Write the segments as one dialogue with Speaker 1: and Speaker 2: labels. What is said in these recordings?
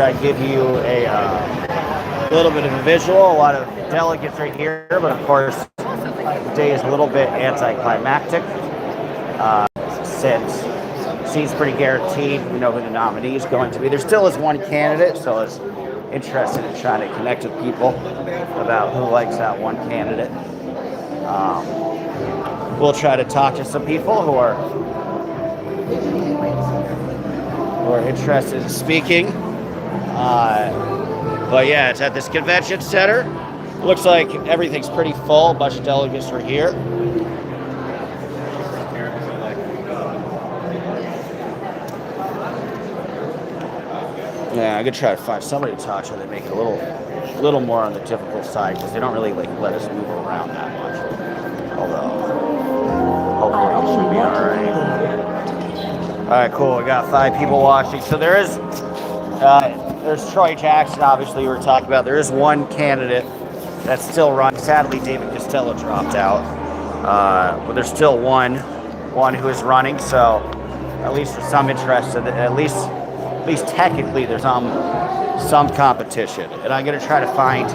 Speaker 1: I give you a little bit of a visual. A lot of delegates right here, but of course, the day is a little bit anticlimactic since it seems pretty guaranteed. We know who the nominee is going to be. There still is one candidate, so it's interested in trying to connect with people about who likes that one candidate. We'll try to talk to some people who are interested in speaking. But yeah, it's at this convention center. Looks like everything's pretty full. A bunch of delegates are here. Yeah, I'm gonna try to find somebody to talk to that make it a little more on the difficult side because they don't really let us move around that much. Although, hopefully it should be all right. All right, cool. We got 5 people watching. So there's Troy Jackson. Obviously, we were talking about. There is one candidate that's still running. Sadly, David Costello dropped out, but there's still one who is running. So at least there's some interest. At least technically, there's some competition. And I'm gonna try to find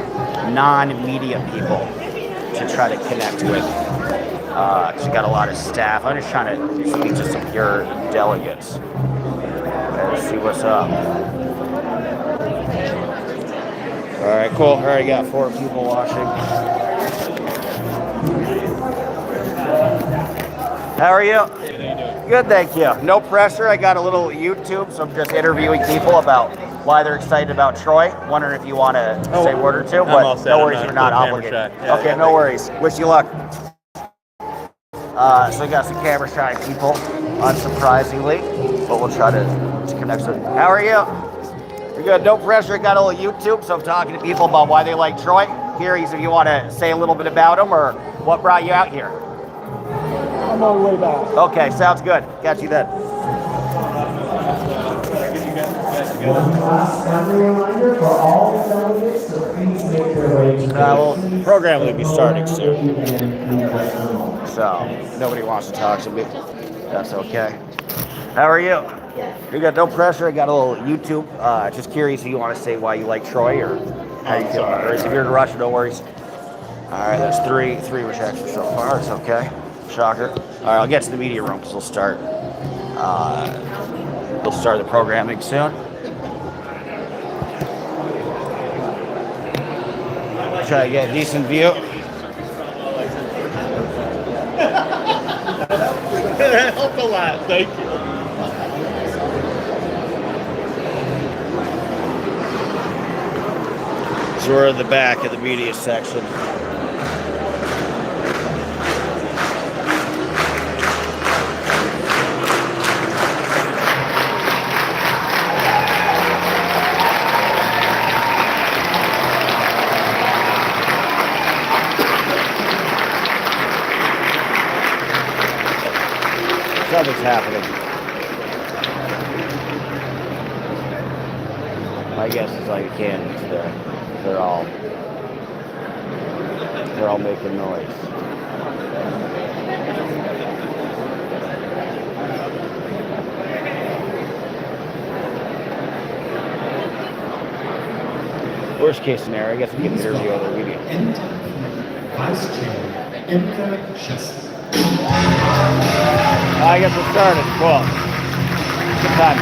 Speaker 1: non-media people to try to connect with. Because we got a lot of staff. I'm just trying to speak to some pure delegates and see what's up. All right, cool. All right, got 4 people watching. How are you? Good, thank you. No pressure. I got a little YouTube, so I'm just interviewing people about why they're excited about Troy. Wondering if you want to say a word or two, but no worries, you're not obligated. Okay, no worries. Wish you luck. So we got some camera shy people, unsurprisingly, but we'll try to connect with them. How are you? You're good. No pressure. Got a little YouTube, so I'm talking to people about why they like Troy. Curious if you want to say a little bit about him or what brought you out here.
Speaker 2: I'm on the way back.
Speaker 1: Okay, sounds good. Catch you then.
Speaker 2: Last friendly reminder for all delegates to please make their way to
Speaker 1: Well, the program will be starting soon, so nobody wants to talk to me. That's okay. How are you? You got no pressure. I got a little YouTube. Just curious if you want to say why you like Troy or how you feel. If you're in a rush, no worries. All right, there's three rejections so far. It's okay. Shocker. All right, I'll get to the media room because we'll start the programming soon. Try to get a decent view.
Speaker 3: That helped a lot. Thank you.
Speaker 1: So we're in the back of the media section. Something's happening. My guess is like candidates there. They're all making noise. Worst case scenario, I guess we can interview other media.
Speaker 2: Vice Chair Emka Chester.
Speaker 1: I guess we're started. Cool. Good time.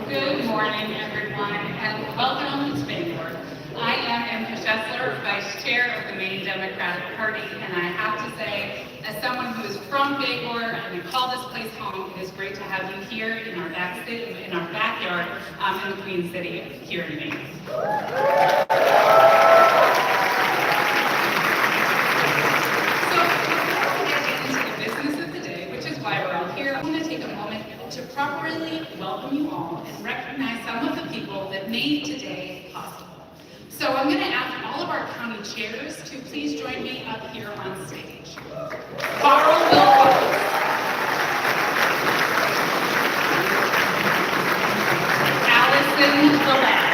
Speaker 4: Good morning, everyone, and welcome to Bangor. I am Emka Chester, Vice Chair of the Maine Democratic Party, and I have to say, as someone who is from Bangor and I call this place home, it is great to have you here in our backyard in the Queen City here in Maine. So before we get into the business of the day, which is why we're all here, I want to take a moment to properly welcome you all and recognize some of the people that made today possible. So I'm going to ask all of our county chairs to please join me up here on stage. Carl Wilcox. Allison Gillette.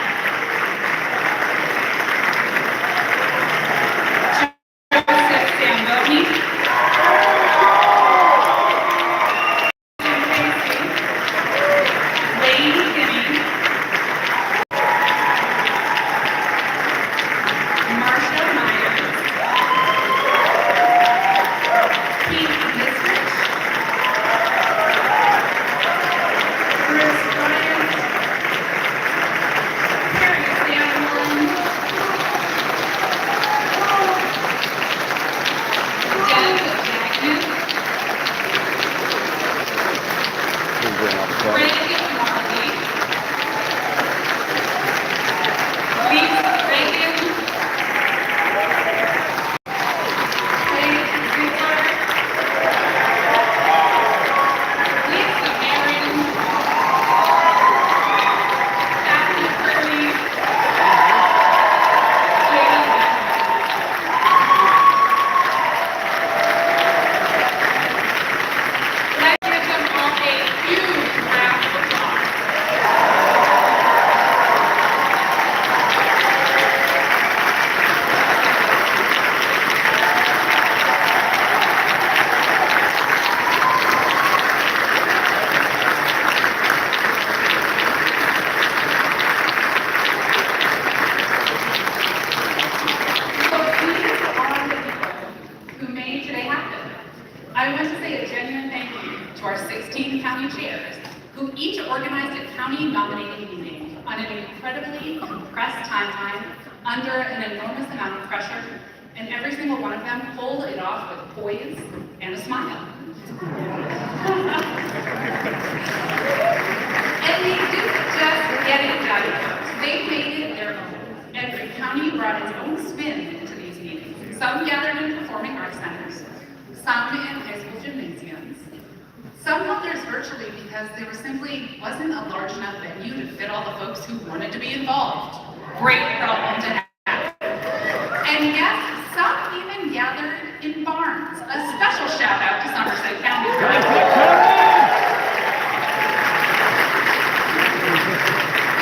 Speaker 4: incredibly compressed timeline under an enormous amount of pressure, and every single one of them pulled it off with poise and a smile. And they didn't just get it done, folks. They made it their own. Every county brought its own spin into these meetings. Some gathered in performing arts centers, some in high school gymnasiums, some held theirs virtually because there simply wasn't a large enough venue to fit all the folks who wanted to be involved. Great problem to have. And yes, some even gathered in barns. A special shout out to Somerset County.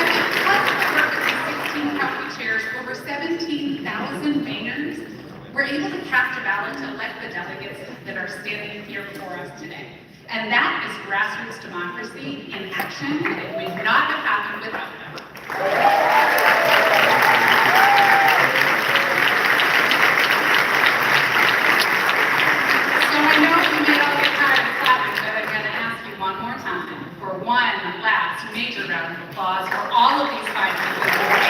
Speaker 4: And because of the work of these 16 county chairs, over 17,000 Mainers were able to cast a ballot to elect the delegates that are standing here before us today. And that is grassroots democracy in action, and it would not have happened without them. So I know you may all get tired of clapping, but I'm going to ask you one more time for one last major round of applause for all of these fine people who are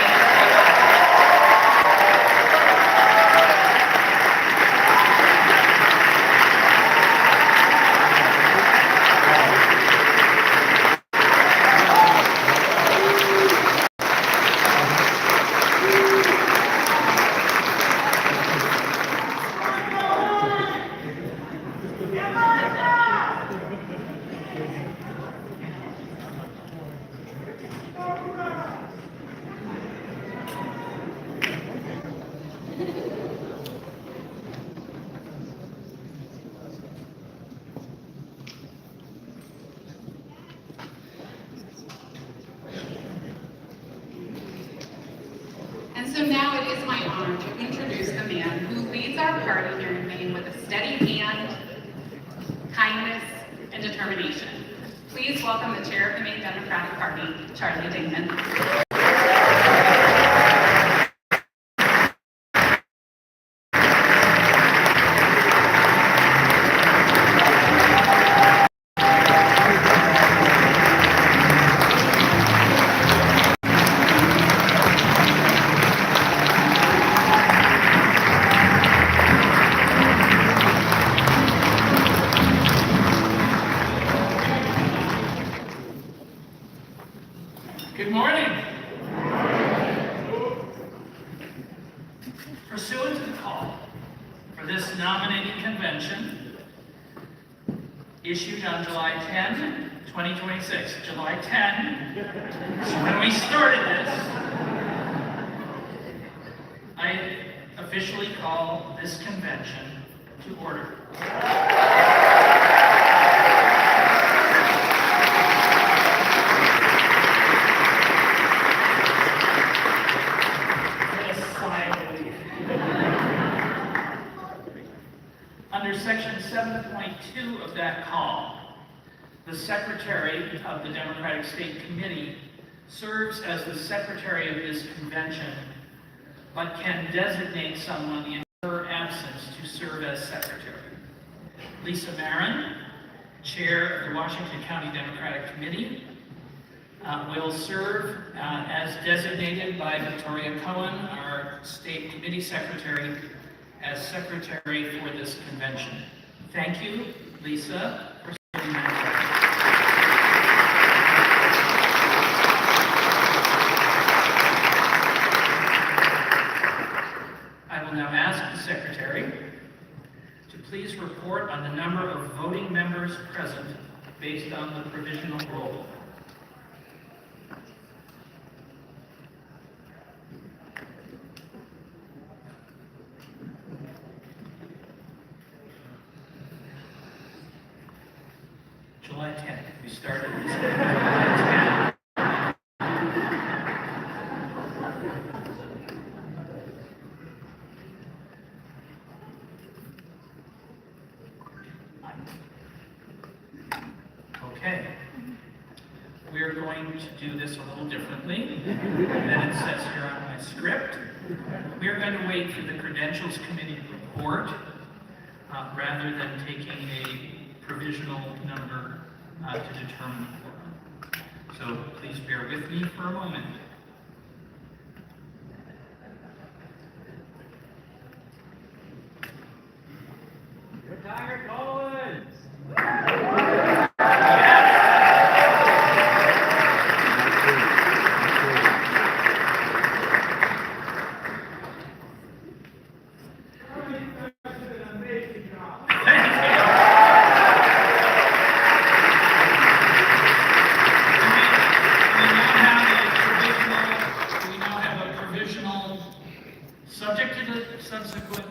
Speaker 4: And so now it is my honor to introduce the man who leads our party here in Maine with a steady hand, kindness, and determination. Please welcome the chair of the Maine Democratic Party, Charlie Dingman.
Speaker 5: Good morning. Pursuant to the call for this nominating convention issued on July 10, 2026, July 10, so when we started this, I officially call this convention to order. Under Section 7.2 of that call, the Secretary of the Democratic State Committee serves as the Secretary of this convention, but can designate someone in her absence to serve as Secretary. Lisa Marin, Chair of the Washington County Democratic Committee, will serve as designated by Victoria Cohen, our State Committee Secretary, as Secretary for this convention. Thank you, Lisa, for serving that role. I will now ask the Secretary to please report on the number of voting members present based on the provisional roll. July 10th. We started this on July 10th. Okay. We're going to do this a little differently than it says here on my script. We're going to wait for the Credentials Committee report rather than taking a provisional number to determine the quorum. So please bear with me for a moment. Subject to the subsequent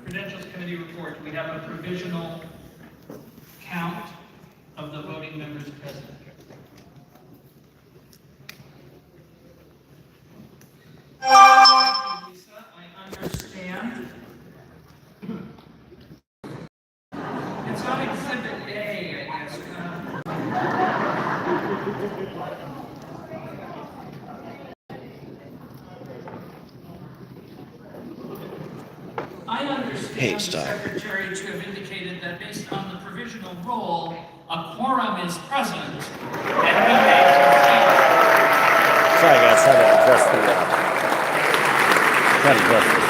Speaker 5: Credentials Committee report, we have a provisional count of the voting members present. Thank you, Lisa. I understand. It's on Exhibit A, I guess. I understand the Secretary to have indicated that based on the provisional roll, a quorum is present, and we may proceed.
Speaker 1: Sorry guys, had to adjust the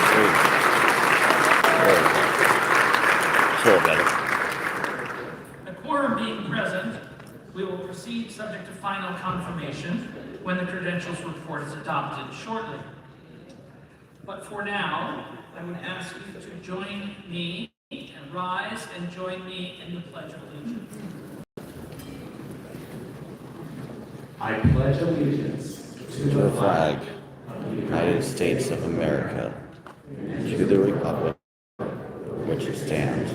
Speaker 1: screen. There we go. Feel better.
Speaker 5: A quorum being present, we will proceed subject to final confirmation when the credentials report is adopted shortly. But for now, I would ask you to join me and rise and join me in the Pledge of Allegiance.
Speaker 2: I pledge allegiance
Speaker 1: To the flag of the United States of America, and to the republic which it stands,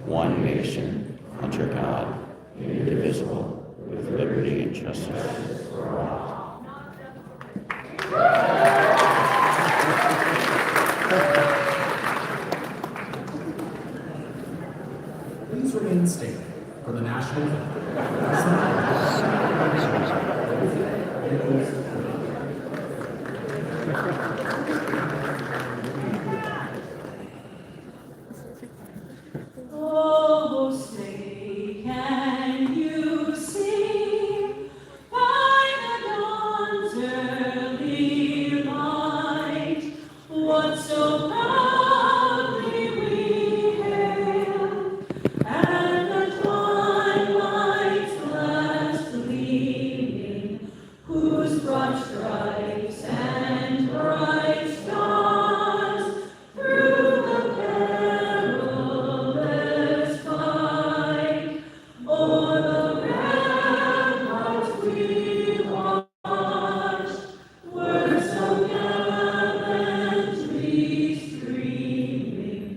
Speaker 1: one nation, under God, indivisible, with liberty and justice for all.
Speaker 6: Please remain standing for the national anthem.
Speaker 7: Oh, say, can you see by the dawn's early light what so proudly we hailed, and the twilight's last gleaming, whose broad stripes and bright stars through the perilous fight o'er the ramparts we watched were so gallantly streaming,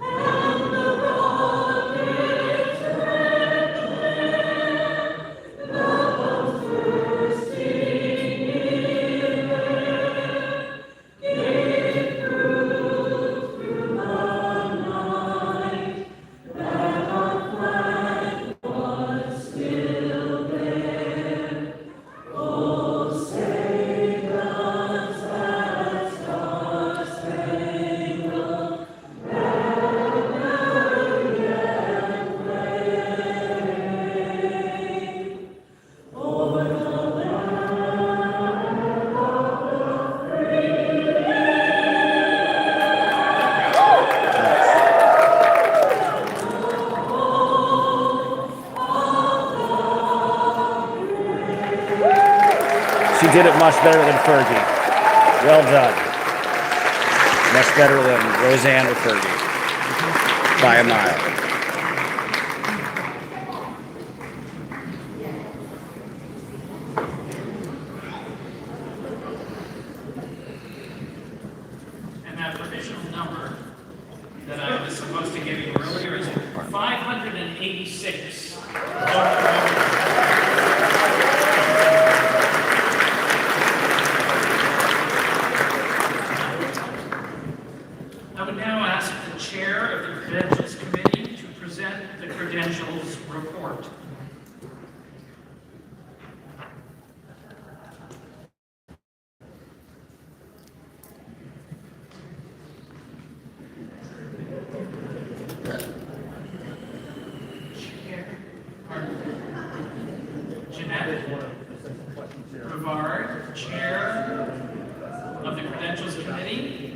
Speaker 7: and the rockets red glare, the boats bursting in air, gave proof through the night that our flag was still there. Oh, say does that star-spangled banner yet wave over the land of the free?
Speaker 1: She did it much better than Fergie. Well done. Much better than Roseanne or Fergie. By a mile.
Speaker 5: And that provisional number that I was supposed to give you earlier is 586. I would now ask the chair of the Credentials Committee to present the credentials report. Jeanette Brevard, Chair of the Credentials Committee.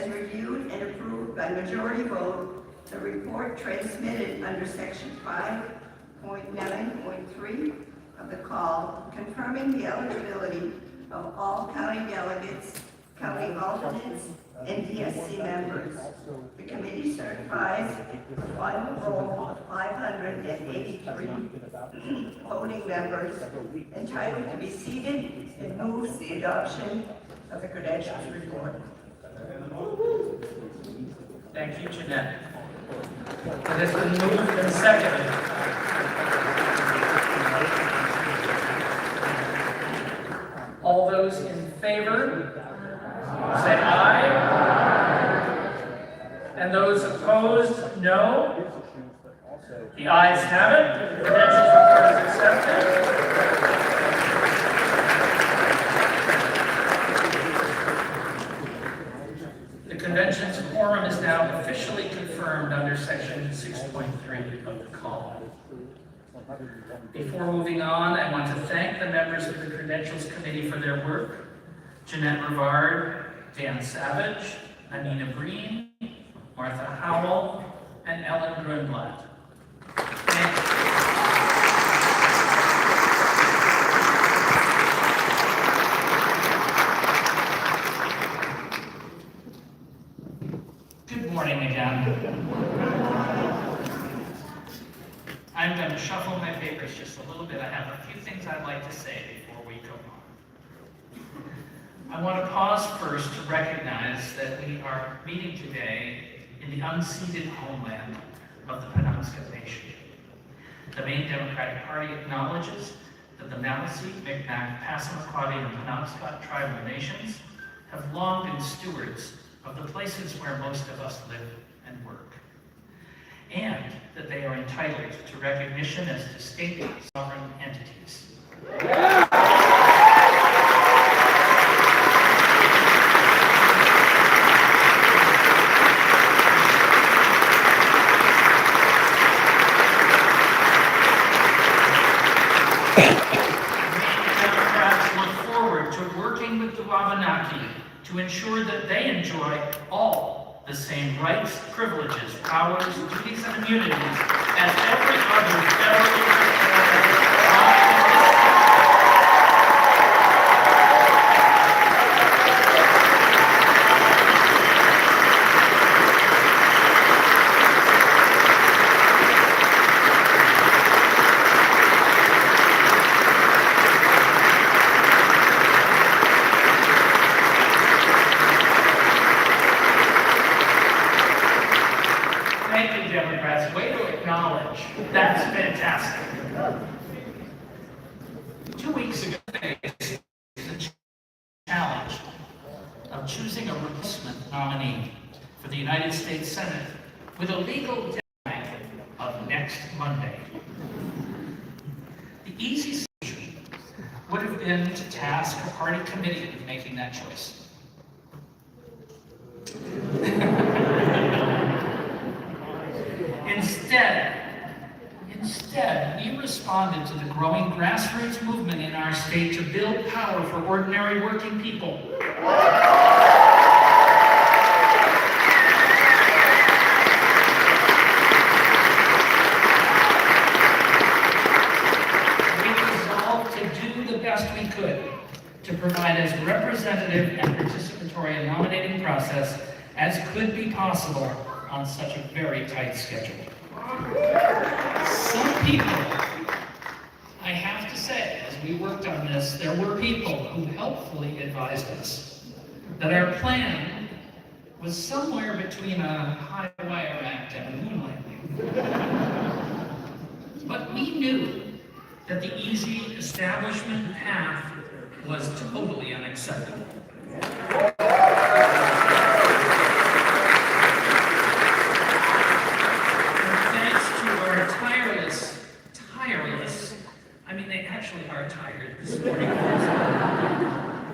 Speaker 8: has reviewed and approved by majority vote the report transmitted under section 5.9.3 of the call, confirming the eligibility of all county delegates, county alternates, and DSC members. The committee certifies a final roll of 583 voting members entitled to be seated and moves the adoption of the credentials report.
Speaker 5: Thank you, Jeanette. It has been moved and seconded. All those in favor, say aye. And those opposed, no. The ayes have it. The credentials report is accepted. The convention's quorum is now officially confirmed under section 6.3 of the call. Before moving on, I want to thank the members of the Credentials Committee for their work. Jeanette Rivard, Dan Savage, Anina Breen, Martha Howell, and Ellen Grunblatt. Thank you. Good morning again. I'm going to shuffle my papers just a little bit. I have a few things I'd like to say before we go on. I want to pause first to recognize that we are meeting today in the unceded homeland of the Penobscot Nation. The Maine Democratic Party acknowledges that the Maliseet, Micmac, Passamaquoddy, and Penobscot tribal nations have long been stewards of the places where most of us live and work, and that they are entitled to recognition as distinct sovereign entities. To ensure that they enjoy all the same rights, privileges, powers, duties, and immunities as every other federally That's fantastic. 2 weeks ago, the challenge of choosing a replacement nominee for the United States Senate with a legal deadline of next Monday. The easy solution would have been to task a party committee with making that choice. Instead, we responded to the growing grassroots movement in our state to build power for ordinary working people. We resolved to do the best we could to provide as representative and participatory a nominating process as could be possible on such a very tight schedule. Some people, I have to say, as we worked on this, there were people who helpfully advised us that our plan was somewhere between a high wire act and a moonlighting. But we knew that the easy establishment path was totally unacceptable. Are tired this morning.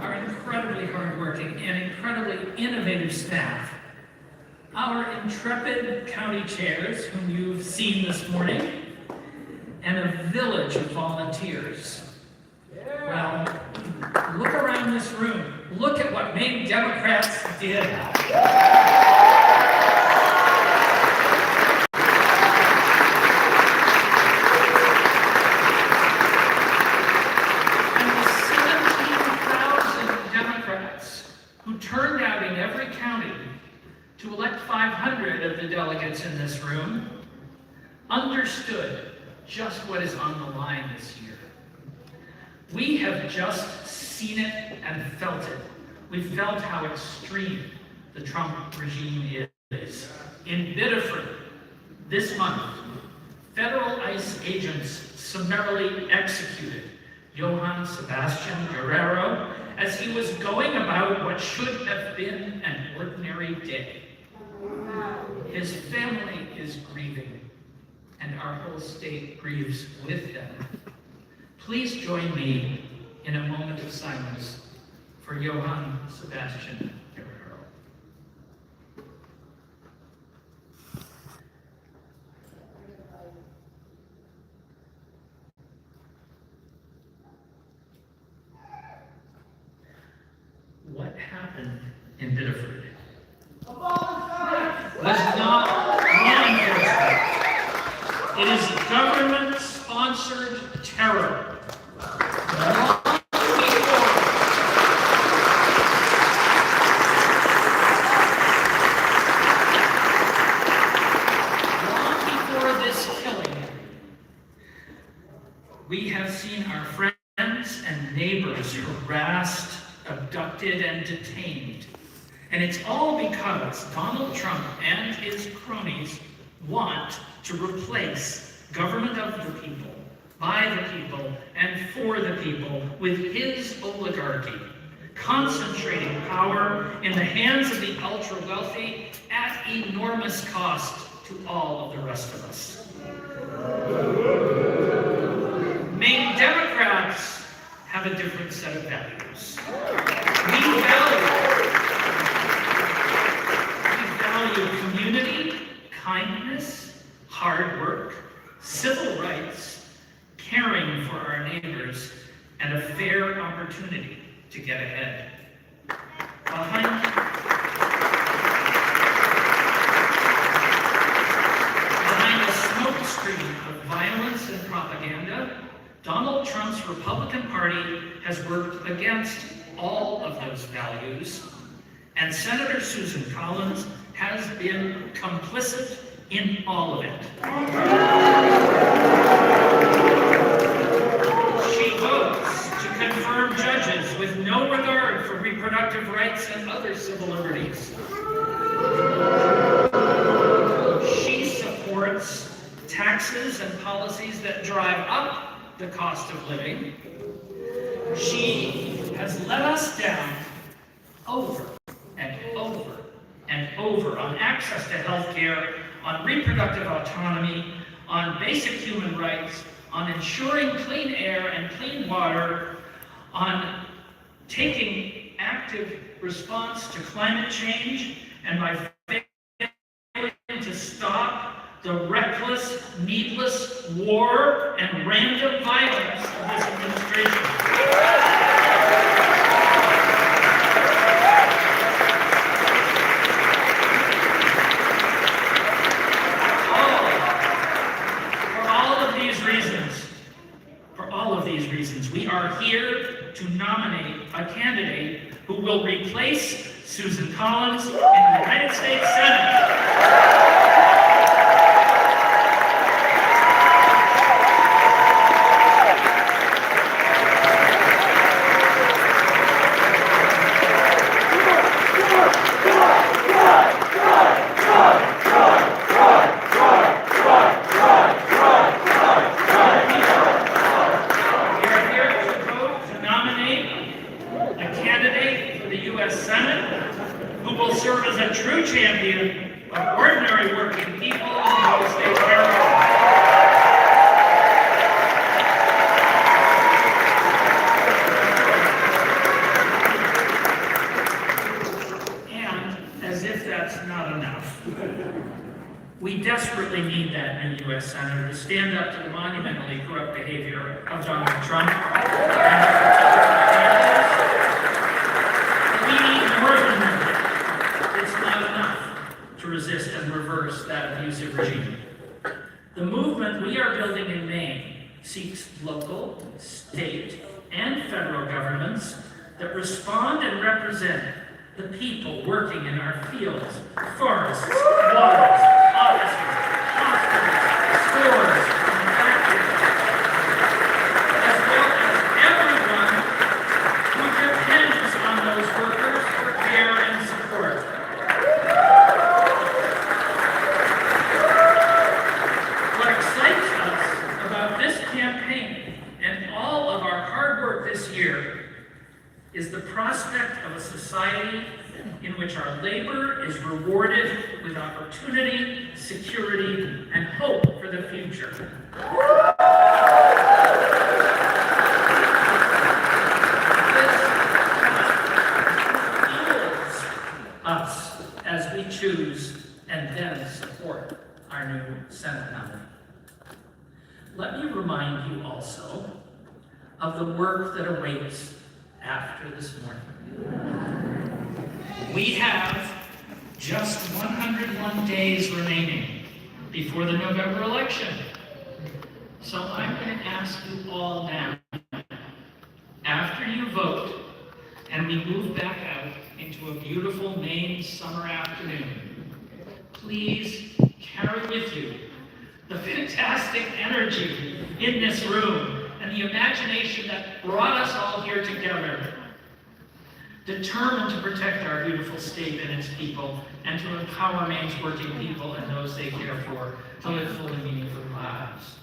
Speaker 5: Our incredibly hardworking and incredibly innovative staff, our intrepid county chairs, whom you've seen this morning, and a village of volunteers. Well, look around this room. Look at what Maine Democrats did. And the 17,000 Democrats who turned out in every county to elect 500 of the delegates in this room understood just what is on the line this year. We have just seen it and felt it. We felt how extreme the Trump regime is. In Biddeford, this month, federal ICE agents summarily executed Johann Sebastian Guerrero as he was going about what should have been an ordinary day. His family is grieving, and our whole state grieves with them. Please join me in a moment of silence for Johann Sebastian Guerrero. What happened in Biddeford was not law enforcement. It is government-sponsored terror. Long before this killing, we have seen our friends and neighbors harassed, abducted, and detained. And it's all because Donald Trump and his cronies want to replace government of the people, by the people, and for the people with his oligarchy, concentrating power in the hands of the ultra-wealthy at enormous cost to all of the rest of us. Maine Democrats have a different set of values. We value community, kindness, hard work, civil rights, caring for our neighbors, and a fair opportunity to get ahead. Behind a smoke screen of violence and propaganda, Donald Trump's Republican Party has worked against all of those values, and Senator Susan Collins has been complicit in all of it. She votes to confirm judges with no regard for reproductive rights and other civil liberties. She supports taxes and policies that drive up the cost of living. She has let us down over and over and over on access to health care, on reproductive autonomy, on basic human rights, on ensuring clean air and clean water, on taking active response to climate change, and by failing to stop the reckless, needless war and random violence of this administration. For all of these reasons, we are here to nominate a candidate who will replace Susan Collins in the United States Senate. Serve as a true champion of ordinary working people in the United States territory. And as if that's not enough, we desperately need that new U.S. Senator to stand up to the monumentally corrupt behavior of Donald Trump. to resist and reverse that abusive regime. The movement we are building in Maine seeks local, state, and federal governments that respond and represent the people working in our fields, forests, waters, offices, hospitals, stores, and factories, as well as everyone who depends on those workers for care and support. What excites us about this campaign and all of our hard work this year is the prospect of a society in which our labor is rewarded with opportunity, security, and hope for the future. This fuels us as we choose and then support our new Senate nominee. Let me remind you also of the work that awaits after this morning. We have just 101 days remaining before the November election. So I'm going to ask you all now, after you vote and we move back out into a beautiful Maine summer afternoon, please carry with you the fantastic energy in this room and the imagination that brought us all here together, determined to protect our beautiful state and its people, and to empower Maine's working people and those they care for to live full and meaningful lives.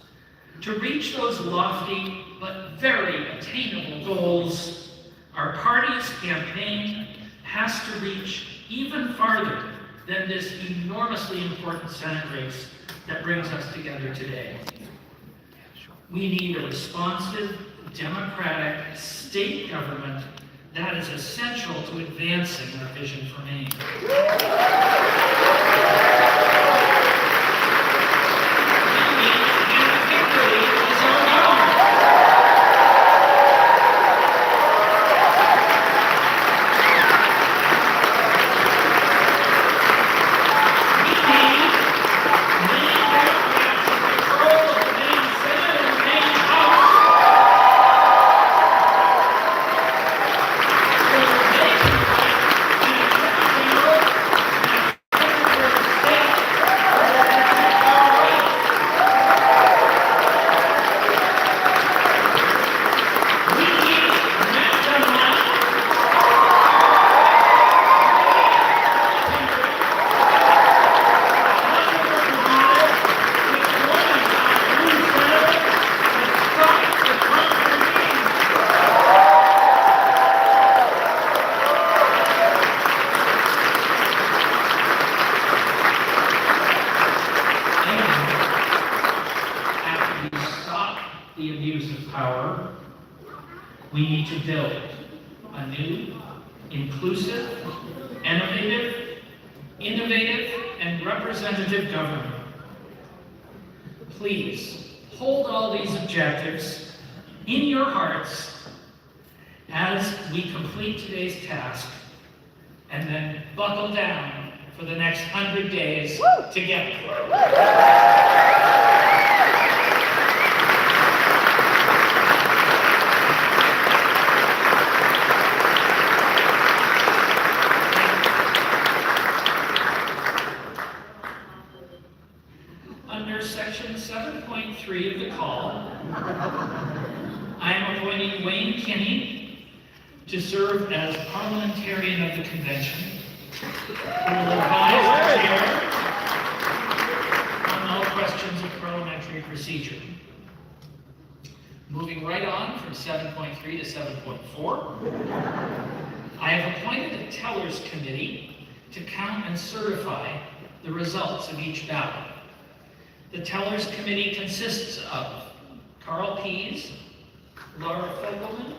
Speaker 5: To reach those lofty but very attainable goals, our party's campaign has to reach even farther than this enormously important Senate race that brings us together today. We need a responsive, democratic state government that is essential to advancing our vision for Maine. The abuse of power, we need to build a new, inclusive, innovative, and representative government. Please hold all these objectives in your hearts as we complete today's task, and then buckle down for the next 100 days together. Under Section 7.3 of the call, I am appointing Wayne Kinney to serve as parliamentarian of the convention, who will advise the chair on all questions of parliamentary procedure. Moving right on from 7.3 to 7.4, I have appointed a tellers committee to count and certify the results of each ballot. The Tellers Committee consists of Carl Pease, Laura Fogelman,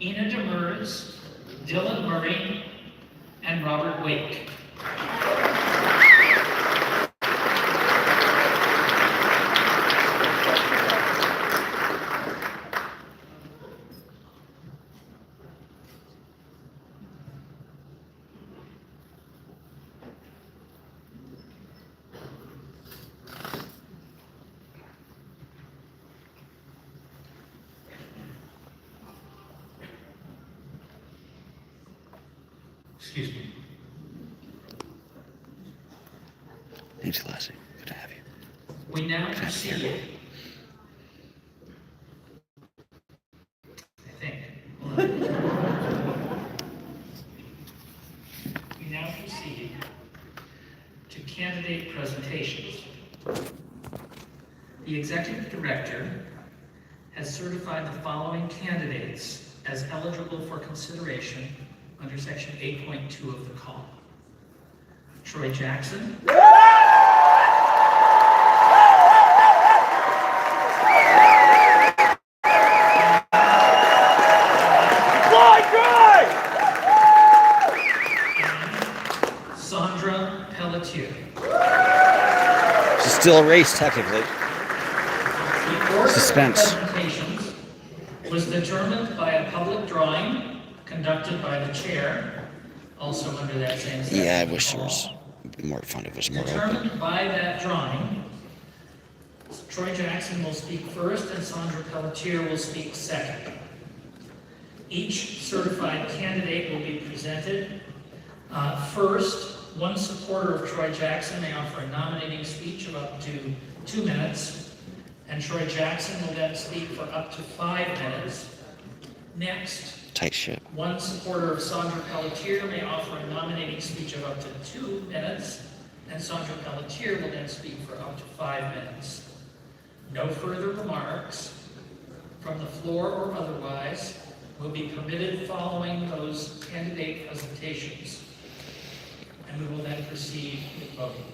Speaker 5: Ina Demers, Dylan Murray, and Robert Wake. Excuse me.
Speaker 1: Thanks, Lassie. Good to have you.
Speaker 5: We now proceed. I think. We now proceed to candidate presentations. The executive director has certified the following candidates as eligible for consideration under section 8.2 of the call. Troy Jackson. Sandra Pelletier.
Speaker 1: It's still a race, technically.
Speaker 5: The order
Speaker 1: Suspense.
Speaker 5: of presentations was determined by a public drawing conducted by the chair, also under that same section.
Speaker 1: Yeah, I
Speaker 5: of the
Speaker 1: wish there
Speaker 5: call.
Speaker 1: was more fun. It was more open.
Speaker 5: Determined by that drawing, Troy Jackson will speak first and Sandra Pelletier will speak second. Each certified candidate will be presented. First, one supporter of Troy Jackson may offer a nominating speech of up to 2 minutes, and Troy Jackson will then speak for up to 5 minutes. Next,
Speaker 1: Tight ship.
Speaker 5: one supporter of Sandra Pelletier may offer a nominating speech of up to 2 minutes, and Sandra Pelletier will then speak for up to 5 minutes. No further remarks from the floor or otherwise will be permitted following those candidate presentations. And we will then proceed with voting.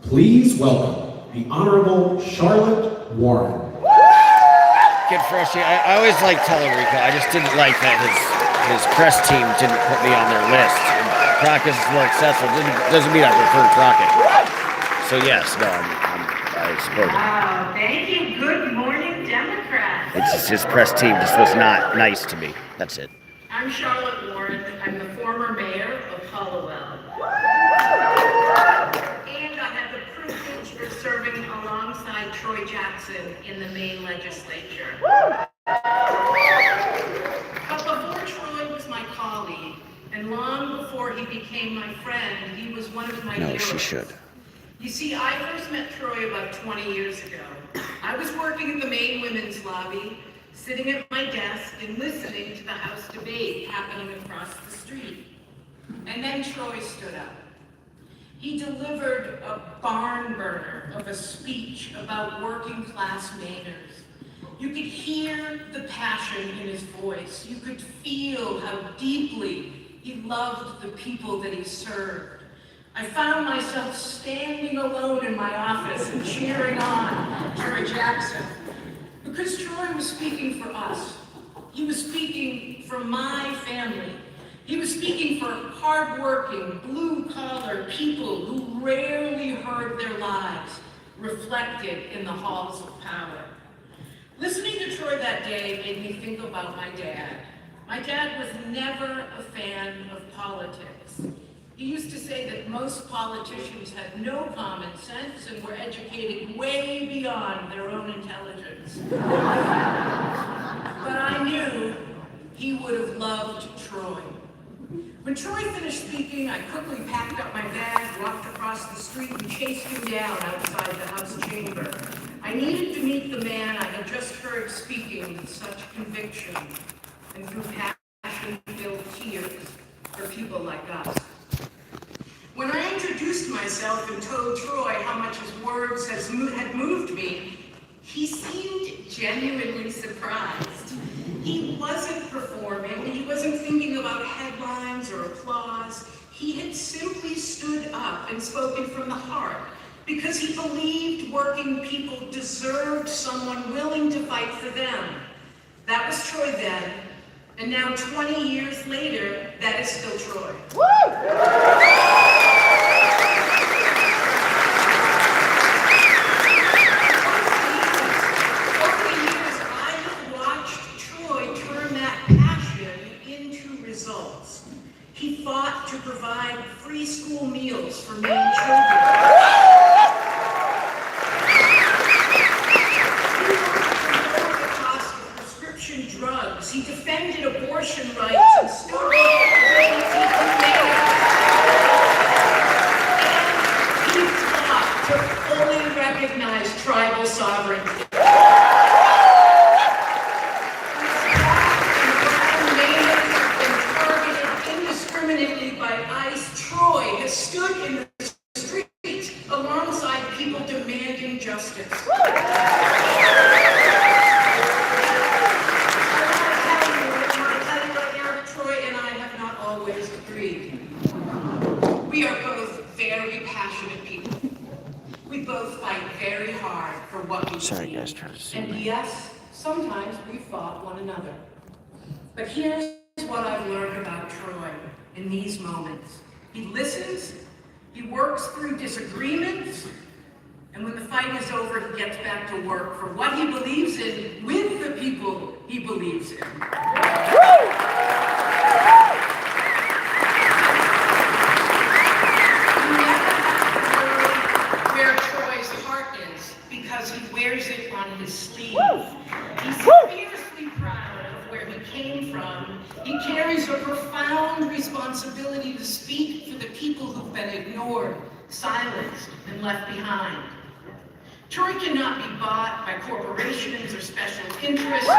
Speaker 6: Please welcome the Honorable Charlotte Warren.
Speaker 1: Get fresh. I always liked Tellerico. I just didn't like that his press team didn't put me on their list. Crockett is more accessible. Doesn't mean I prefer Crockett. So yes, no, I support it.
Speaker 8: Wow, thank you. Good morning, Democrats.
Speaker 1: It's just his press team just was not nice to me. That's it.
Speaker 9: I'm Charlotte Warren. I'm the former mayor of Hollowell. And I have the privilege of serving alongside Troy Jackson in the Maine legislature. But before Troy was my colleague, and long before he became my friend, he was one of my
Speaker 1: No,
Speaker 9: heroes.
Speaker 1: she should.
Speaker 9: You see, I first met Troy about 20 years ago. I was working at the Maine Women's Lobby, sitting at my desk and listening to the House debate happening across the street. And then Troy stood up. He delivered a barn burner of a speech about working class Mainers. You could hear the passion in his voice. You could feel how deeply he loved the people that he served. I found myself standing alone in my office and cheering on Troy Jackson. Because Troy was speaking for us. He was speaking for my family. He was speaking for hardworking, blue-collar people who rarely heard their lives reflected in the halls of power. Listening to Troy that day made me think about my dad. My dad was never a fan of politics. He used to say that most politicians had no common sense and were educated way beyond their own intelligence. But I knew he would have loved Troy. When Troy finished speaking, I quickly packed up my bag, walked across the street, and chased him down outside the House chamber. I needed to meet the man I had just heard speaking with such conviction and through passion-filled tears for people like us. When I introduced myself and told Troy how much his words had moved me, he seemed genuinely surprised. He wasn't performing, he wasn't thinking about headlines or applause. He had simply stood up and spoken from the heart because he believed working people deserved someone willing to fight for them. That was Troy then, and now 20 years later, that is still Troy. fought to provide free school meals for Maine children. The cost of prescription drugs. He defended abortion rights and stood up for LGBTQ males. And he fought to fully recognize tribal sovereignty. By ICE, Troy has stood in the streets alongside people demanding justice. I want to tell you right now that Troy and I have not always agreed. We are both very passionate people. We both fight very hard for what we
Speaker 1: Sorry,
Speaker 9: believe.
Speaker 1: guys, trying to see
Speaker 9: And
Speaker 1: me.
Speaker 9: yes, sometimes we fought one another. But here's what I've learned about Troy in these moments. He listens, he works through disagreements, and when the fight is over, he gets back to work for what he believes in with the people he believes in. Where Troy's heart is, because he wears it on his sleeve. He's fiercely proud of where he came from. He carries a profound responsibility to speak for the people who've been ignored, silenced, and left behind. Troy cannot be bought by corporations or special interests.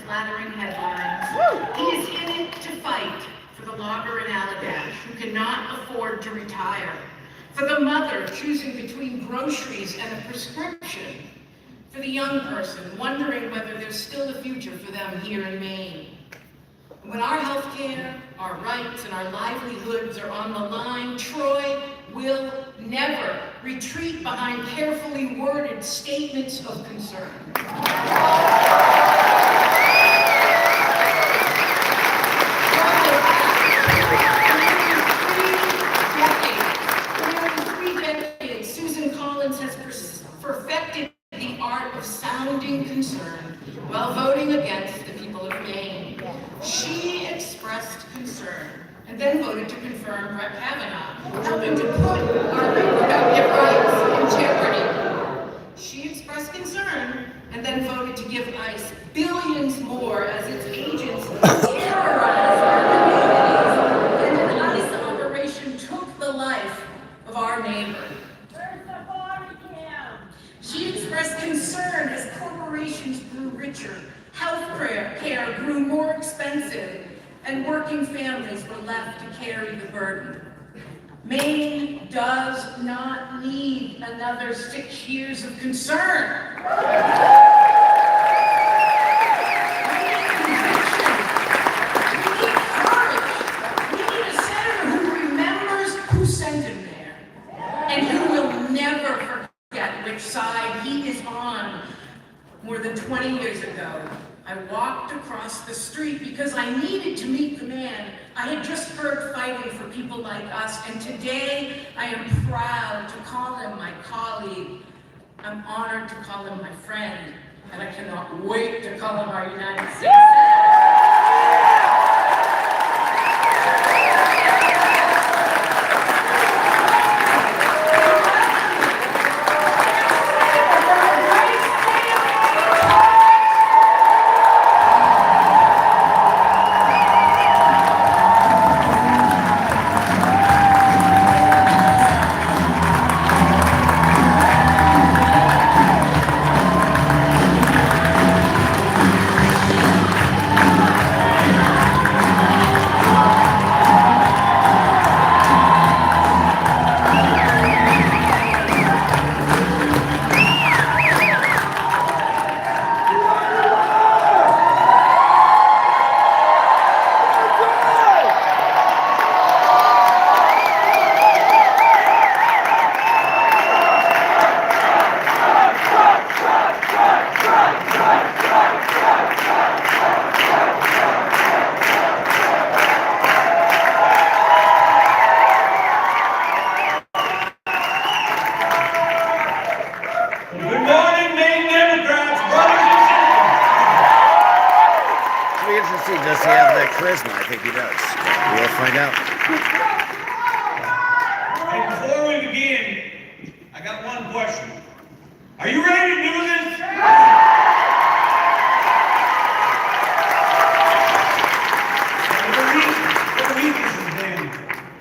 Speaker 9: Flattering headlines. He is in it to fight for the logger in Allagash who cannot afford to retire, for the mother choosing between groceries and a prescription, for the young person wondering whether there's still a future for them here in Maine. When our health care, our rights, and our livelihoods are on the line, Troy will never retreat behind carefully worded statements of concern. Perfected the art of sounding concern while voting against the people of Maine. She expressed concern and then voted to confirm Brett Kavanaugh, helping to put our reproductive rights in jeopardy. She expressed concern and then voted to give ICE billions more as its agents terrorized our communities, and an ICE operation took the life of our neighbor. She expressed concern as corporations grew richer, health care grew more expensive, and working families were left to carry the burden. Maine does not need another 6 years of concern. We need conviction. We need courage. We need a senator who remembers who sent him there and who will never forget which side he is on. More than 20 years ago, I walked across the street because I needed to meet the man I had just heard fighting for people like us, and today I am proud to call him my colleague. I'm honored to call him my friend, and I cannot wait to call him our United States
Speaker 1: Let's see, does he have the charisma? I think he does. We'll find out.
Speaker 3: Hey, before we begin, I got one question. Are you ready to do this? What a week this has been.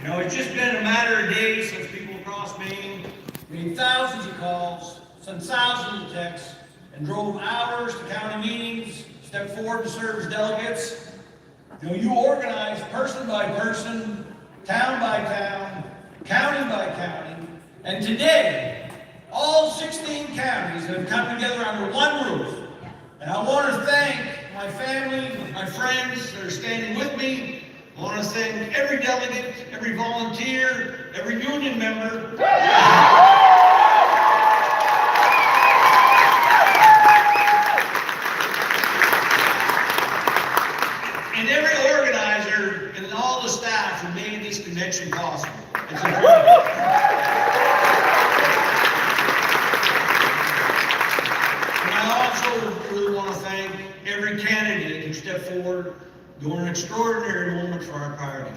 Speaker 3: You know, it's just been a matter of days since people across Maine made thousands of calls, sent thousands of texts, and drove hours to county meetings, stepped forward to serve as delegates. You know, you organized person by person, town by town, county by county, and today, all 16 counties have come together under one roof. And I want to thank my family, my friends that are standing with me. I want to thank every delegate, every volunteer, every union member. And every organizer and all the staff who made this convention possible. It's important. And I also really want to thank every candidate who stepped forward during an extraordinary moment for our party.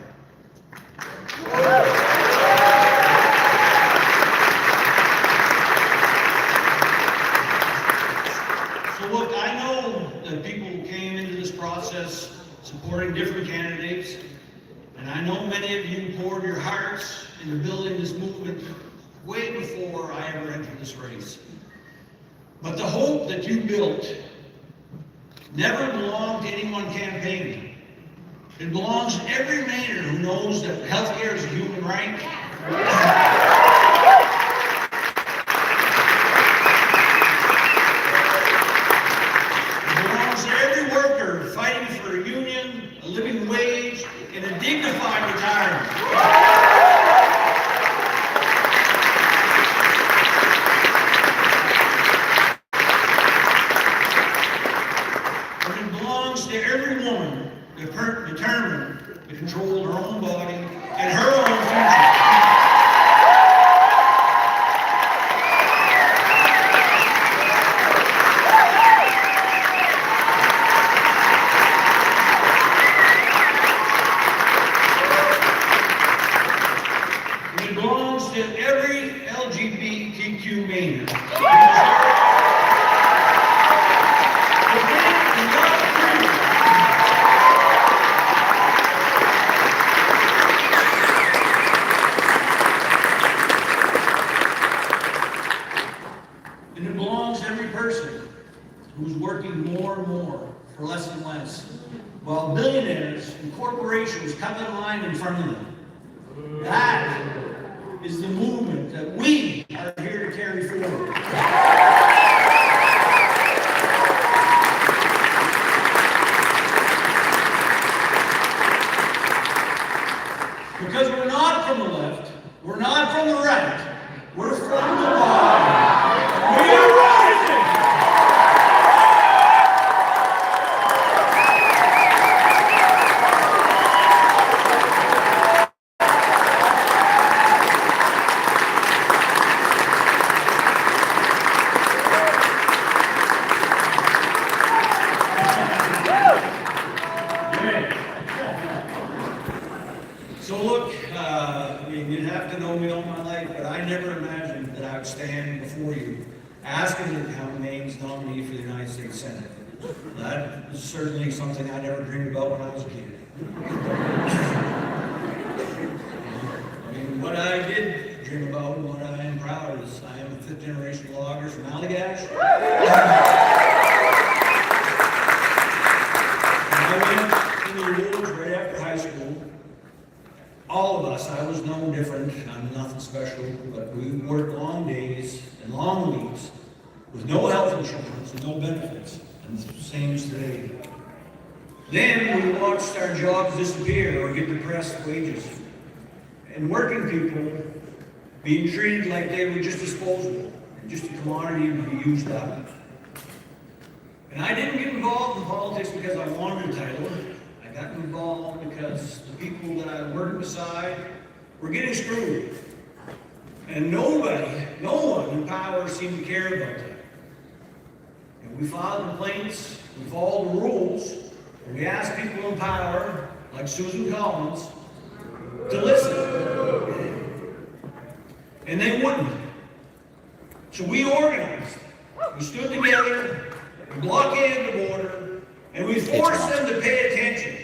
Speaker 3: So look, I know that people came into this process supporting different candidates, and I know many of you poured your hearts into building this movement way before I ever entered this race. But the hope that you built never belonged to any one campaign. It belongs to every Mainer who knows that healthcare is a human right. It belongs to every worker fighting for a union, a living wage, and a dignified retirement. To every woman determined to control her own body and her own future. It belongs to every LGBTQ Mainer. And it belongs to every person who's working more and more for less and less, while billionaires and corporations come in line in front of them. That is the movement that we are here to carry forward. Because we're not from the left, we're not from the right, we're from the bottom. We are rising! So look, I mean, you'd have to know me all my life, but I never imagined that I would stand before you asking you to become Maine's nominee for the United States Senate. That was certainly something I never dreamed about when I was a kid. I mean, what I did dream about and what I am proud of is I am a fifth-generation logger from Allagash. I went in the woods right after high school. All of us, I was no different, I'm nothing special, but we worked long days and long weeks with no health insurance and no benefits, and it's the same as today. Then we watched our jobs disappear or get depressed wages, and working people being treated like they were just disposable, and just a commodity to be used up. And I didn't get involved in politics because I wanted a title. I got involved because the people that I worked beside were getting screwed. And no one in power seemed to care about that. And we filed complaints, we followed the rules, And we asked people in power, like Susan Collins, to listen. And they wouldn't. So we organized. We stood together, we blockaded the border, and we forced them to pay attention.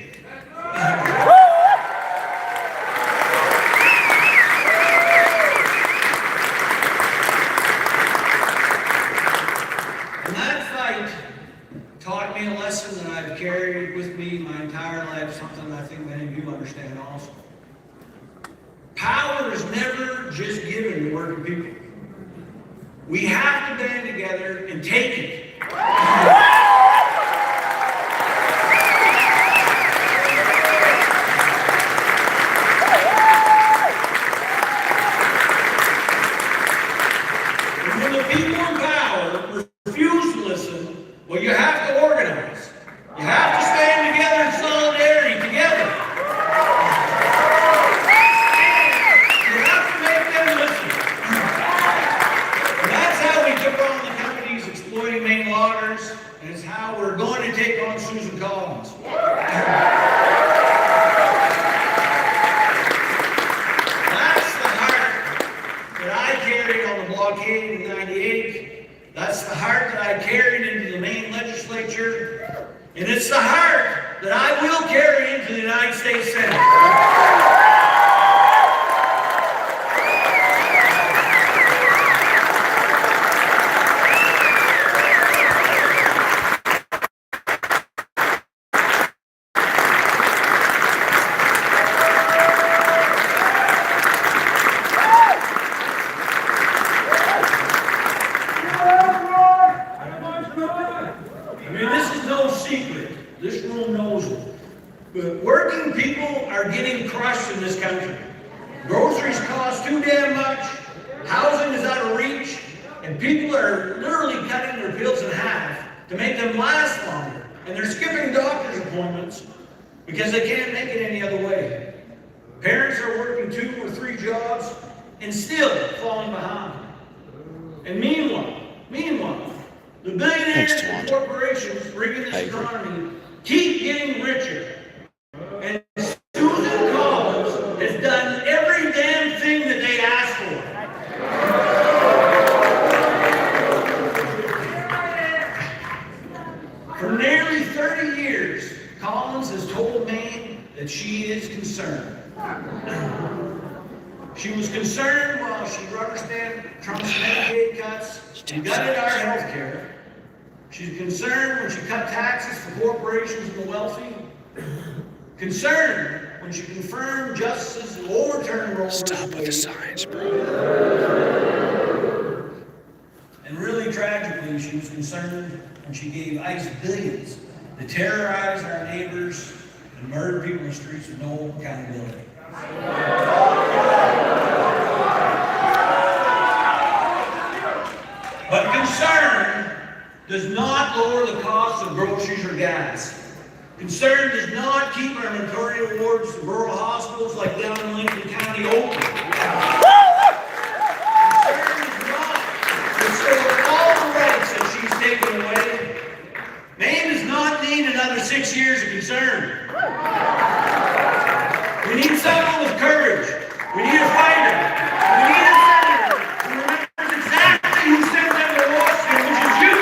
Speaker 3: And that fight taught me a lesson that I've carried with me my entire life, something I think many of you understand also. Power is never just given to working people. We have to band together and take it. And when the people in power refuse to listen, well, you have to organize. You have to stand together in solidarity together. You have to make them listen. And that's how we took on the companies exploiting Maine loggers, and it's how we're going to take on Susan Collins. That's the heart that I carried on the blockade in '98. That's the heart that I carried into the Maine legislature. And it's the heart that I will carry into the United States Senate. I mean, this is no secret. This room knows it. But working people are getting crushed in this country. Groceries cost too damn much. Housing is out of reach. And people are literally cutting their bills in half to make them last longer. And they're skipping doctor's appointments because they can't make it any other way. Parents are working 2 or 3 jobs and still falling behind. And meanwhile, the billionaires and corporations rigging this economy keep getting richer. And Susan Collins has done every damn thing that they asked for. For nearly 30 years, Collins has told Maine that she is concerned. She was concerned while she rubber-stamped Trump's Medicaid cuts and gutted our health care. She's concerned when she cut taxes for corporations and the wealthy. Concerned when she confirmed justices who overturned Roe v. Wade. Stop with the signs, bro. And really tragically, she was concerned when she gave ICE billions to terrorize our neighbors and murder people in the streets with no accountability. But concern does not lower the cost of groceries or gas. Concern does not keep our maternity wards and rural hospitals like down in Lincoln County open. Concern does not restore all the rights that she's taken away. Maine does not need another 6 years of concern. We need someone with courage. We need a fighter. We need a senator who remembers exactly who sent them to Washington, which is you.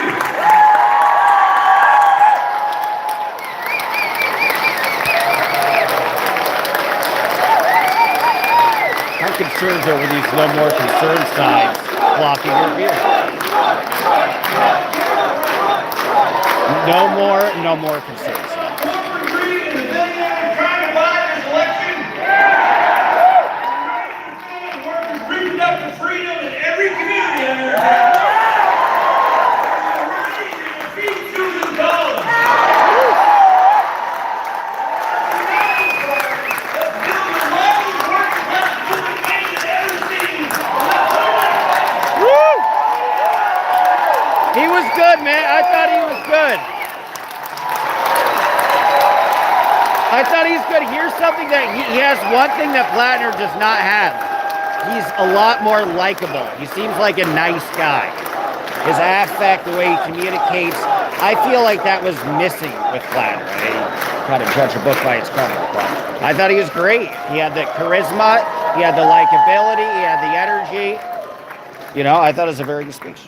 Speaker 1: My concerns over these no more concern signs blocking your view. No more concern signs.
Speaker 3: Corporate greed and the billionaires trying to buy this election. Workers reproductive freedom in every community on earth. We're running to defeat Susan Collins.
Speaker 1: He was good, man. I thought he was good. I thought he's good. Here's something that he has one thing that Plattner does not have. He's a lot more likable. He seems like a nice guy. his affect, the way he communicates. I feel like that was missing with Platter. I kind of judge a book by its cover, but I thought he was great. He had the charisma, he had the likability, he had the energy. You know, I thought it was a very good speech.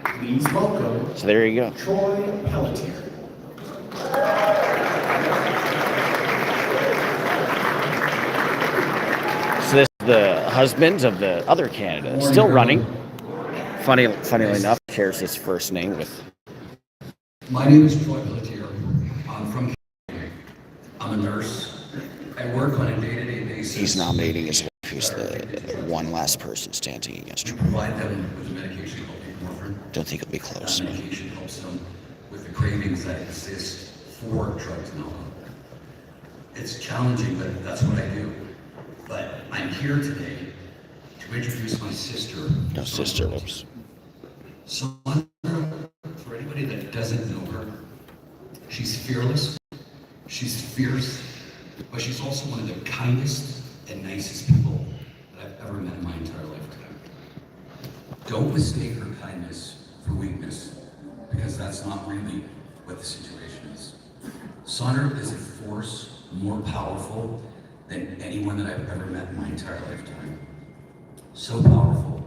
Speaker 6: Please welcome
Speaker 1: So there you go.
Speaker 6: Troy Pelletier.
Speaker 1: So this is the husband of the other candidate, still running. Funnily enough, shares his first name with.
Speaker 10: My name is Troy Pelletier. I'm from Canada. I'm a nurse. I work on a day-to-day basis.
Speaker 1: He's nominating his wife, who's the one last person standing against
Speaker 10: to
Speaker 1: him.
Speaker 10: provide them with the medication called buprenorphine.
Speaker 1: Don't think it'll be close.
Speaker 10: That medication helps them with the cravings that exist for drugs and alcohol. It's challenging, but that's what I do. But I'm here today to introduce my sister.
Speaker 1: No, sister, whoops.
Speaker 10: Sandra, for anybody that doesn't know her, she's fearless, she's fierce, but she's also one of the kindest and nicest people that I've ever met in my entire lifetime. Don't mistake her kindness for weakness, because that's not really what the situation is. Sandra is a force more powerful than anyone that I've ever met in my entire lifetime. So powerful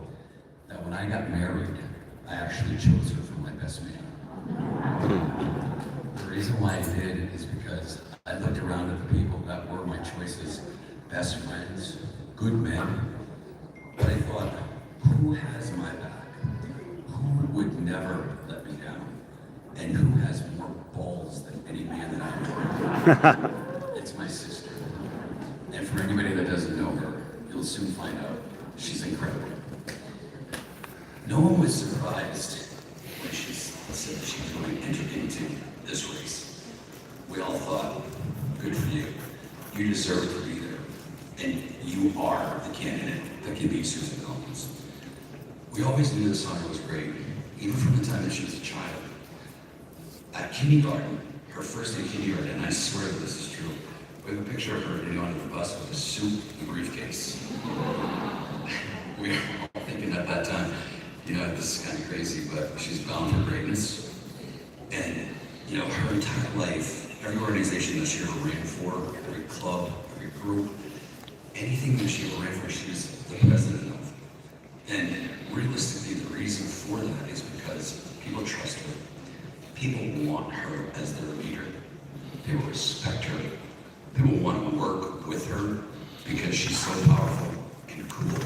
Speaker 10: that when I got married, I actually chose her for my best man. The reason why I did is because I looked around at the people that were my choices, best friends, good men, but I thought, who has my back? Who would never let me down? And who has more balls than any man that I know? It's my sister. And for anybody that doesn't know her, you'll soon find out. She's incredible. No one was surprised when she said that she was going to enter into this race. We all thought, good for you. You deserve to be there. And you are the candidate that can beat Susan Collins. We always knew that Sandra was great, even from the time that she was a child. At kindergarten, her first day of kindergarten, and I swear that this is true, we have a picture of her getting onto the bus with a suit and briefcase. We were all thinking at that time, you know, this is kind of crazy, but she's bound for greatness. And, you know, her entire life, every organization that she ever ran for, every club, every group, anything that she ever ran for, she was the president of. And realistically, the reason for that is because people trust her. People want her as their leader. People respect her. People want to work with her because she's so powerful and cool.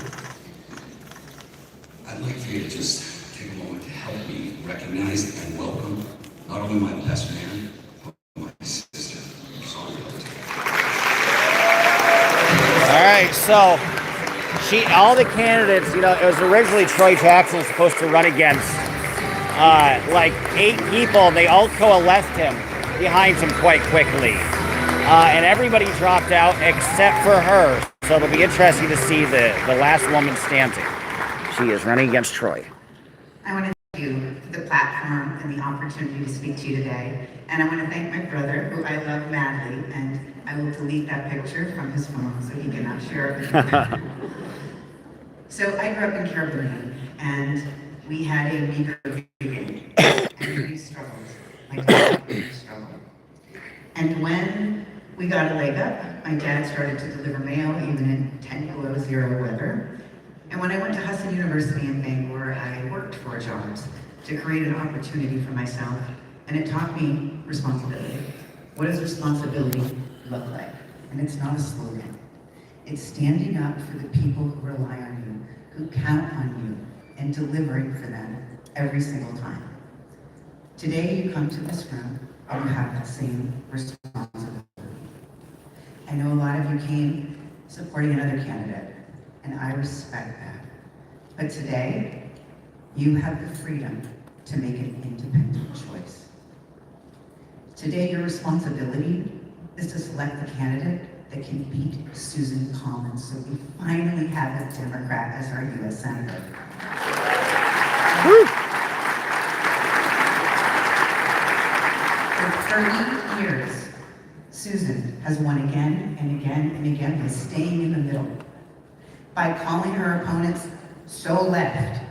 Speaker 10: I'd like for you to just take a moment to help me recognize and welcome not only my best man, but my sister, Sandra.
Speaker 1: All right, so all the candidates, you know, it was originally Troy Jackson was supposed to run against like 8 people. They all coalesced him behind him quite quickly. And everybody dropped out except for her. So it'll be interesting to see the last woman standing. She is running against Troy.
Speaker 11: I want to thank you for the platform and the opportunity to speak to you today. And I want to thank my brother, who I love madly, and I will delete that picture from his phone so he cannot share it with you. So I grew up in Caribou, Maine, and we had a meager beginning. We struggled. My dad struggled. And when we got a leg up, my dad started to deliver mail even in 10 below zero weather. And when I went to Hudson University in Bangor, I worked 4 jobs to create an opportunity for myself, and it taught me responsibility. What does responsibility look like? And it's not a slogan. It's standing up for the people who rely on you, who count on you, and delivering for them every single time. Today you come to this room and you have that same responsibility. I know a lot of you came supporting another candidate, and I respect that. But today, you have the freedom to make an independent choice. Today, your responsibility is to select the candidate that can beat Susan Collins, so we finally have a Democrat as our U.S. Senator. For 30 years, Susan has won again and again and again by staying in the middle, by calling her opponents so left,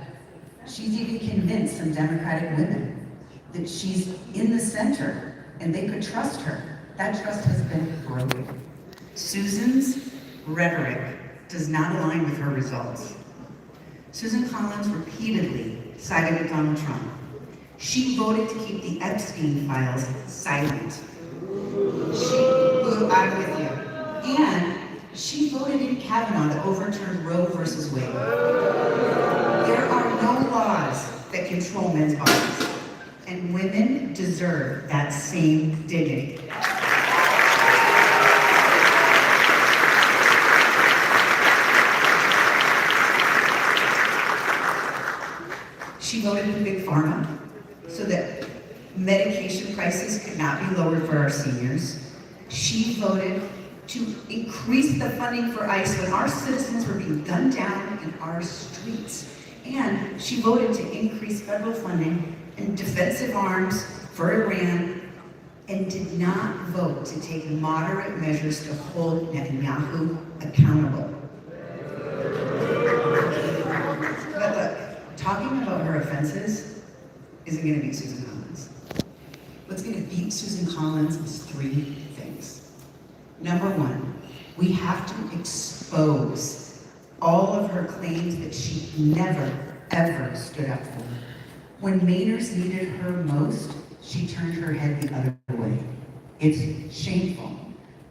Speaker 11: She's even convinced some Democratic women that she's in the center and they could trust her. That trust has been broken. Susan's rhetoric does not align with her results. Susan Collins repeatedly sided with Donald Trump. She voted to keep the Epstein files silent. I'm with you. And she voted in Kavanaugh to overturn Roe versus Wade. There are no laws that control men's bodies, and women deserve that same dignity. She voted for Big Pharma so that medication prices could not be lowered for our seniors. She voted to increase the funding for ICE when our citizens were being gunned down in our streets. And she voted to increase federal funding in defensive arms for Iran, and did not vote to take moderate measures to hold Netanyahu accountable. But look, talking about her offenses isn't going to beat Susan Collins. What's going to beat Susan Collins is three things. Number one, we have to expose all of her claims that she never, ever stood up for. When Mainers needed her most, she turned her head the other way. It's shameful.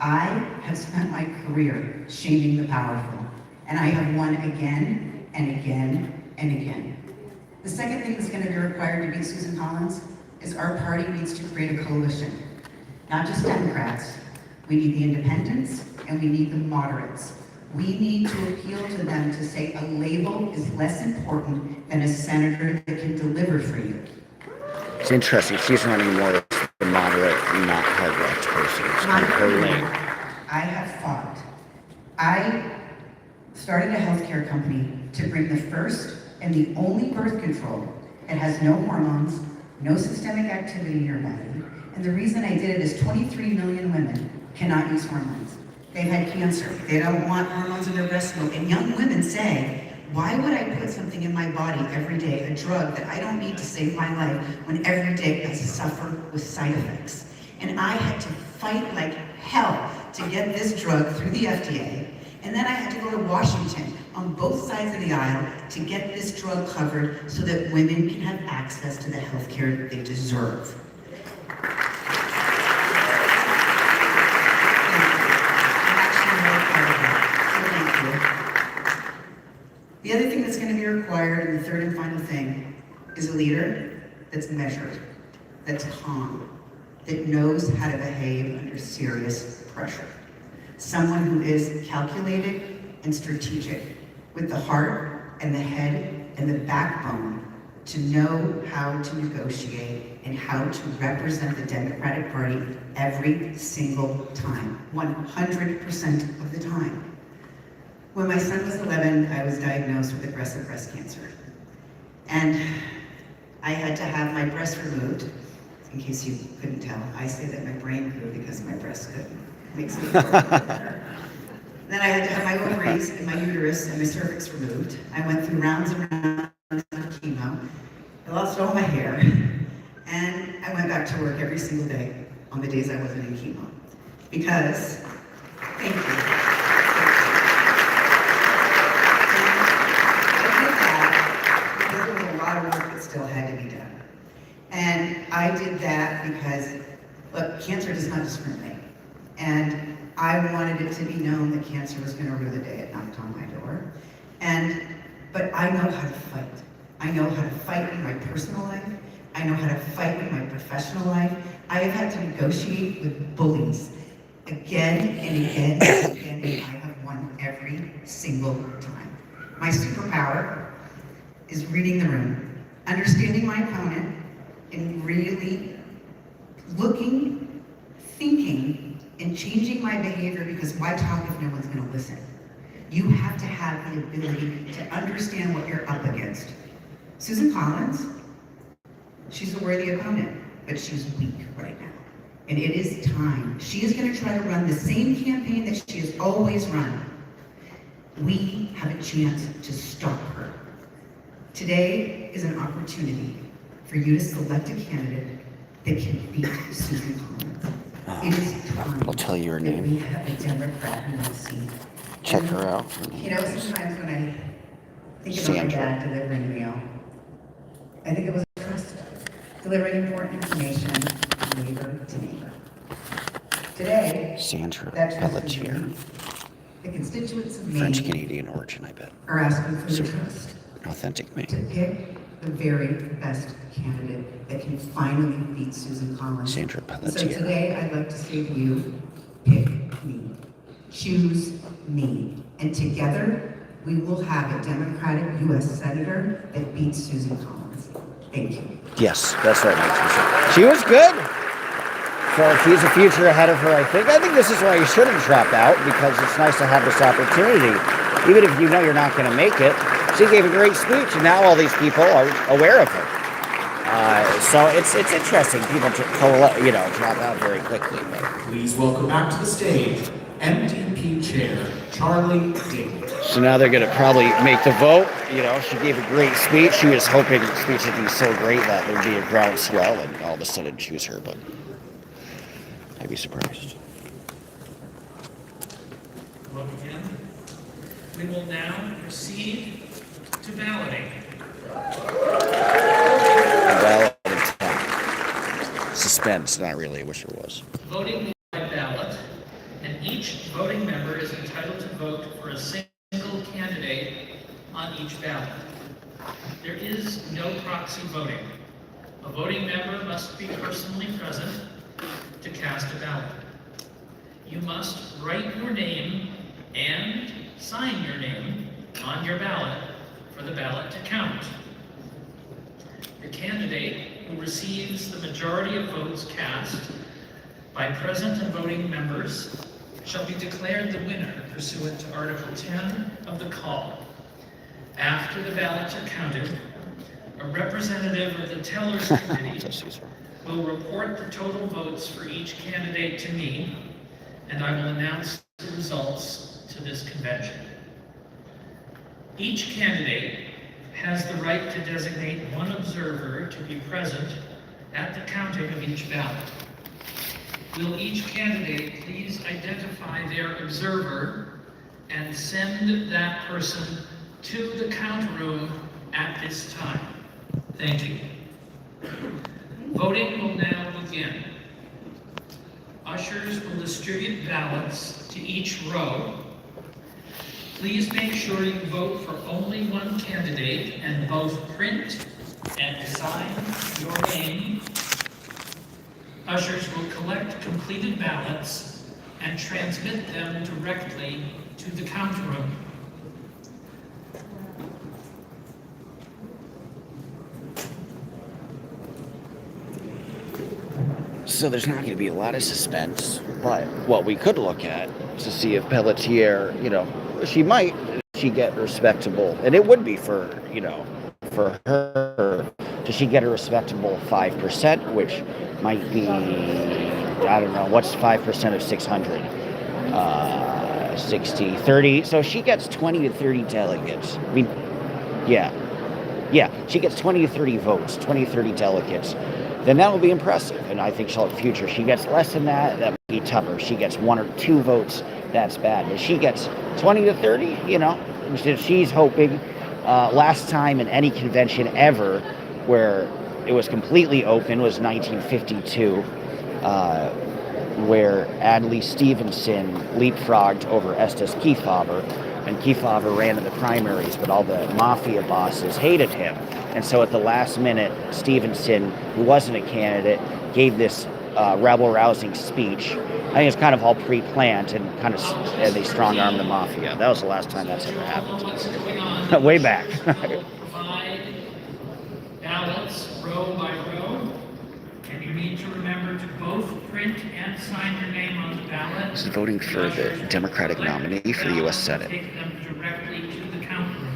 Speaker 11: I have spent my career shaming the powerful, and I have won again and again and again. The second thing that's going to be required to beat Susan Collins is our party needs to create a coalition. Not just Democrats. We need the independents and we need the moderates. We need to appeal to them to say a label is less important than a senator that can deliver for you.
Speaker 1: It's interesting. She's running more as the moderate, not her left person. It's kind of her lane.
Speaker 11: I have fought. I started a healthcare company to bring the first and the only birth control that has no hormones, no systemic activity in your body. And the reason I did it is 23 million women cannot use hormones. They've had cancer. They don't want hormones in their breast milk. And young women say, why would I put something in my body every day, a drug that I don't need to save my life, when every day I suffer with side effects? And I had to fight like hell to get this drug through the FDA. And then I had to go to Washington on both sides of the aisle to get this drug covered so that women can have access to the health care they deserve. The other thing that's going to be required, and the third and final thing, is a leader that's measured, that's calm, that knows how to behave under serious pressure. Someone who is calculated and strategic, with the heart and the head and the backbone to know how to negotiate and how to represent the Democratic Party every single time, 100% of the time. When my son was 11, I was diagnosed with aggressive breast cancer. And I had to have my breast removed. In case you couldn't tell, I say that my brain grew because my breast couldn't. Makes me feel better. Then I had to have my ovaries and my uterus and my cervix removed. I went through rounds and rounds of chemo. I lost all my hair. And I went back to work every single day on the days I wasn't in chemo. Because, thank you. Still had to be done. And I did that because, look, cancer does not discriminate. And I wanted it to be known that cancer was going to rue the day it knocked on my door. But I know how to fight. I know how to fight in my personal life. I know how to fight in my professional life. I have had to negotiate with bullies again and again and again, and I have won every single time. My superpower is reading the room, understanding my opponent, and really looking, thinking, and changing my behavior, because why talk if no one's going to listen? You have to have the ability to understand what you're up against. Susan Collins, she's a worthy opponent, but she's weak right now. And it is time. She is going to try to run the same campaign that she has always run. We have a chance to stop her. Today is an opportunity for you to select a candidate that can beat Susan Collins. It is time
Speaker 1: I'll tell you her
Speaker 11: that
Speaker 1: name.
Speaker 11: we have a Democrat in the seat.
Speaker 1: Check
Speaker 11: And,
Speaker 1: her out.
Speaker 11: You know, sometimes when I think about my
Speaker 1: Sandra.
Speaker 11: dad delivering mail, I think it was a trust, delivering important information from neighbor to neighbor. Today,
Speaker 1: Sandra
Speaker 11: that trust is
Speaker 1: Pelletier.
Speaker 11: renewed. The constituents of
Speaker 1: French
Speaker 11: Maine
Speaker 1: Canadian origin, I bet.
Speaker 11: are asking for
Speaker 1: So-
Speaker 11: your trust
Speaker 1: Authentic
Speaker 11: to
Speaker 1: Maine.
Speaker 11: pick the very best candidate that can finally beat Susan Collins.
Speaker 1: Sandra
Speaker 11: And so
Speaker 1: Pelletier.
Speaker 11: today, I'd like to say to you, pick me, choose me, and together, we will have a Democratic U.S. Senator that beats Susan Collins. Thank you.
Speaker 1: Yes, that's what makes me say. She was good. So she's a future ahead of her, I think. I think this is why you shouldn't drop out, because it's nice to have this opportunity. Even if you know you're not going to make it. She gave a great speech, and now all these people are aware of her. So it's interesting. People drop out very quickly. But.
Speaker 6: Please welcome back to the stage, MDP Chair Charlie Daly.
Speaker 1: So now they're going to probably make the vote. You know, she gave a great speech. She was hoping the speech would be so great that there'd be a groundswell, and all of a sudden choose her, but I'd be surprised.
Speaker 5: Vote again. We will now proceed to balloting.
Speaker 1: Well, suspense, not really. I wish there was.
Speaker 5: Voting by ballot, and each voting member is entitled to vote for a single candidate on each ballot. There is no proxy voting. A voting member must be personally present to cast a ballot. You must write your name and sign your name on your ballot for the ballot to count. The candidate who receives the majority of votes cast by present and voting members shall be declared the winner pursuant to Article 10 of the call. After the ballots are counted, a representative of the Tellers Committee will report the total votes for each candidate to me, and I will announce the results to this convention. Each candidate has the right to designate one observer to be present at the counting of each ballot. Will each candidate please identify their observer and send that person to the count room at this time? Thank you. Voting will now begin. Ushers will distribute ballots to each row. Please make sure you vote for only one candidate and both print and sign your name. Ushers will collect completed ballots and transmit them directly to the count room.
Speaker 1: So there's not going to be a lot of suspense, but what we could look at to see if Pelletier, she get respectable, and it would be for her, does she get a respectable 5%, which might be, I don't know, what's 5% of 600? 60, 30, so she gets 20 to 30 delegates. I mean, yeah, she gets 20 to 30 votes, 20 to 30 delegates. Then that will be impressive, and I think she'll have a future. She gets less than that, that might be tougher. She gets 1 or 2 votes, that's bad. If she gets 20 to 30, she's hoping, last time in any convention ever where it was completely open was 1952, where Adlai Stevenson leapfrogged over Estes Kefauver, and Kefauver ran in the primaries, but all the mafia bosses hated him. And so at the last minute, Stevenson, who wasn't a candidate, gave this rebel-rousing speech. I think it's kind of all pre-planned and they strong-armed the mafia. That was the last time that's ever happened. Way back.
Speaker 5: Provide ballots row by row, and you need to remember to both print and sign your name on the ballot.
Speaker 1: This is voting for the Democratic nominee for the U.S. Senate.
Speaker 5: Take them directly to the count room.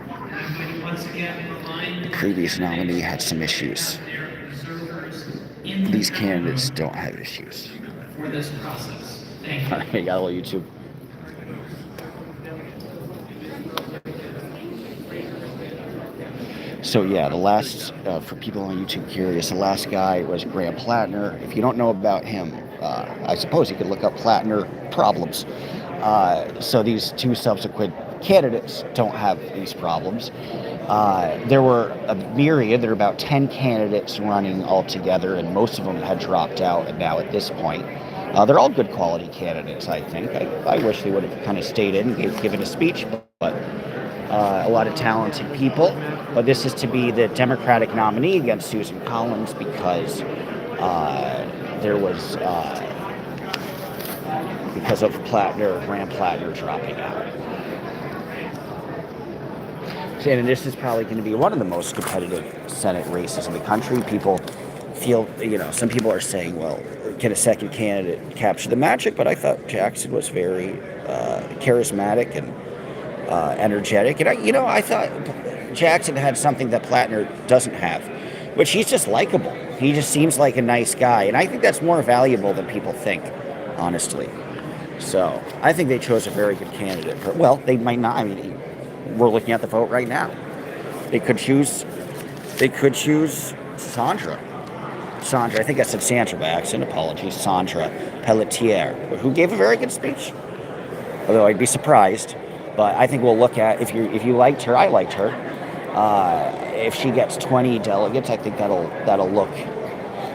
Speaker 5: I'm going to once again remind
Speaker 1: The previous nominee had some issues.
Speaker 5: their observers in
Speaker 1: These
Speaker 5: the
Speaker 1: candidates don't have issues.
Speaker 5: for this process. Thank you.
Speaker 1: All right, got a little YouTube. So yeah, the last, for people on YouTube curious, the last guy was Graham Plattner. If you don't know about him, I suppose you could look up Plattner problems. So these two subsequent candidates don't have these problems. There were a myriad, there were about 10 candidates running altogether, and most of them had dropped out, and now at this point, they're all good quality candidates, I think. I wish they would have kind of stayed in and given a speech, but a lot of talented people. But this is to be the Democratic nominee against Susan Collins because there was, because of Graham Plattner dropping out. And this is probably going to be one of the most competitive Senate races in the country. People feel, some people are saying, well, can a second candidate capture the magic? But I thought Jackson was very charismatic and energetic. And I thought Jackson had something that Plattner doesn't have, which he's just likable. He just seems like a nice guy. And I think that's more valuable than people think, honestly. So I think they chose a very good candidate. Well, they might not. I mean, we're looking at the vote right now. They could choose Sandra. I think I said Sandra by accident. Apologies. Sandra Pelletier, who gave a very good speech. Although I'd be surprised. But I think we'll look at, if you liked her, I liked her. If she gets 20 delegates, I think that'll look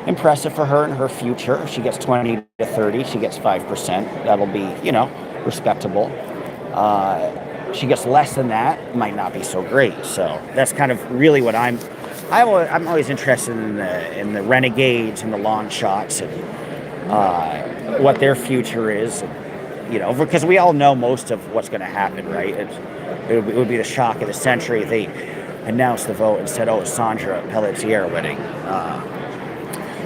Speaker 1: impressive for her in her future. If she gets 20 to 30, she gets 5%. That'll be, respectable. She gets less than that, it might not be so great. So that's kind of really what I'm always interested in the renegades and the long shots and what their future is. And, because we all know most of what's going to happen, right? It would be the shock of the century if they announced the vote and said, "Oh, Sandra Pelletier winning."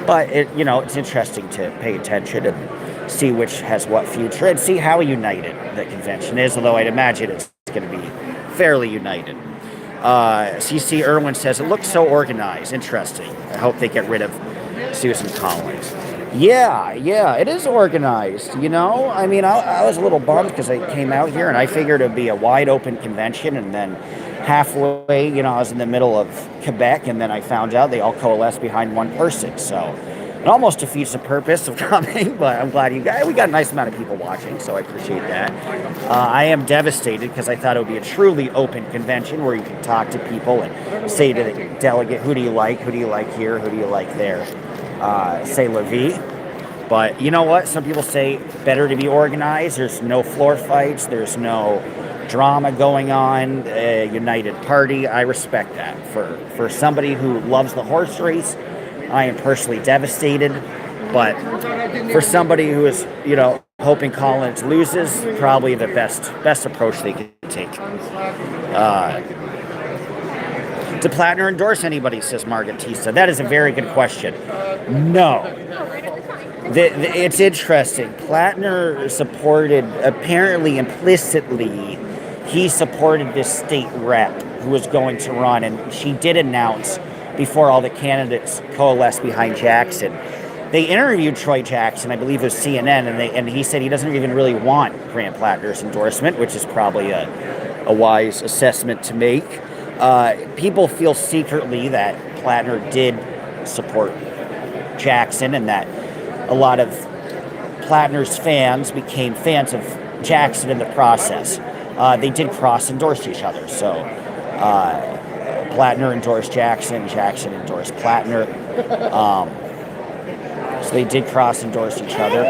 Speaker 1: But it's interesting to pay attention and see which has what future and see how united the convention is. Although I'd imagine it's going to be fairly united. CC Irwin says it looks so organized. Interesting. I hope they get rid of Susan Collins. Yeah, it is organized, I mean, I was a little bummed because I came out here and I figured it would be a wide open convention, and then halfway, I was in the middle of Quebec, and then I found out they all coalesced behind one person, so it almost defeats the purpose of coming, but I'm glad we got a nice amount of people watching, so I appreciate that. I am devastated because I thought it would be a truly open convention where you can talk to people and say to the delegate, who do you like here, who do you like there? Say la vie. But you know what? Some people say better to be organized. There's no floor fights. There's no drama going on. United party. I respect that. For somebody who loves the horse race, I am personally devastated. But for somebody who is, hoping Collins loses, probably the best approach they can take. Did Plattner endorse anybody, says Margaret Tisa? That is a very good question. No. It's interesting. Plattner supported, apparently implicitly, he supported this state rep who was going to run, and she did announce before all the candidates coalesced behind Jackson. They interviewed Troy Jackson, I believe it was CNN, and he said he doesn't even really want Graham Plattner's endorsement, which is probably a wise assessment to make. People feel secretly that Plattner did support Jackson and that a lot of Plattner's fans became fans of Jackson in the process. They did cross-endorse each other. So Plattner endorsed Jackson, Jackson endorsed Plattner. So they did cross-endorse each other.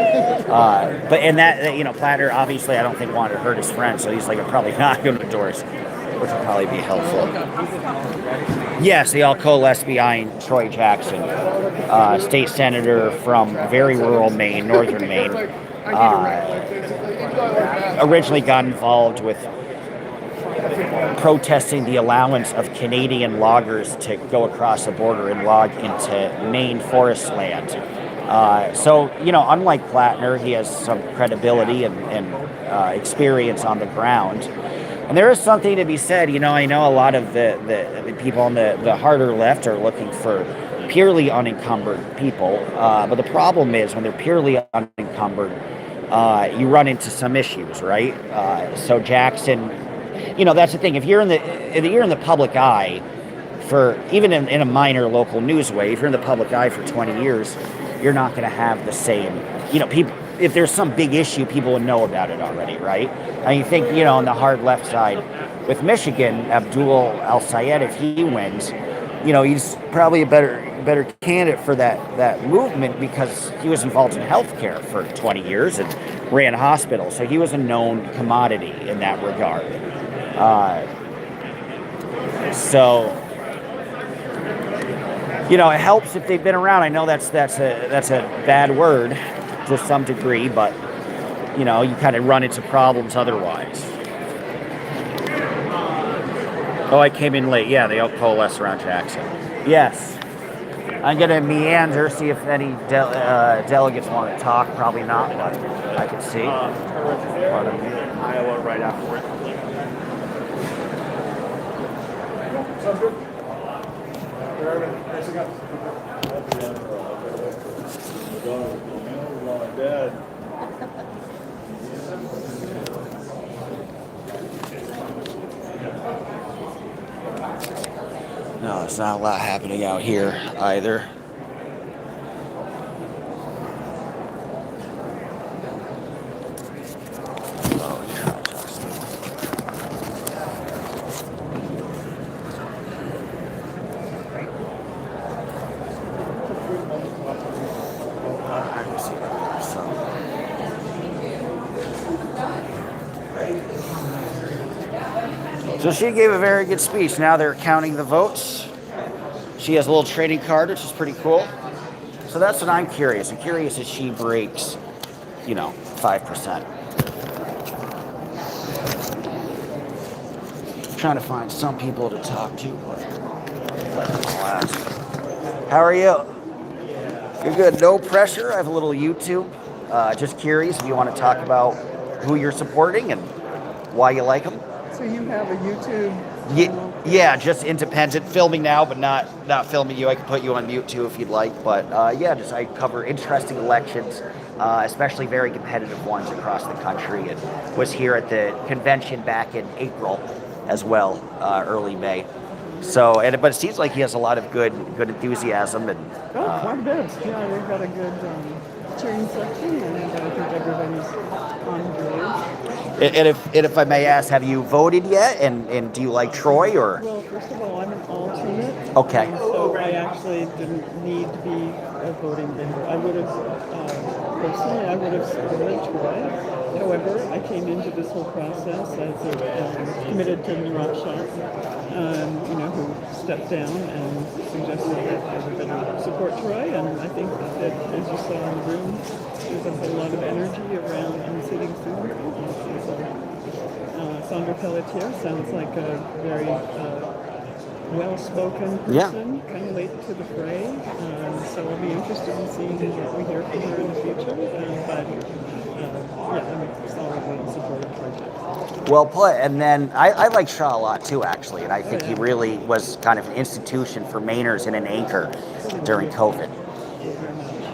Speaker 1: Plattner obviously I don't think wanted to hurt his friend, so he's like, I'm probably not going to endorse, which will probably be helpful. Yes, they all coalesced behind Troy Jackson, state senator from very rural Maine, northern Maine. Originally got involved with protesting the allowance of Canadian loggers to go across the border and log into Maine forest land. Unlike Plattner, he has some credibility and experience on the ground. And there is something to be said. I know a lot of the people on the harder left are looking for purely unencumbered people. But the problem is when they're purely unencumbered, you run into some issues, right? So Jackson, that's the thing. If you're in the public eye for even in a minor local news way, if you're in the public eye for 20 years, you're not going to have the same, people, if there's some big issue, people would know about it already, right? And you think, on the hard left side with Michigan, Abdul Al-Sayed, if he wins, he's probably a better candidate for that movement because he was involved in healthcare for 20 years and ran hospitals. So he was a known commodity in that regard. It helps if they've been around. I know that's a bad word to some degree, but you kind of run into problems otherwise. Oh, I came in late. Yeah, they all coalesce around Jackson. Yes. I'm going to meander, see if any delegates want to talk. Probably not, but I can see.
Speaker 12: Iowa right afterwards. Sounds good.
Speaker 1: No, there's not a lot happening out here either. So she gave a very good speech. Now they're counting the votes. She has a little trading card, which is pretty cool. So that's what I'm curious. I'm curious if she breaks, 5%. I'm trying to find some people to talk to. How are you? You're good. No pressure. I have a little YouTube. Just curious if you want to talk about who you're supporting and why you like them.
Speaker 13: So you have a YouTube
Speaker 1: channel? Yeah, just independent filming now, but not filming you. I can put you on mute too if you'd like. But I cover interesting elections, especially very competitive ones across the country, and was here at the convention back in April as well, early May. So, but it seems like he has a lot of good enthusiasm and.
Speaker 13: Quite a bit. Yeah, we've got a good cheering section, and I think everybody's on board.
Speaker 1: And if I may ask, have you voted yet? And do you like Troy or?
Speaker 13: Well, first of all, I'm an alternate.
Speaker 1: Okay.
Speaker 13: So I actually didn't need to be a voting member. I would have, personally, I would have supported Troy. However, I came into this whole process as a committed to Narasha, who stepped down and suggested that everybody support Troy. And I think that, as you saw in the room, there's a whole lot of energy around unseating Susan. Sandra Pelletier sounds like a very well-spoken person, kind of late to the fray. So I'll be interested in seeing what we hear from her in the future. I'm solidly in support of project.
Speaker 1: Well put. And then I like Shaw a lot too, actually, and I think he really was kind of an institution for Mainers and an anchor during COVID.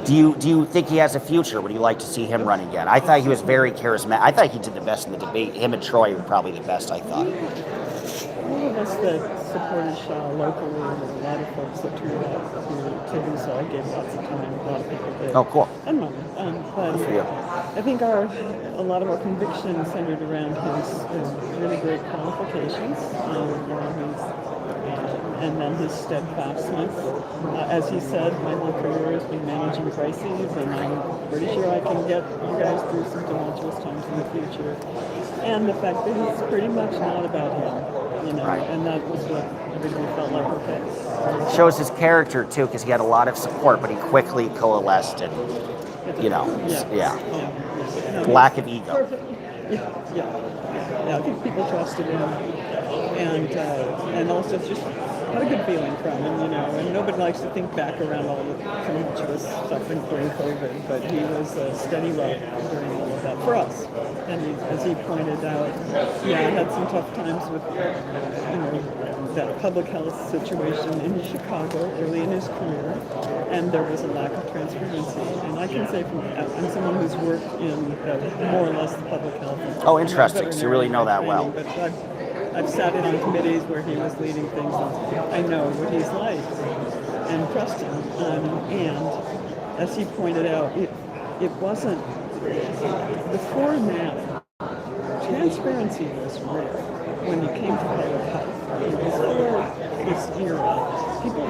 Speaker 1: Do you think he has a future? Would you like to see him run again? I thought he was very charismatic. I thought he did the best in the debate. Him and Troy were probably the best, I thought.
Speaker 13: All of us that supported Shaw locally, there were a lot of folks that turned out to do so. I gave lots of time, a lot of people did.
Speaker 1: Oh, cool.
Speaker 13: And money. But I think a lot of our conviction centered around his really great qualifications. And then his steadfastness. As he said, my whole career has been managing crises, and I'm pretty sure I can get you guys through some tumultuous times in the future. And the fact that it's pretty much not about him, and that was what everybody felt like, okay.
Speaker 1: Shows his character too, because he had a lot of support, but he quickly coalesced and, lack of ego.
Speaker 13: Yeah, I think people trusted him, and also just had a good feeling from him, and nobody likes to think back around all the tumultuous stuff during COVID, but he was a steady rock during all of that for us. And as he pointed out, I had some tough times with, that public health situation in Chicago early in his career, and there was a lack of transparency. And I can say I'm someone who's worked in more or less the public health.
Speaker 1: Oh, interesting. So you really know that well.
Speaker 13: But I've sat in on committees where he was leading things, and I know what he's like and trust him. And as he pointed out, it wasn't before now. Transparency was rare when you came to public health. Before this era, people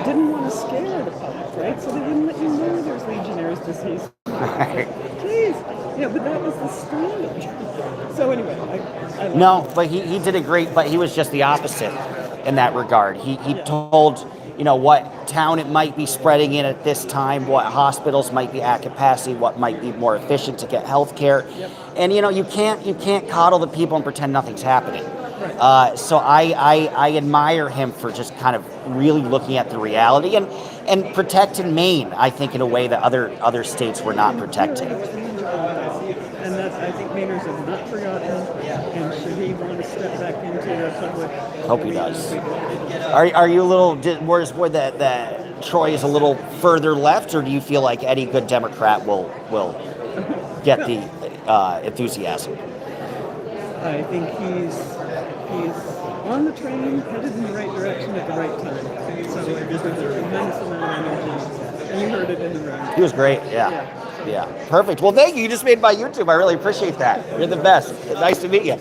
Speaker 13: didn't want to scare the public, right? So they didn't let you know there's Legionnaire's disease. Jeez, yeah, but that was the stage. So anyway, I
Speaker 1: No, but he did a great, but he was just the opposite in that regard. He told, what town it might be spreading in at this time, what hospitals might be at capacity, what might be more efficient to get health care.
Speaker 13: Yep.
Speaker 1: And, you can't coddle the people and pretend nothing's happening. So I admire him for just kind of really looking at the reality and protecting Maine, I think, in a way that other states were not protecting.
Speaker 13: And that I think Mainers have not forgotten. And should he want to step back into the public?
Speaker 1: Hope he does. Are you a little? Where's where that Troy is a little further left, or do you feel like any good Democrat will get the enthusiasm?
Speaker 13: I think he's on the train, headed in the right direction at the right time. So there's a tremendous amount of energy, and you heard it in the room.
Speaker 1: He was great. Yeah. Perfect. Well, thank you. You just made my YouTube. I really appreciate that. You're the best. Nice to meet you.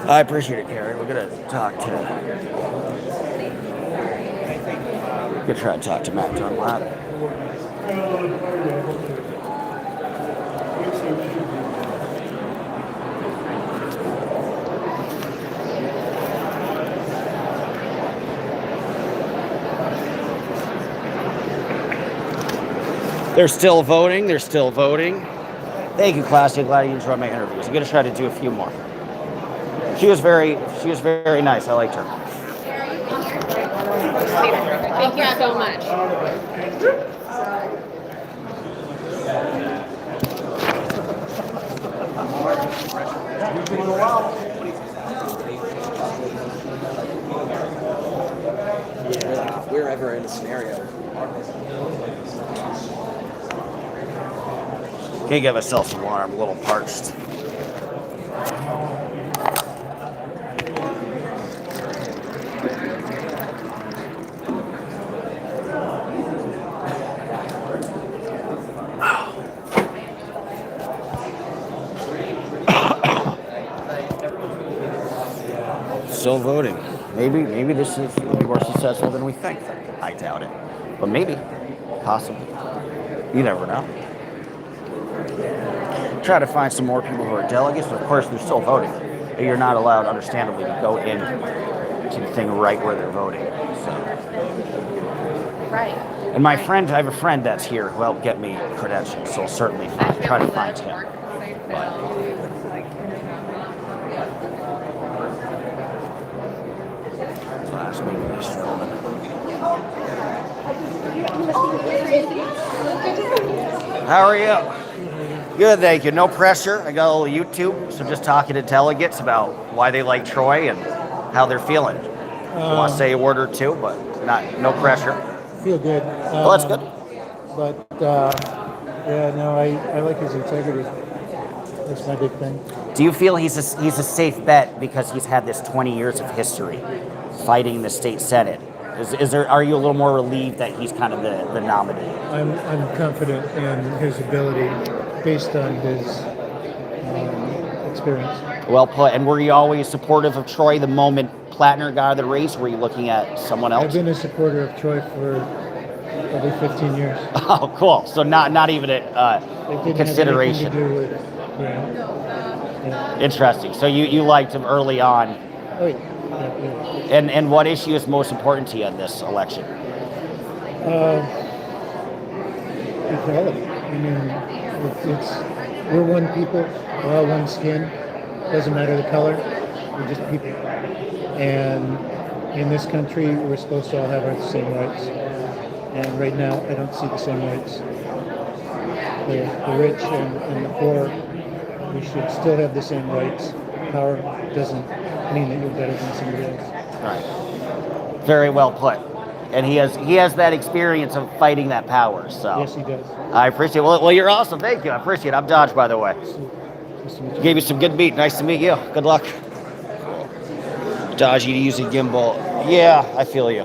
Speaker 1: I appreciate it, Carrie. We're gonna talk to. We're gonna try to talk to Matt Dunlap. They're still voting. Thank you, Classy. Glad you enjoyed my interviews. I'm gonna try to do a few more. She was very nice. I liked her.
Speaker 14: Thank you so much.
Speaker 15: Yeah, if we're ever in a scenario.
Speaker 1: Can't get myself some water. I'm a little parched. Still voting. Maybe this is more successful than we think. I doubt it, but maybe, possibly. You never know. Try to find some more people who are delegates, but of course they're still voting. You're not allowed, understandably, to go in to the thing right where they're voting. So.
Speaker 14: Right.
Speaker 1: And my friend, I have a friend that's here who helped get me credentials, so I'll certainly try to find him. Last meeting this gentleman. How are you? Good, thank you. No pressure. I got a little YouTube, so just talking to delegates about why they like Troy and how they're feeling. I want to say a word or two, but no pressure.
Speaker 16: Feel good.
Speaker 1: Well, that's good.
Speaker 16: But I like his integrity. That's my big thing.
Speaker 1: Do you feel he's a safe bet because he's had this 20 years of history fighting the state senate? Are you a little more relieved that he's kind of the nominee?
Speaker 16: I'm confident in his ability based on his experience.
Speaker 1: Well put. And were you always supportive of Troy the moment Plattner got out of the race? Were you looking at someone else?
Speaker 16: I've been a supporter of Troy for probably 15 years.
Speaker 1: Oh, cool. So not even a consideration.
Speaker 16: It didn't have anything to do with, yeah.
Speaker 1: Interesting. So you liked him early on.
Speaker 16: Oh, yeah.
Speaker 1: And what issue is most important to you in this election?
Speaker 16: Equality. I mean, we're one people. We're all one skin. Doesn't matter the color. We're just people. And in this country, we're supposed to all have our same rights. And right now, I don't see the same rights. The rich and the poor, we should still have the same rights. Power doesn't mean that you're better than somebody else.
Speaker 1: Right. Very well put. and he has that experience of fighting that power. So
Speaker 16: Yes, he does.
Speaker 1: I appreciate it. Well, you're awesome. Thank you. I appreciate it. I'm Dodge, by the way. Gave you some good meat. Nice to meet you. Good luck. Dodge, you use a gimbal. Yeah, I feel you.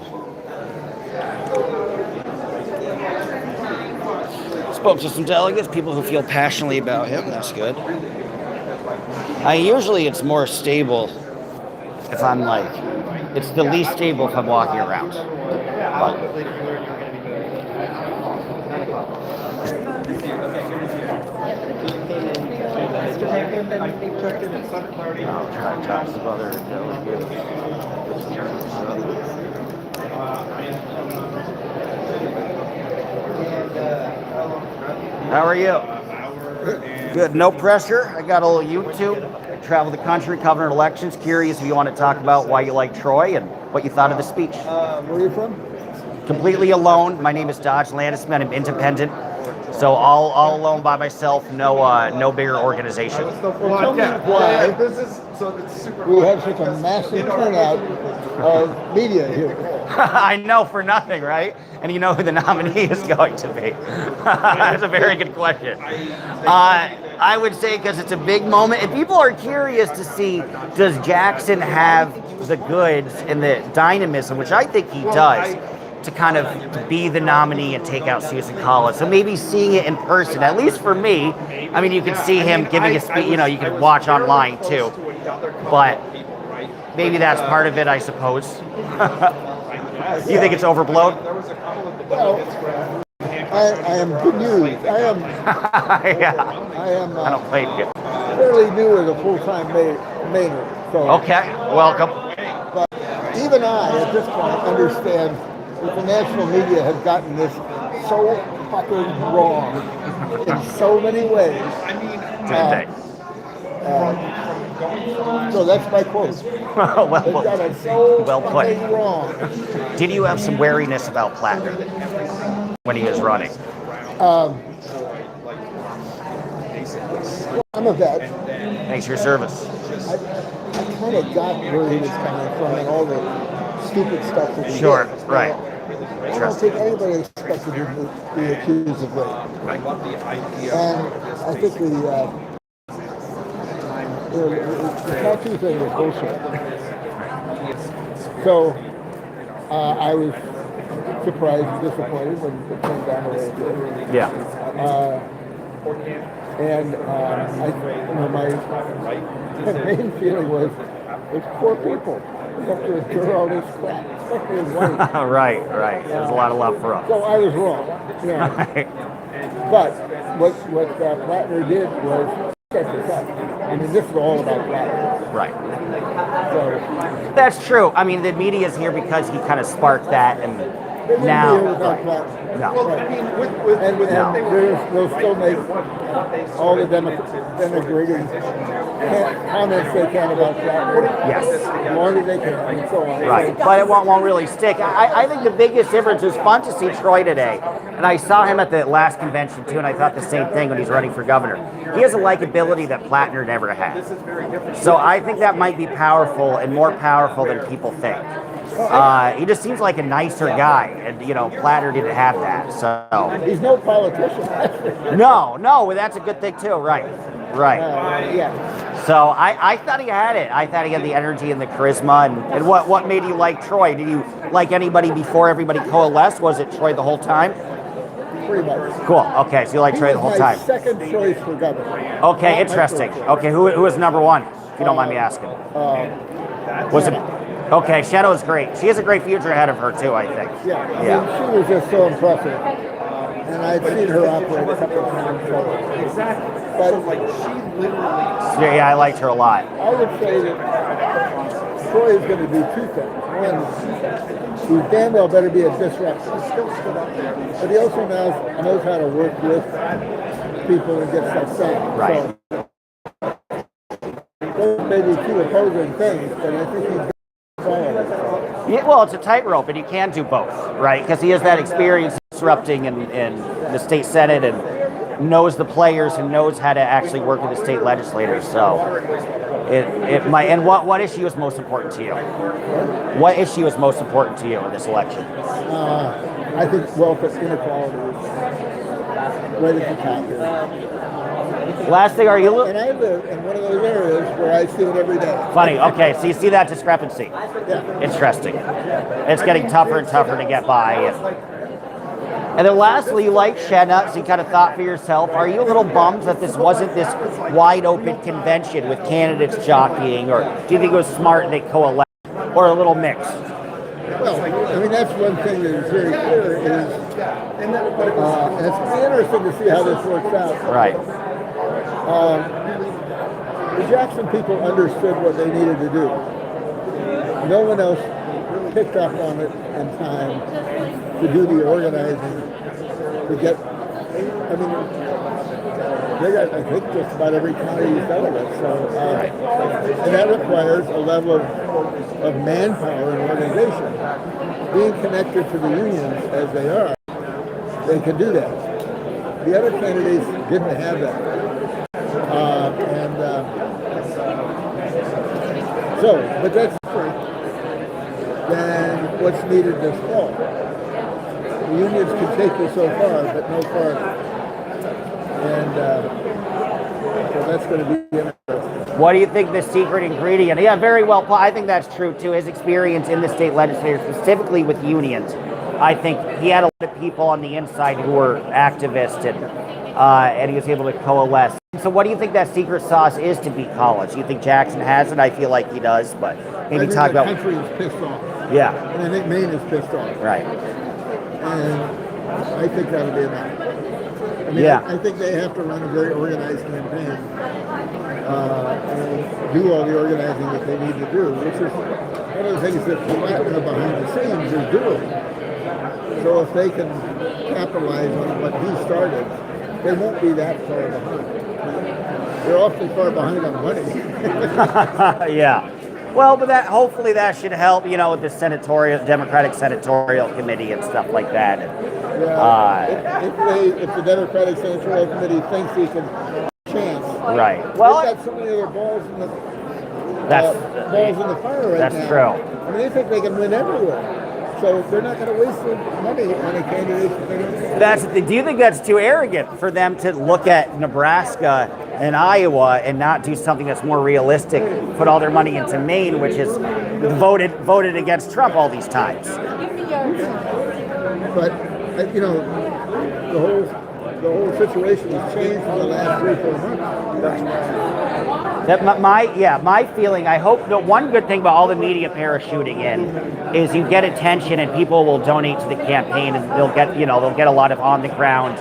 Speaker 1: Spoke to some delegates, people who feel passionately about him. That's good. Usually it's more stable if I'm like, it's the least stable if I'm walking around. But, I'll try to talk to some other delegates. How are you? Good. No pressure. I got a little YouTube. I travel the country, covering elections. Curious if you want to talk about why you like Troy and what you thought of the speech.
Speaker 17: Where are you from?
Speaker 1: Completely alone. My name is Dodge Landisman. I'm independent. So all alone by myself. No bigger organization.
Speaker 17: Well, tell me why we have such a massive turnout of media here.
Speaker 1: I know for nothing, right? And you know who the nominee is going to be. That's a very good question. I would say because it's a big moment, and people are curious to see, does Jackson have the goods and the dynamism, which I think he does, to kind of be the nominee and take out Susan Collins. So maybe seeing it in person, at least for me, I mean, you can see him giving a speech, you can watch online too, but maybe that's part of it, I suppose. You think it's overblown?
Speaker 17: Well, I am good news. I am.
Speaker 1: Yeah.
Speaker 17: I
Speaker 1: don't play it.
Speaker 17: Fairly new as a full-time Mainer. So.
Speaker 1: Okay, welcome.
Speaker 17: But even I, at this point, understand that the national media has gotten this so fucking wrong in so many ways. So that's my quote. They've got it so fucking wrong.
Speaker 1: Did you have some wariness about Plattner when he was running?
Speaker 17: I'm a vet.
Speaker 1: Thanks for your service.
Speaker 17: I kind of got where he was coming from and all the stupid stuff that he did.
Speaker 1: Right.
Speaker 17: I don't think anybody expected him to be accused of rape. And I think the tattoo thing was bullshit. So I was surprised and disappointed when it came down the way it did.
Speaker 1: Yeah.
Speaker 17: My main feeling was, it's poor people who have to endure all this crap, especially his wife.
Speaker 1: Right. There's a lot of love for us.
Speaker 17: So I was wrong. But what Plattner did was set this up. I mean, this is all about Plattner.
Speaker 1: Right.
Speaker 17: So,
Speaker 1: that's true. I mean, the media's here because he kind of sparked that, and now. No.
Speaker 17: And they'll still make all the denigrating comments they can about Plattner.
Speaker 1: Yes.
Speaker 17: As long as they can, and so on.
Speaker 1: Right, but it won't really stick. I think the biggest difference is fun to see Troy today, and I saw him at the last convention too, and I thought the same thing when he's running for governor. He has a likability that Plattner never had. So I think that might be powerful and more powerful than people think. He just seems like a nicer guy, and Plattner didn't have that. So
Speaker 17: he's no politician.
Speaker 1: No, that's a good thing too. Right.
Speaker 17: Yeah.
Speaker 1: So I thought he had it. I thought he had the energy and the charisma. And what made you like Troy? Did you like anybody before everybody coalesced? Was it Troy the whole time?
Speaker 17: Pretty much.
Speaker 1: Cool. Okay, so you like Troy the whole time.
Speaker 17: Second choice for governor.
Speaker 1: Okay, interesting. Okay, who was number one? If you don't mind me asking. Was it? Okay, Shadow's great. She has a great future ahead of her too, I think.
Speaker 17: Yeah. I mean, she was just so impressive, and I'd seen her operate a couple of times. So.
Speaker 6: Exactly.
Speaker 17: But
Speaker 6: she literally.
Speaker 1: Yeah, I liked her a lot.
Speaker 17: I would say that Troy is going to do two things. One, he damn well better be a disruptor. But he also knows how to work with people and get stuff done.
Speaker 1: Right.
Speaker 17: So, those may be two opposing things, but I think he's
Speaker 1: Yeah, well, it's a tightrope, and you can do both, right? Because he has that experience disrupting in the state senate and knows the players and knows how to actually work with the state legislators. So it might. And what issue is most important to you? What issue is most important to you in this election?
Speaker 17: I think wealth inequality is right at the top here.
Speaker 1: Last thing, are you?
Speaker 17: And I live in one of those areas where I see it every day.
Speaker 1: Funny. Okay, so you see that discrepancy.
Speaker 17: Yeah.
Speaker 1: Interesting. It's getting tougher and tougher to get by. And then lastly, you like Shenna, so you kind of thought for yourself, are you a little bummed that this wasn't this wide open convention with candidates jockeying, or do you think it was smart they coalesced, or a little mix?
Speaker 17: Well, I mean, that's one thing that is very clear is, and it's interesting to see how this works out.
Speaker 1: Right.
Speaker 17: The Jackson people understood what they needed to do. No one else picked up on it in time to do the organizing, to get, I mean, they got, I think, just about every county delegate. So, and that requires a level of manpower and organization. Being connected to the unions as they are, they can do that. The other candidates didn't have that. But that's different than what's needed this fall. The unions can take you so far, but no farther. And so that's going to be interesting.
Speaker 1: What do you think the secret ingredient? Yeah, very well. I think that's true too. His experience in the state legislature, specifically with unions, I think he had a lot of people on the inside who were activists, and he was able to coalesce. So what do you think that secret sauce is to beat college? Do you think Jackson has it? I feel like he does, but maybe talk about...
Speaker 17: the country is pissed off.
Speaker 1: Yeah.
Speaker 17: And I think Maine is pissed off.
Speaker 1: Right.
Speaker 17: And I think that'll be enough. I mean,
Speaker 1: yeah.
Speaker 17: I think they have to run a very organized campaign and do all the organizing that they need to do, which is one of the things that Latina behind the scenes is doing. So if they can capitalize on what he started, they won't be that far behind. They're awfully far behind on money.
Speaker 1: Yeah. Well, but that hopefully that should help, you know, with the Democratic Senatorial Committee and stuff like that.
Speaker 17: If the Democratic Senatorial Committee thinks he can chance,
Speaker 1: right? Well,
Speaker 17: they've got so many other balls in the fire right now.
Speaker 1: That's true.
Speaker 17: I mean, they think they can win everywhere. So they're not going to waste their money on a candidate.
Speaker 1: Do you think that's too arrogant for them to look at Nebraska and Iowa and not do something that's more realistic? Put all their money into Maine, which is voted against Trump all these times.
Speaker 17: But you know, the whole situation has changed in the last 3-4 months.
Speaker 1: That my feeling, I hope that one good thing about all the media parachuting in is you get attention and people will donate to the campaign and they'll get a lot of on the ground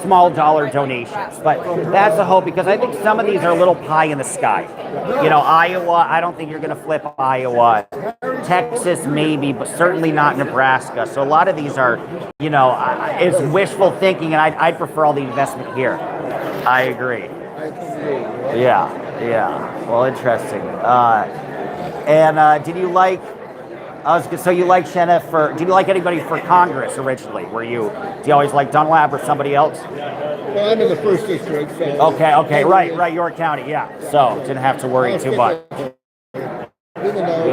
Speaker 1: small dollar donations. But that's a hope because I think some of these are a little pie in the sky. You know, Iowa, I don't think you're going to flip Iowa. Texas maybe, but certainly not Nebraska. So a lot of these are, you know, it's wishful thinking, and I'd prefer all the investment here. I agree. Yeah. Well, interesting. Did you like? So you like Shenna did you like anybody for Congress originally? Do you always like Dunlap or somebody else?
Speaker 17: Well, I'm in the first district. So
Speaker 1: okay, right, York County, yeah. So didn't have to worry too much.
Speaker 17: Even though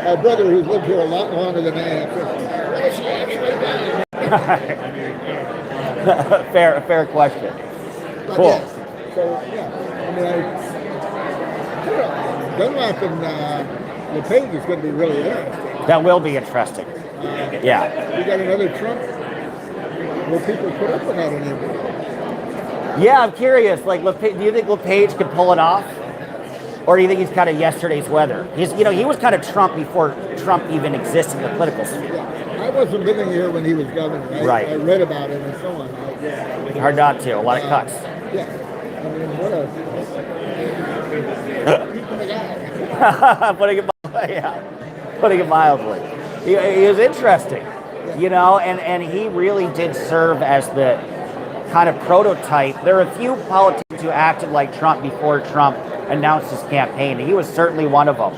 Speaker 17: my brother, who's lived here a lot longer than I have,
Speaker 1: fair question.
Speaker 17: but
Speaker 1: Cool.
Speaker 17: Yeah, so I mean, Dunlap and LePage is going to be really interesting.
Speaker 1: That will be interesting. Yeah.
Speaker 17: We got another Trump. Will people put up with that anymore?
Speaker 1: Yeah, I'm curious. Like, do you think LePage could pull it off, or do you think he's kind of yesterday's weather? He was kind of Trump before Trump even existed in the political sphere.
Speaker 17: Yeah. I wasn't living here when he was governor.
Speaker 1: Right.
Speaker 17: I read about him and so on.
Speaker 1: Hard not to. A lot of cuts.
Speaker 17: Yeah. I mean, what
Speaker 1: putting it mildly. He was interesting, you know, and he really did serve as the kind of prototype. There are a few politicians who acted like Trump before Trump announced his campaign, and he was certainly one of them.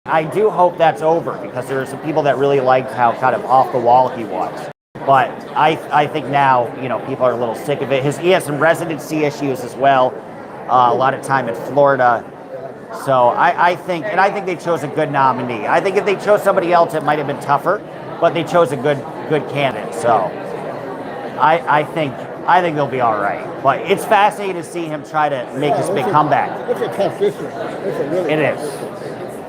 Speaker 1: I do hope that's over because there are some people that really liked how kind of off the wall he was. But I think now, you know, people are a little sick of it. He has some residency issues as well. A lot of time in Florida. So I think they chose a good nominee. I think if they chose somebody else, it might have been tougher, but they chose a good candidate. So I think they'll be all right. But it's fascinating to see him try to make this big comeback.
Speaker 17: It's a tough district. It's a really
Speaker 1: It is.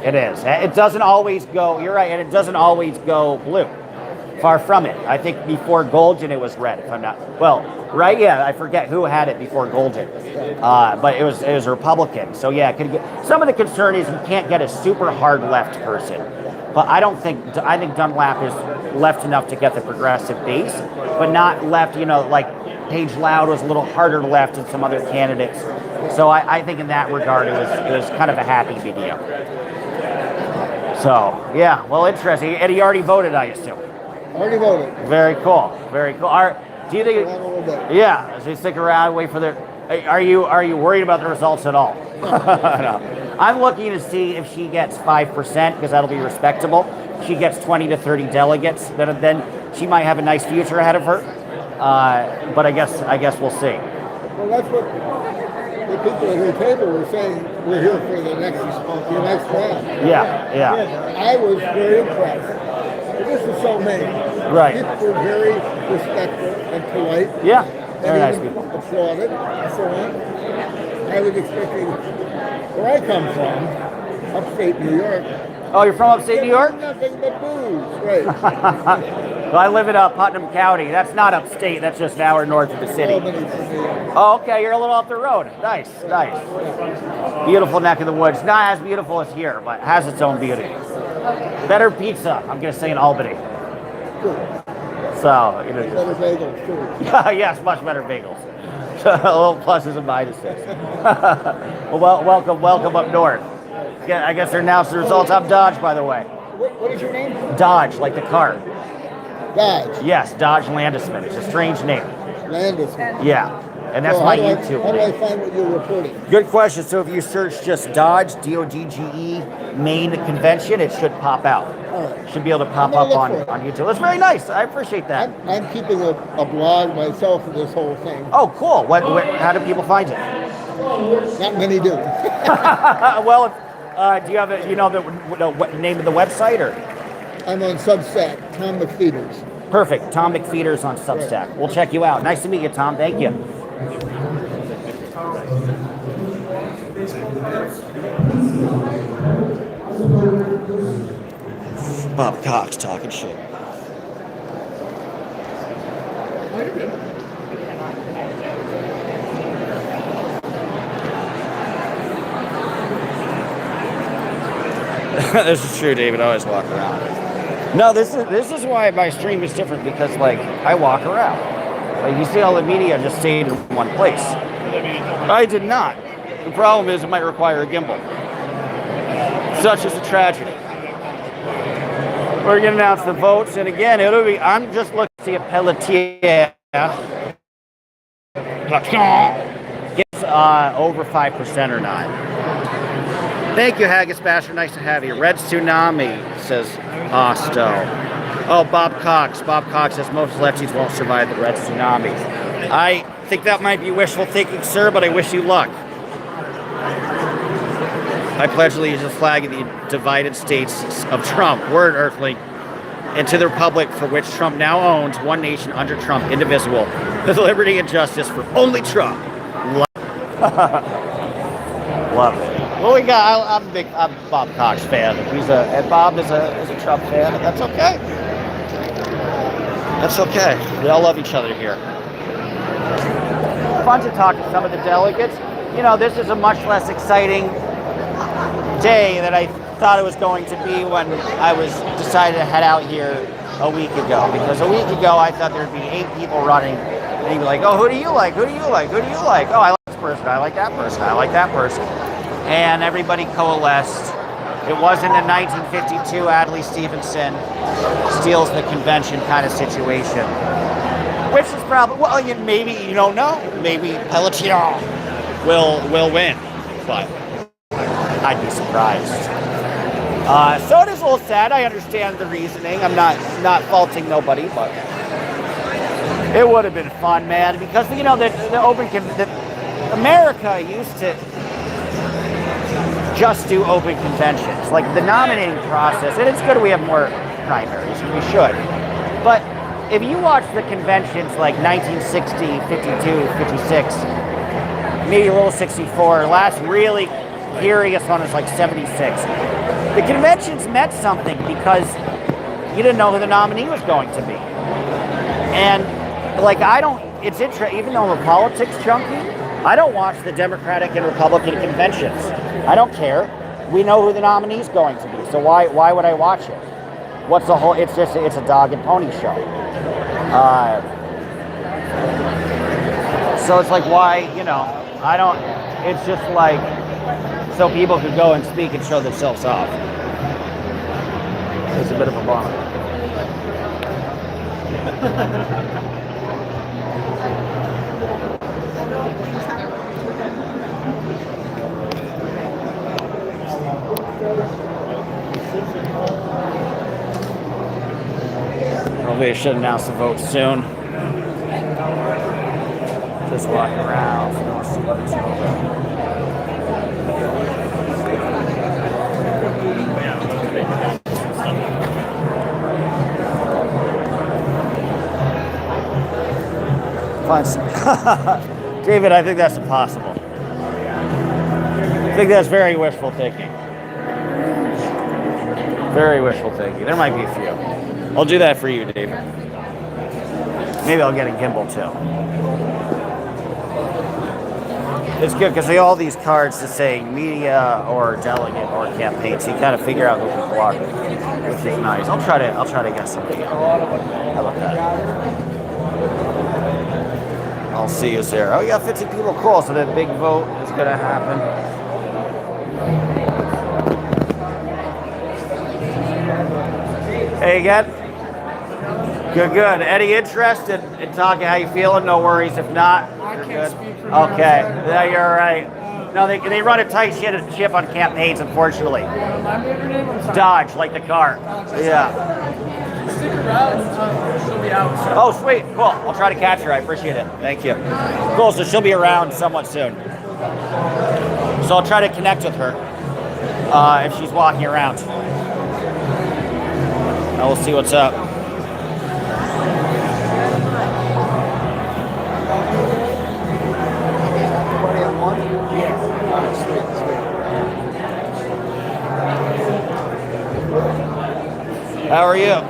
Speaker 1: It is. It doesn't always go. You're right, and it doesn't always go blue. Far from it. I think before Golden it was red. If I'm not right? Yeah, I forget who had it before Golden, but it was Republican. So yeah, some of the concern is you can't get a super hard left person, but I think Dunlap is left enough to get the progressive base, but not left. Like Paige Loud was a little harder left than some other candidates. So I think in that regard it was kind of a happy video. So yeah, well, interesting. And he already voted, I assume.
Speaker 17: Already voted.
Speaker 1: Very cool. Very cool. Do you think? Yeah. As you stick around, wait for the. Are you worried about the results at all? No. I'm looking to see if she gets 5% because that'll be respectable. If she gets 20 to 30 delegates, then she might have a nice future ahead of her. But I guess we'll see.
Speaker 17: Well, that's what the people at her table were saying. We're here for the next round.
Speaker 1: Yeah.
Speaker 17: I was very impressed. This is so Maine.
Speaker 1: Right.
Speaker 17: People were very respectful and polite.
Speaker 1: Yeah. Very nice
Speaker 17: and
Speaker 1: people.
Speaker 17: Applauded and so on. I was expecting, where I come from, upstate New York.
Speaker 1: Oh, you're from upstate New York?
Speaker 17: Nothing but booze, right?
Speaker 1: Well, I live in Putnam County. That's not upstate. That's just an hour north of the city. Oh, okay. You're a little up the road. Nice. Beautiful neck of the woods. Not as beautiful as here, but has its own beauty. Better pizza, I'm going to say, in Albany. So,
Speaker 17: better bagels, too.
Speaker 1: Yes, much better bagels. A little pluses and minuses. Well, welcome up north. Yeah, I guess they announced the results. I'm Dodge, by the way.
Speaker 17: What is your name?
Speaker 1: Dodge, like the car.
Speaker 17: Dodge?
Speaker 1: Yes, Dodge Landisman. It's a strange name.
Speaker 17: Landisman?
Speaker 1: Yeah. And that's my YouTube.
Speaker 17: How do I find what you're reporting?
Speaker 1: Good question. So if you search just Dodge, D-O-D-G-E, Maine Convention, it should pop out.
Speaker 17: All right.
Speaker 1: Should be able to pop up on YouTube. That's very nice. I appreciate that.
Speaker 17: I'm keeping a blog myself of this whole thing.
Speaker 1: Oh, cool. How do people find it?
Speaker 17: Not many do.
Speaker 1: Well, do you have the name of the website or?
Speaker 17: I'm on Substack, Tom McFeeters.
Speaker 1: Perfect. Tom McFeeters on Substack. Right. We'll check you out. Nice to meet you, Tom. Thank you. Bob Cox talking shit. This is true, David. I always walk around. No, this is why my stream is different because I walk around. Like you see all the media just stayed in one place. I did not. The problem is it might require a gimbal. Such is a tragedy. We're going to announce the votes, and again, I'm just looking to see if Pelletier gets over 5% or not. Thank you, Haggis Basher. Nice to have you. Red Tsunami, says Osto. Oh, Bob Cox. Bob Cox says most lefties won't survive the Red Tsunami. I think that might be wishful thinking, sir, but I wish you luck. I pledge allegiance to the flag of the divided states of Trump, word earthling, and to the republic for which Trump now owns, one nation under Trump, indivisible, with liberty and justice for only Trump. Love it. Well, we got. I'm a Bob Cox fan. Bob is a Trump fan, and that's okay. That's okay. We all love each other here. Fun to talk to some of the delegates. This is a much less exciting day than I thought it was going to be when I decided to head out here a week ago. Because a week ago I thought there'd be 8 people running, and he'd be like, "Oh, who do you like? Who do you like? Who do you like? Oh, I like this person. I like that person. I like that person." And everybody coalesced. It wasn't a 1952 Adlai Stevenson steals the convention kind of situation, which is probably maybe you don't know. Maybe Pelletier will win, but I'd be surprised. So it is a little sad. I understand the reasoning. I'm not faulting nobody, but it would have been fun, man, because the open America used to just do open conventions. Like the nominating process, and it's good we have more primaries, we should. But if you watch the conventions like 1960, 52, 56, maybe a little 64, last really serious one was like 76. The conventions meant something because you didn't know who the nominee was going to be. And like it's interesting, even though I'm a politics junkie, I don't watch the Democratic and Republican conventions. I don't care. We know who the nominee is going to be, so why would I watch it? What's the whole, it's a dog and pony show. So it's like, why, it's just like, so people could go and speak and show themselves off. It's a bit of a bummer. Probably should announce the vote soon. Just walking around, so don't see what's over. David, I think that's impossible. I think that's very wishful thinking. Very wishful thinking. There might be a few. I'll do that for you, David. Maybe I'll get a gimbal too. It's good because they all these cards to say media or delegate or campaign, so you kind of figure out who people are, which is nice. I'll try to get somebody. How about that? I'll see you there. Oh, you got 50 people. Cool. So that big vote is going to happen. Hey, again. Good. Any interest in talking? How you feeling? No worries. If not, you're good. Okay. Yeah, you're all right. No, they run a tight ship on campaigns, unfortunately. Dodge, like the car. Yeah.
Speaker 12: Stick around, she'll be out.
Speaker 1: Oh, sweet. Cool. I'll try to catch her. I appreciate it. Thank you. Cool. So she'll be around somewhat soon. So I'll try to connect with her if she's walking around. And we'll see what's up. How are you?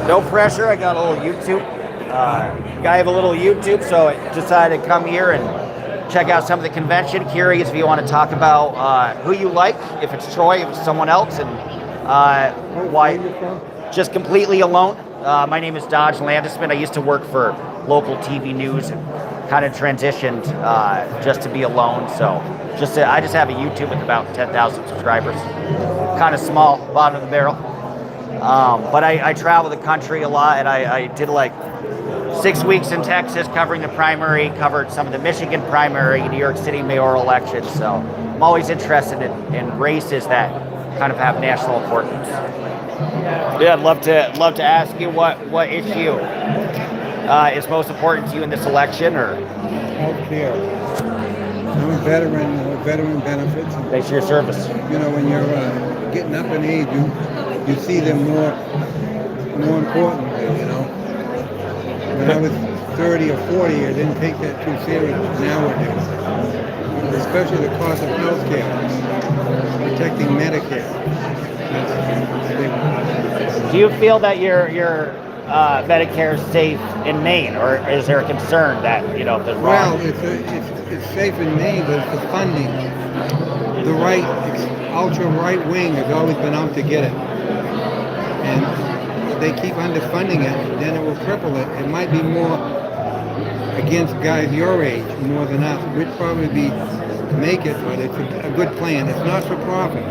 Speaker 1: No pressure. I got a little YouTube. I have a little YouTube, so I decided to come here and check out some of the convention. Curious if you want to talk about who you like, if it's Troy, if it's someone else, and why. Just completely alone. My name is Dodge Landisman. I used to work for local TV news and kind of transitioned just to be alone. So I just have a YouTube with about 10,000 subscribers. Kind of small, bottom of the barrel. But I travel the country a lot, and I did like 6 weeks in Texas covering the primary, covered some of the Michigan primary, New York City mayoral elections. So I'm always interested in races that kind of have national importance. Yeah, I'd love to ask you what issue is most important to you in this election, or
Speaker 18: healthcare. I'm a veteran benefits.
Speaker 1: Thanks for your service.
Speaker 18: You know, when you're getting up in age, you see them more importantly, you know. When I was 30 or 40, I didn't take that too serious. Now I do. Especially the cost of health care, protecting Medicare. That's a big one.
Speaker 1: Do you feel that your Medicare is safe in Maine, or is there a concern that the wrong?
Speaker 18: Well, it's safe in Maine, but it's the funding. The ultra right wing has always been out to get it, and if they keep underfunding it, then it will cripple it. It might be more against guys your age more than us. We'd probably make it, but it's a good plan. It's not for profit.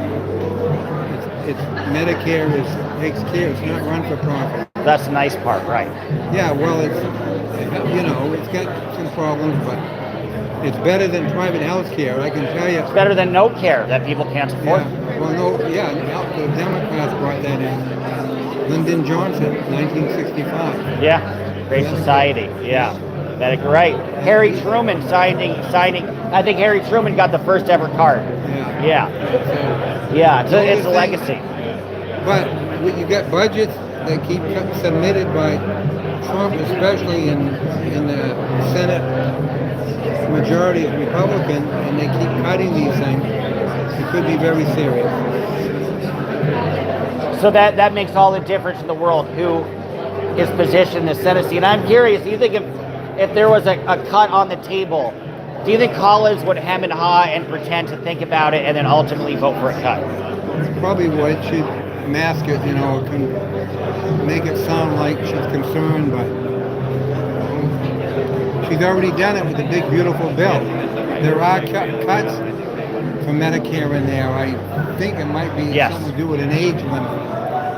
Speaker 18: It's Medicare takes care. It's not run for profit.
Speaker 1: That's the nice part, right?
Speaker 18: Yeah, well, it's got some problems, but it's better than private health care. I can tell you.
Speaker 1: It's better than no care that people can't afford.
Speaker 18: The Democrats brought that in. Lyndon Johnson, 1965.
Speaker 1: Yeah, Great Society. Yeah. Right. Harry Truman signing. I think Harry Truman got the first ever card. Yeah. It's a legacy.
Speaker 18: But when you get budgets that keep submitted by Trump, especially in the Senate majority is Republican, and they keep cutting these things, it could be very serious.
Speaker 1: So that makes all the difference in the world who is positioned in the Senate seat. And I'm curious, do you think if there was a cut on the table, do you think Collins would hem and haw and pretend to think about it and then ultimately vote for a cut?
Speaker 18: Probably would. She'd mask it, make it sound like she's concerned, but she's already done it with the big, beautiful bill. There are cuts for Medicare in there. I think it might be something to do with an age limit.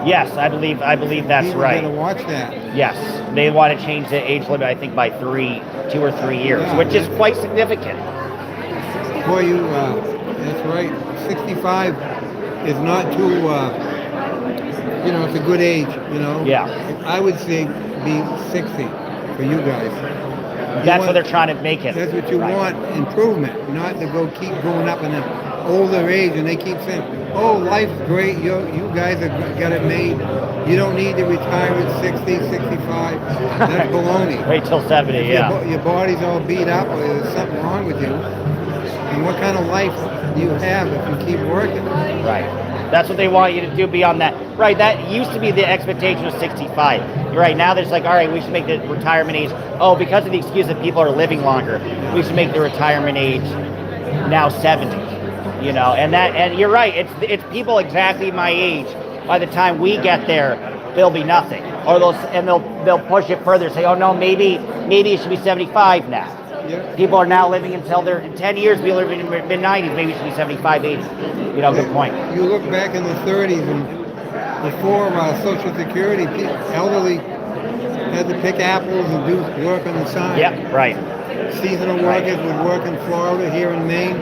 Speaker 1: Yes, I believe that's
Speaker 18: People
Speaker 1: right.
Speaker 18: gotta watch that.
Speaker 1: Yes, they want to change the age limit, I think, by 2 or 3 years, which is quite significant.
Speaker 18: Boy, that's right. 65 is not too, it's a good age,
Speaker 1: Yeah.
Speaker 18: I would say be 60 for you guys.
Speaker 1: That's what they're trying to make it.
Speaker 18: That's what you want, improvement, not to keep going up in an older age, and they keep saying, oh, life's great, you guys have got it made, you don't need to retire at 60, 65, that's baloney.
Speaker 1: Wait till 70,
Speaker 18: Your body's all beat up, or there's something wrong with you, and what kind of life do you have if you keep working?
Speaker 1: Right. That's what they want you to do beyond that. Right, that used to be the expectation of 65. You're right, now there's like, all right, we should make the retirement age, because of the excuse that people are living longer, we should make the retirement age now 70. And you're right, it's people exactly my age. By the time we get there, there'll be nothing. Or they'll push it further, say, oh no, maybe it should be 75 now.
Speaker 18: Yeah.
Speaker 1: People are now living until they're in 10 years, people are living in mid-90s, maybe it should be 75, 80. Good point.
Speaker 18: You look back in the 30s and before Social Security, elderly had to pick apples and do work on the side.
Speaker 1: Yep, right.
Speaker 18: Seasonal workers would work in Florida, here in Maine.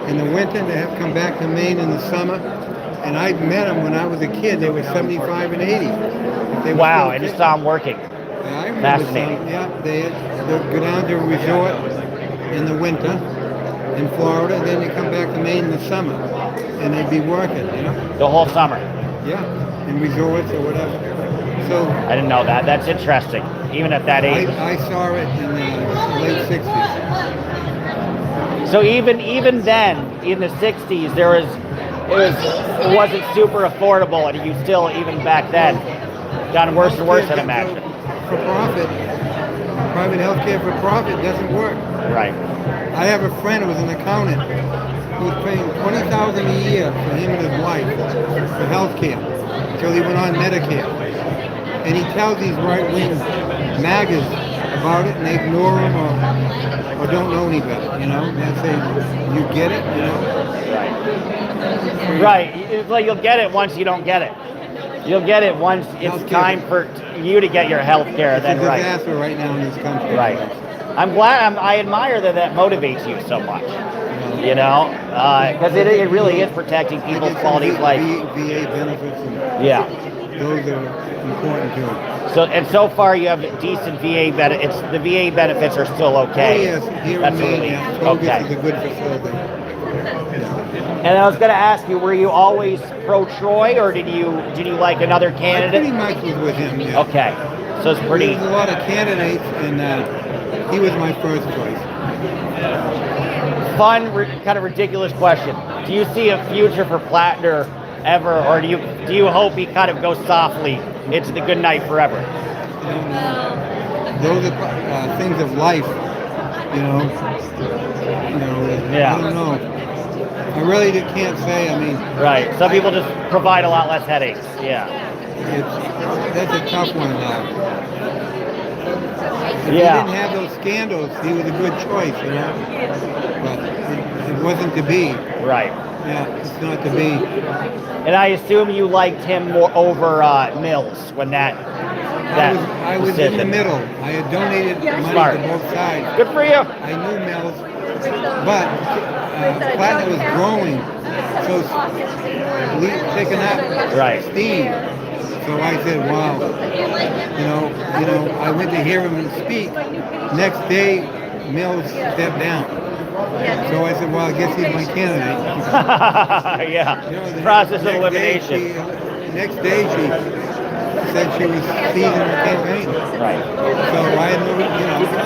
Speaker 18: In the winter, they have to come back to Maine in the summer. And I met them when I was a kid. They were 75 and 80.
Speaker 1: Wow, I just saw them working.
Speaker 18: Yeah, I remember some. Yeah, they'd go down to a resort in the winter in Florida, and then they come back to Maine in the summer, and they'd be working,
Speaker 1: The whole summer.
Speaker 18: Yeah, in resorts or whatever. So
Speaker 1: I didn't know that. That's interesting, even at that age.
Speaker 18: I saw it in the late 60s.
Speaker 1: So even then, in the 60s, it wasn't super affordable, and you still, even back then, gotten worse and worse, I'd imagine.
Speaker 18: For profit, private healthcare for profit doesn't work.
Speaker 1: Right.
Speaker 18: I have a friend who was an accountant who was paying $20,000 a year for him and his wife for healthcare until he went on Medicare. And he tells these right-wing MAGAs about it, and they ignore him or don't know any better, And they say, you get it,
Speaker 1: Right. It's like you'll get it once you don't get it. You'll get it once it's time for you to get your health care.
Speaker 18: It's a disaster right now in this country.
Speaker 1: Right. I'm glad. I admire that motivates you so much. Because it really is protecting people's quality of life.
Speaker 18: VA benefits. Those are important too.
Speaker 1: So far you have decent VA benefits. The VA benefits are still okay.
Speaker 18: Oh yes, here in Maine, Togus is a good facility.
Speaker 1: And I was going to ask you, were you always pro-Troy, or did you like another candidate?
Speaker 18: I pretty much was with him, yeah.
Speaker 1: Okay, so it's pretty...
Speaker 18: There's a lot of candidates, and he was my first choice.
Speaker 1: Fun, kind of ridiculous question. Do you see a future for Plattner ever, or do you hope he kind of goes softly into the good night forever?
Speaker 18: Those are things of life, I don't know. I really can't say.
Speaker 1: Right. Some people just provide a lot less headaches. Yeah.
Speaker 18: That's a tough one now. If he didn't have those scandals, he was a good choice, But it wasn't to be.
Speaker 1: Right.
Speaker 18: Yeah, it's not to be.
Speaker 1: And I assume you liked him more over Mills when that
Speaker 18: I was in the middle. I had donated money to both sides.
Speaker 1: Good for you.
Speaker 18: I knew Mills, but Plattner was growing, so picking up
Speaker 1: right.
Speaker 18: steam. So I said, wow, I went to hear him speak. Next day, Mills stepped down. So I said, well, I guess he's my candidate.
Speaker 1: Yeah.
Speaker 18: The
Speaker 1: Process of
Speaker 18: next
Speaker 1: elimination.
Speaker 18: Next day, she said she was seizing her campaign.
Speaker 1: Right.
Speaker 18: So I had no,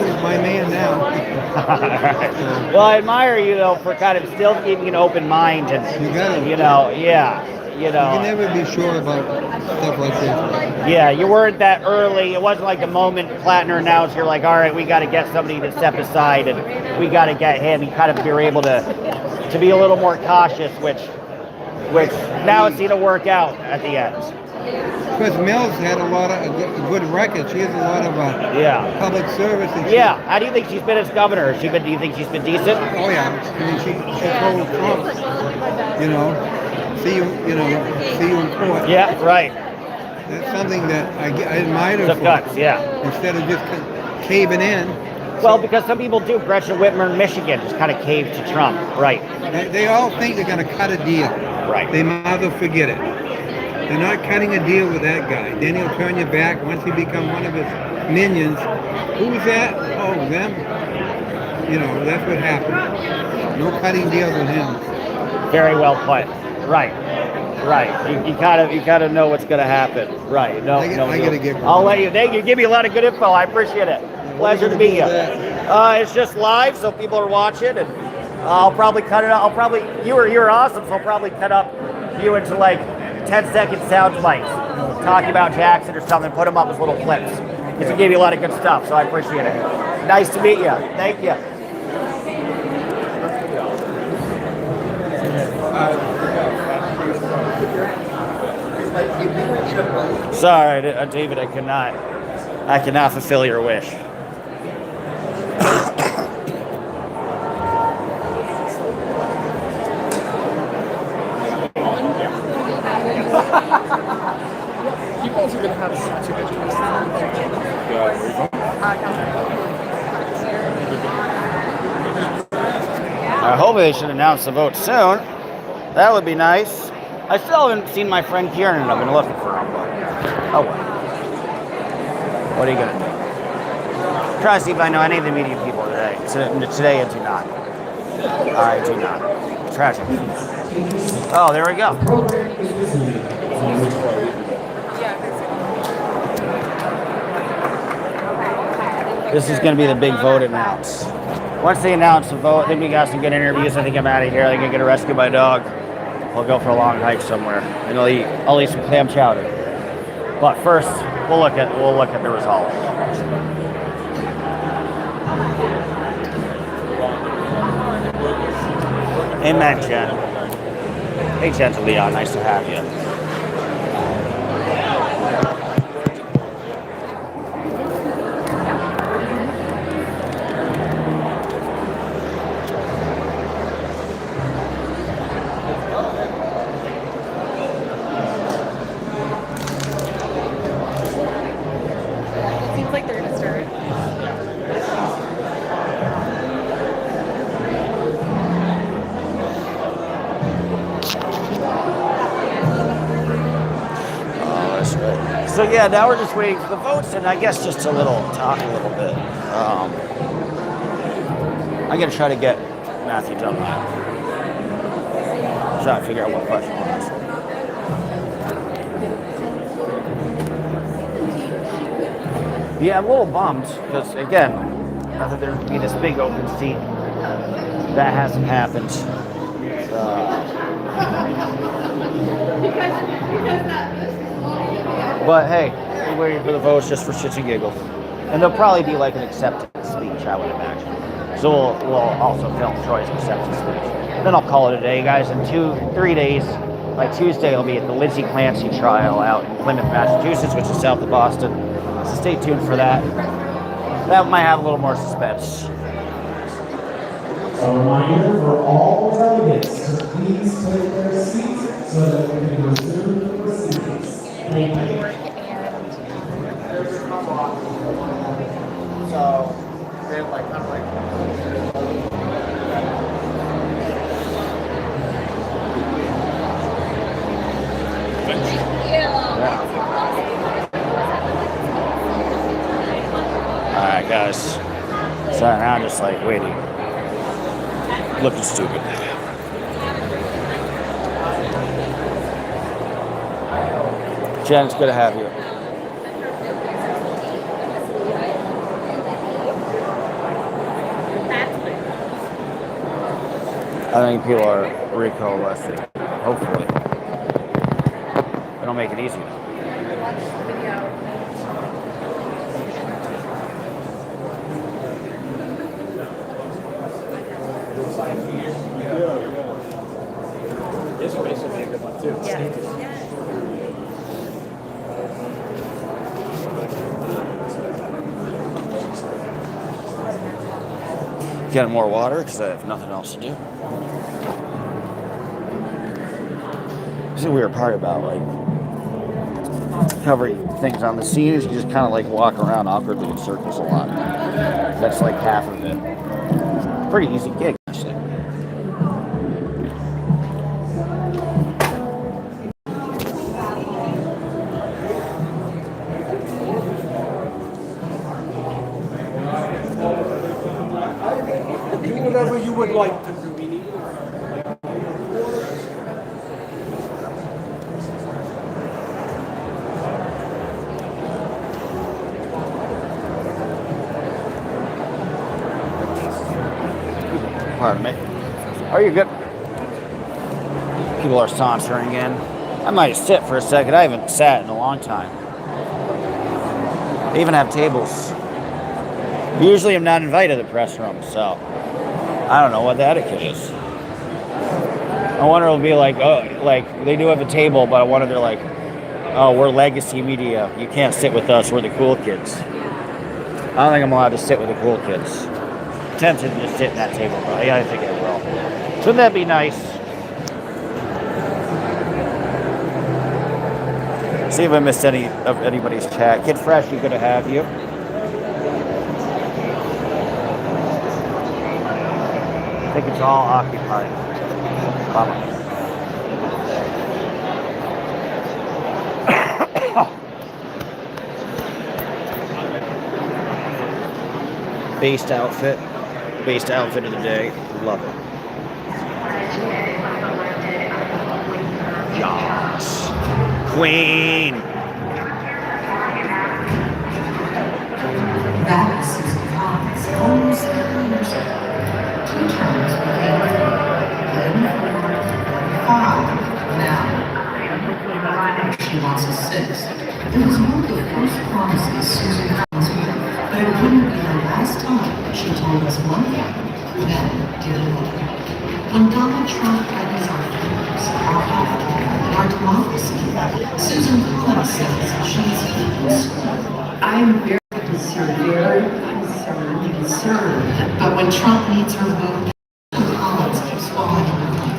Speaker 18: he's my man now.
Speaker 1: Well, I admire you though for kind of still keeping an open mind and
Speaker 18: You got it.
Speaker 1: You
Speaker 18: can never be sure about stuff like this. Right?
Speaker 1: Yeah, you weren't that early. It wasn't like the moment Plattner announced, you're like, all right, we got to get somebody to step aside and we got to get him. You kind of you're able to be a little more cautious, which now it's going to work out at the end.
Speaker 18: Because Mills had a lot of a good record. She has a lot of public service. And
Speaker 1: How do you think she's been as governor? Do you think she's been decent?
Speaker 18: Oh yeah. I mean, she told Trump, see you in court.
Speaker 1: Yeah, right.
Speaker 18: That's something that I admire her for.
Speaker 1: Guts,
Speaker 18: Instead of just caving in.
Speaker 1: Well, because some people do. Gretchen Whitmer in Michigan just kind of caved to Trump. Right.
Speaker 18: They all think they're going to cut a deal.
Speaker 1: Right.
Speaker 18: They might as well forget it. They're not cutting a deal with that guy. Then he'll turn you back once you become one of his minions. Who's that? Oh, them. That's what happened. No cutting deals with him.
Speaker 1: Very well put. Right. You kind of know what's going to happen. Right. No.
Speaker 18: I gotta get.
Speaker 1: I'll let you. Thank you. Give me a lot of good info. I appreciate it. Pleasure to meet you. It's just live, so people are watching, and I'll probably cut it up. You're awesome, so I'll probably cut up you into like 10-second sound bites, talking about Jackson or something. Put them up as little clips. Because it gave you a lot of good stuff, so I appreciate it. Nice to meet you. Thank you. Sorry, David, I cannot fulfill your wish.
Speaker 12: You guys are going to have such a good time.
Speaker 1: I hope they should announce the vote soon. That would be nice. I still haven't seen my friend Kieran, and I've been looking for him. Oh well. What are you gonna do? Try to see if I know any of the media people today. Today I do not. I do not. Tragic. Oh, there we go. This is going to be the big vote announce. Once they announce the vote, then we got some good interviews. I think I'm out of here. I'm going to get to rescue my dog. We'll go for a long hike somewhere, and I'll eat some clam chowder. But first, we'll look at the results. Amen, Jen. Hey, Jen to Leon. Nice to have you.
Speaker 14: Seems like they're gonna start.
Speaker 1: So yeah, now we're just waiting for the votes, and I guess just to talk a little bit. I'm gonna try to get Matthew done that. Try to figure out what question to ask. Yeah, I'm a little bummed because again, I thought there would be this big open seat. That hasn't happened. But hey, we're waiting for the votes just for shits and giggles. And there'll probably be like an acceptance speech, I would imagine. So we'll also film Troy's acceptance speech. Then I'll call it a day, guys. In 3 days, by Tuesday, I'll be at the Lindsay Clancy trial out in Plymouth, Massachusetts, which is south of Boston. So stay tuned for that. That might have a little more suspense.
Speaker 2: A reminder for all delegates to please take their seats so that we can resume the proceedings. Thank you.
Speaker 1: So they're like, I'm like. guys. So now I'm just like waiting. Looking stupid. Jen, it's good to have you. I think people are recoalescing. Hopefully. They don't make it easy.
Speaker 12: This is basically a good one too.
Speaker 1: Getting more water because I have nothing else to do. This is a weird part about like covering things on the scene is you just kind of like walk around awkwardly in circles a lot. That's like half of it. Pretty easy gig, actually.
Speaker 12: Do whatever you would like to do.
Speaker 1: Pardon me. Are you good? People are sauntering in. I might sit for a second. I haven't sat in a long time. They even have tables. Usually I'm not invited to the press room, so I don't know what the etiquette is. I wonder it'll be like, oh, like they do have a table, but I wonder they're like, oh, we're legacy media. You can't sit with us. We're the cool kids. I don't think I'm allowed to sit with the cool kids. I'm tempted to just sit in that table, but yeah, I think I will. Wouldn't that be nice? See if I missed any of anybody's chat. Kid Fresh, you good to have you. I think it's all occupied. Bummer. Based outfit of the day. Love it. Yes. Queen.
Speaker 11: That is Susan Collins, almost 30 years ago. 2 terms became then 5 now. She wants a 6th. It was one of the first promises Susan Collins made, but it wouldn't be the last time she told us one thing, then did another. When Donald Trump had his arguments about our democracy, Susan Collins says she's I'm very concerned. But when Trump needs her vote, Collins keeps falling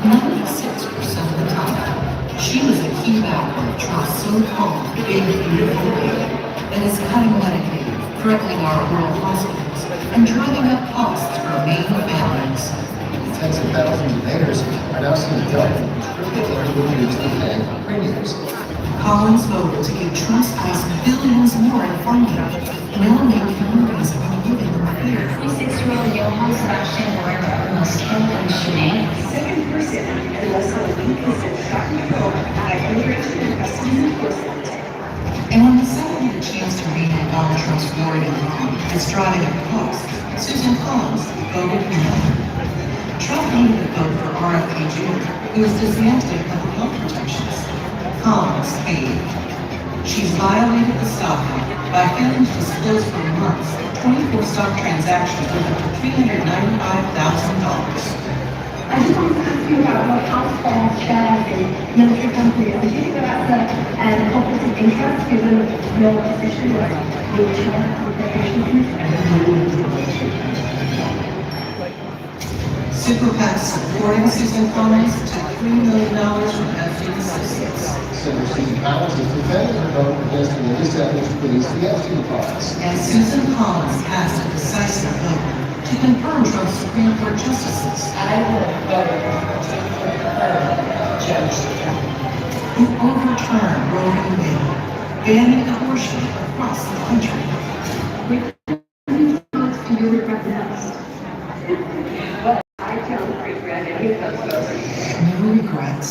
Speaker 11: 96% of the time. She was a key backer of Trump's so-called big beautiful bill that is cutting Medicaid, threatening our rural hospitals, and driving up costs for Maine families.
Speaker 19: Tens of thousands of Mainers are now seeing government triple their ability to pay premiums.
Speaker 11: Collins voted to give Trump's ICE billions more in funding. Now Maine communities are living in fear.
Speaker 20: 26-year-old Johann Sebastian Neuer was killed in Chennai. Second person in less than a week has been shot and killed by immigration and customs enforcement.
Speaker 11: And when the Senate had a chance to read Donald Trump's Florida law that's driving up costs, Susan Collins voted no. Trump needed a vote for RFK Jr., who was dismantling public health protections. Collins paid. She's violated the stock law by failing to disclose for months 24 stock transactions worth up to $395,000.
Speaker 20: I just wanted to ask you about what house shares in military companies. Do you think that that's a conflict of interest given your position as the chair of the Convnetion Committee?
Speaker 11: Super PACs supporting Susan Collins took $3 million from Epstein Associates.
Speaker 19: Senator Susan Collins is defending her vote against the latest efforts to release the Epstein files.
Speaker 11: And Susan Collins passed a decisive vote to confirm Trump's Supreme Court justices. I will vote Judge who overturned Roe v. Wade, banning abortion across the country.
Speaker 20: next. But I don't regret any of those votes.
Speaker 11: No regrets.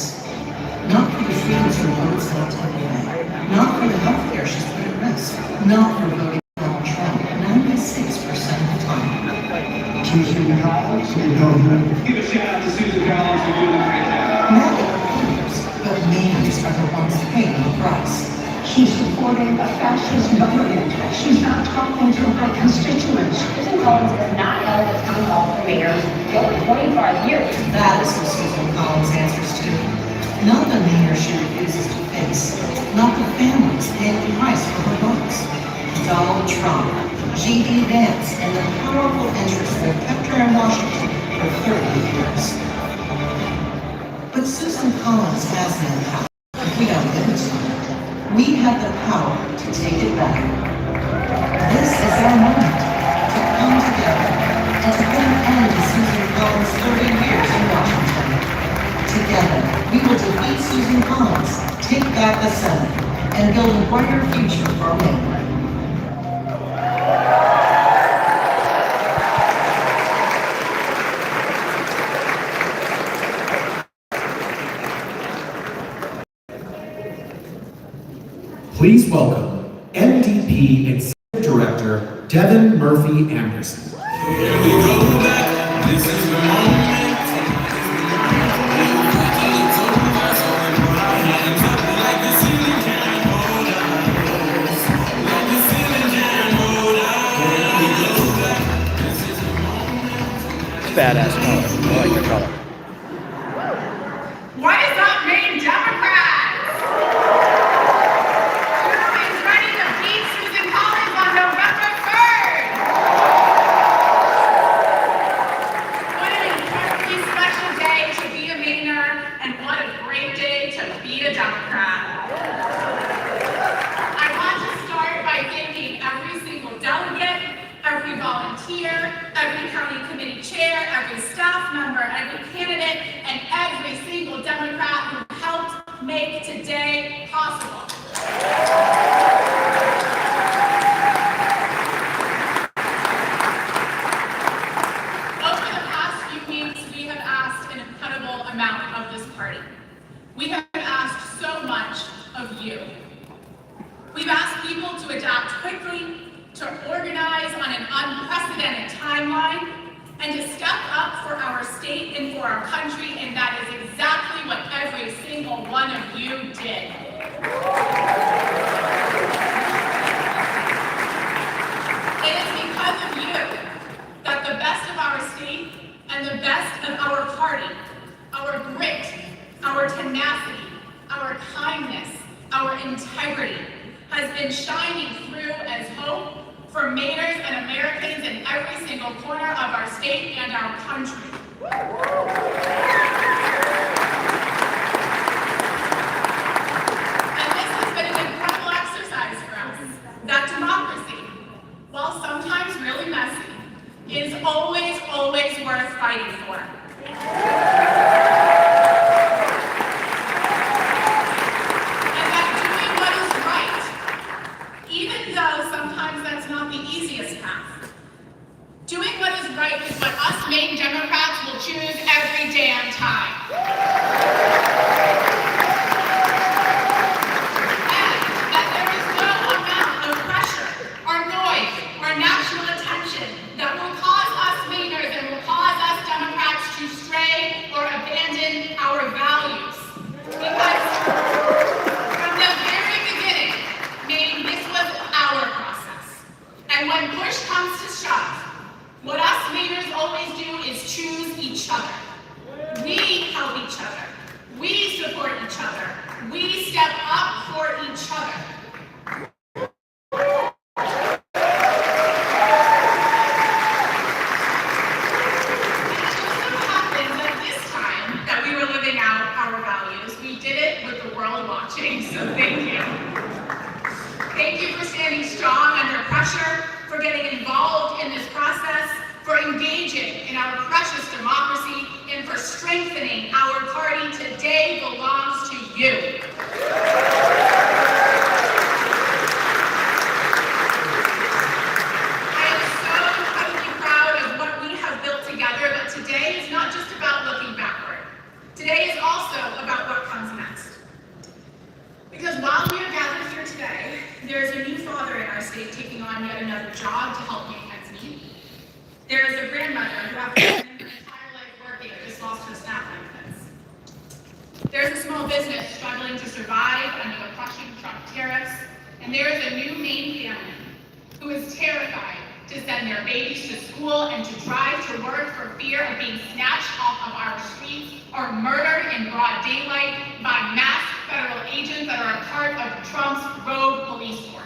Speaker 11: Not for the freedoms her votes helped away. Not for the health care she's put at risk. Not for voting Donald Trump 96% of the time.
Speaker 2: To Susan Collins, give a shout out to Susan Collins for doing a great job.
Speaker 11: Not the voters, but Mainers are the ones paying the price.
Speaker 20: She's supporting a fascist government. She's not talking to her constituents. Susan Collins has not held a town hall for mayors for over 25 years.
Speaker 11: That is what Susan Collins answers to. Not the mayor she refuses to face. Not the families paying the price for her votes. Donald Trump, G.D. Vance, and the powerful interests that kept her in Washington for 30 years. But Susan Collins has no power if we don't give it to her. We have the power to take it back. This is our moment to come together and to put an end to Susan Collins' 30 years in Washington. Together, we will defeat Susan Collins, take back the Senate, and build a brighter future for Maine.
Speaker 6: Please welcome MDP Executive Director Devin Murphy Anderson.
Speaker 1: Badass color. I like the color.
Speaker 4: What is up, Maine Democrats? Who is ready to beat Susan Collins on November 3rd? What an incredibly special day to be a Mainer, and what a great day to be a Democrat. I want to start by thanking every single delegate, every volunteer, every county committee chair, every staff member, every candidate, and every single Democrat who helped make today possible. Over the past few weeks, we have asked an incredible amount of this party. We have asked so much of you. We've asked people to adapt quickly, to organize on an unprecedented timeline, and to step up for our state and for our country, and that is exactly what every single one of you did. It is because of you that the best of our state and the best of our party, our grit, our tenacity, our kindness, our integrity, has been shining through as hope for Mainers and Americans in every single corner of our state and our country. And this has been an incredible exercise for us, that democracy, while sometimes really messy, is always, always worth fighting for. Doing what is right is what us Maine Democrats will choose every damn time. And that there is no amount of pressure, or noise, or national attention that will cause us Mainers and will cause us Democrats to stray or abandon our values. Because from the very beginning, Maine, this was our process. And when push comes to shove, what us Mainers always do is choose each other. We help each other. We support each other. We step up for each other. It just so happened that this time that we were living out our values, we did it with the world watching, so thank you. Thank you for standing strong under pressure, for getting involved in this process, for engaging in our precious democracy, and for strengthening our party. Today belongs to you. I am so incredibly proud of job to help make ends meet. There is a grandmother who, after spending her entire life working, just lost her SNAP benefits. There's a small business struggling to survive under the crushing Trump tariffs, and there is a new Maine family who is terrified to send their babies to school and to drive to work for fear of being snatched off of our streets or murdered in broad daylight by masked federal agents that are a part of Trump's rogue police force.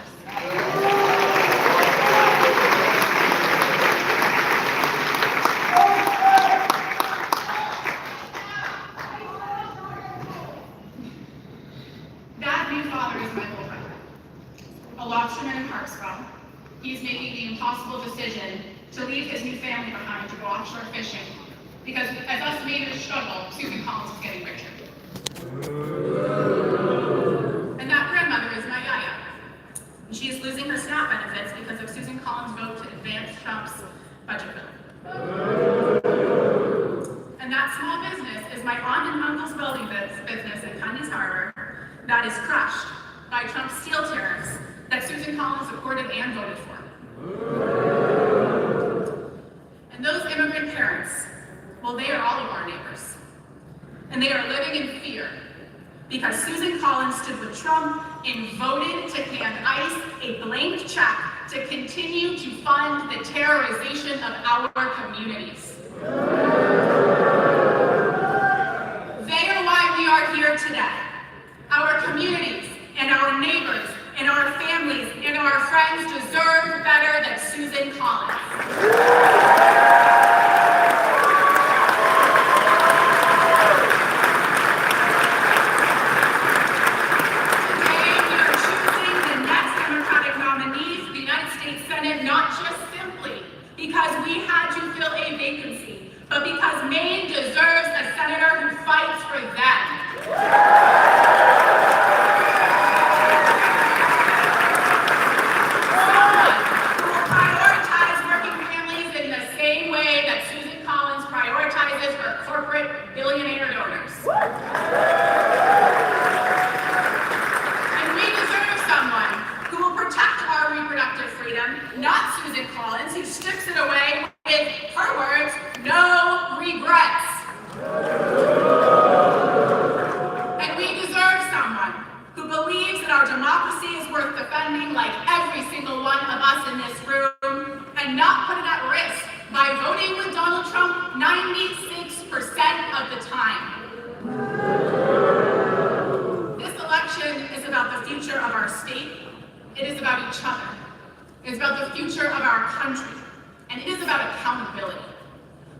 Speaker 4: That new father is my little brother, a lobsterman in Hartsville. He's making the impossible decision to leave his new family behind to go offshore fishing because as us Mainers struggle, Susan Collins is getting richer. And that grandmother is my yaya. She is losing her SNAP benefits because of Susan Collins' vote to advance Trump's budget bill. And that small business is my aunt and uncle's welding business in Cundy's Harbor that is crushed by Trump's steel tariffs that Susan Collins supported and voted for. And those immigrant parents, well, they are all of our neighbors. And they are living in fear because Susan Collins stood with Trump and voted to hand ICE a blank check to continue to fund the terrorization of our communities. They are why we are here today. Our communities and our neighbors and our families and our friends deserve better than Susan Collins. Today we are choosing the next Democratic nominee for the United States Senate, not just simply because we had to fill a vacancy, but because Maine deserves a senator who fights for them. Billionaire donors. And we deserve someone who will protect our reproductive freedom, not Susan Collins, who sticks it away with, her words, no regrets. And we deserve someone who believes that our democracy is worth defending like every single one of us in this room and not put it at risk by voting with Donald Trump 96% of the time. This election is about the future of our state. It is about each other. It is about the future of our country. And it is about accountability.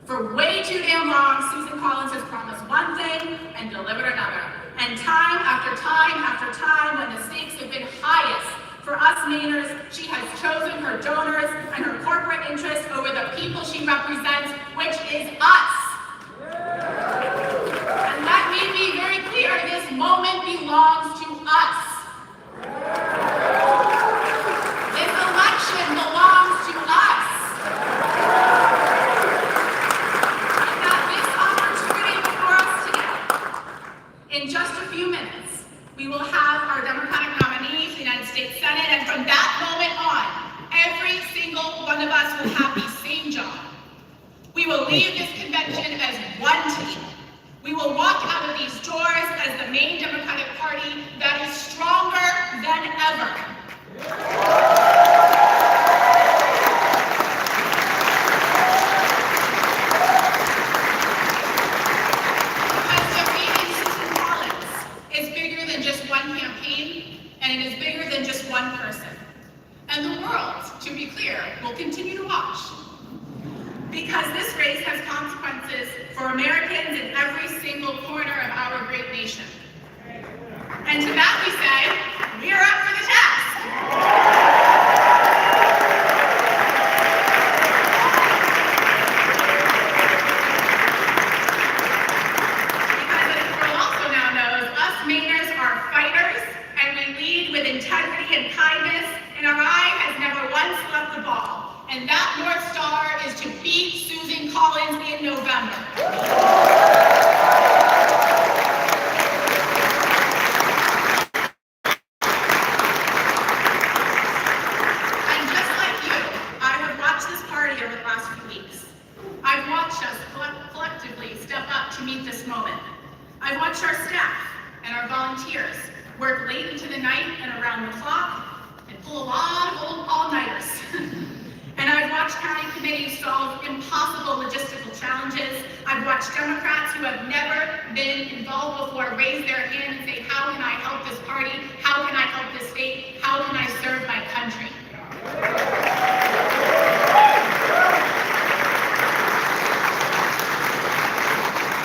Speaker 4: For way too damn long, Susan Collins has promised one thing and delivered another. And time after time after time, when the stakes have been highest for us Mainers, she has chosen her donors and her corporate interests over the people she represents, which is us. And let me be very clear, this moment belongs to us. This election belongs to us. And that this opportunity before us today, in just a few minutes, we will have our Democratic nominee for the United States Senate, and from that moment on, every single one of us will have the same job. We will leave this convention as one team. We will walk out of these doors as the Maine Democratic Party that is stronger than ever. Because defeating Susan Collins is bigger than just one campaign, and it is bigger than just one person. And the world, to be clear, will continue to watch. Because this race has consequences for Americans in every single corner of our great nation. And to that we say, we are up for the task. Because as the world also now knows, us Mainers are fighters, and we lead with integrity and kindness, and our eye has never once left the ball. And that North Star is to beat Susan Collins in November. to meet this moment. I've watched our staff and our volunteers work late into the night and around the clock and pull a lot of old all-nighters. And I've watched county committees solve impossible logistical challenges. I've watched Democrats who have never been involved before raise their hand and say, how can I help this party? How can I help this state? How can I serve my country?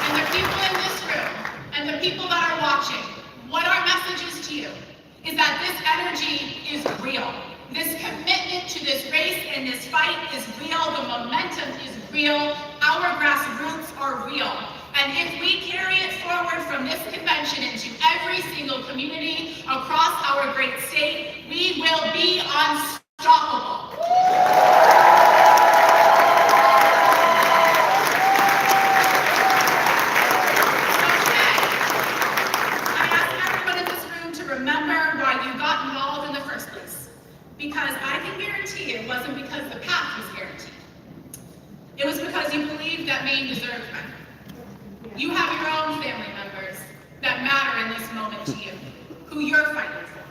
Speaker 4: And the people in this room and the people that are watching, what our message is to you is that this energy is real. This commitment to this race and this fight is real. The momentum is real. Our grassroots are real. And if we carry it forward from this convention into every single community across our great state, we will be unstoppable. Because I can guarantee it wasn't because the path was guaranteed. It was because you believed that Maine deserved better. You have your own family members that matter in this moment to you, who you're fighting for.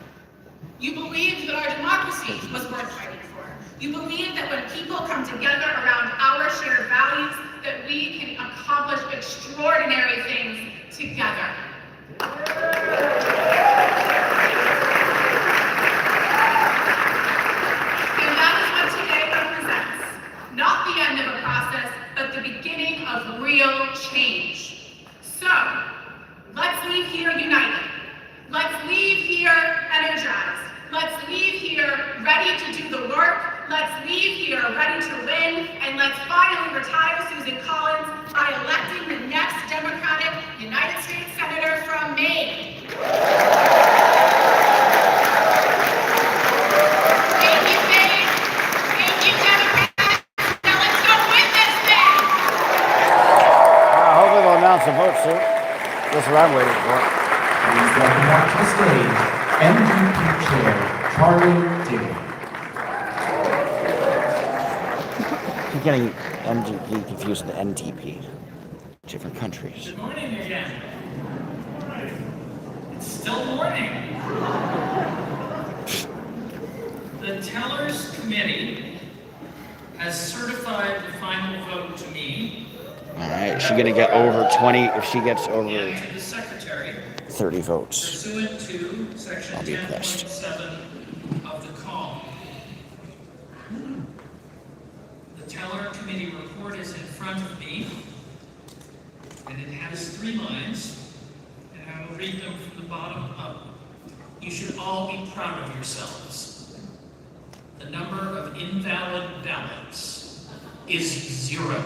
Speaker 4: You believed that our democracy was worth fighting for. You believe that when people come together around our shared values, that we can accomplish extraordinary things together. Not the end of a process, but the beginning of real change. So, let's leave here united. Let's leave here energized. Let's leave here ready to do the work. Let's leave here ready to win. And let's finally retire Susan Collins by electing the next Democratic United States Senator from Maine. Thank you, Maine. Thank you, Democrats.
Speaker 1: Announce the vote soon. That's what I'm waiting for.
Speaker 6: Please welcome back to the stage, MVP Chair Charlie Diggins.
Speaker 1: Keep getting MGP confused with NTP. Different countries.
Speaker 5: Good morning again. It's still morning. The Tellers Committee has certified the final vote to me.
Speaker 1: All right, she's gonna get over 20 if she gets over
Speaker 5: And to the Secretary,
Speaker 1: 30 votes.
Speaker 5: pursuant to Section
Speaker 1: I'll be impressed.
Speaker 5: 10.7 of the call. The Teller Committee report is in front of me, and it has 3 lines, and I will read them from the bottom up. You should all be proud of yourselves. The number of invalid ballots is 0.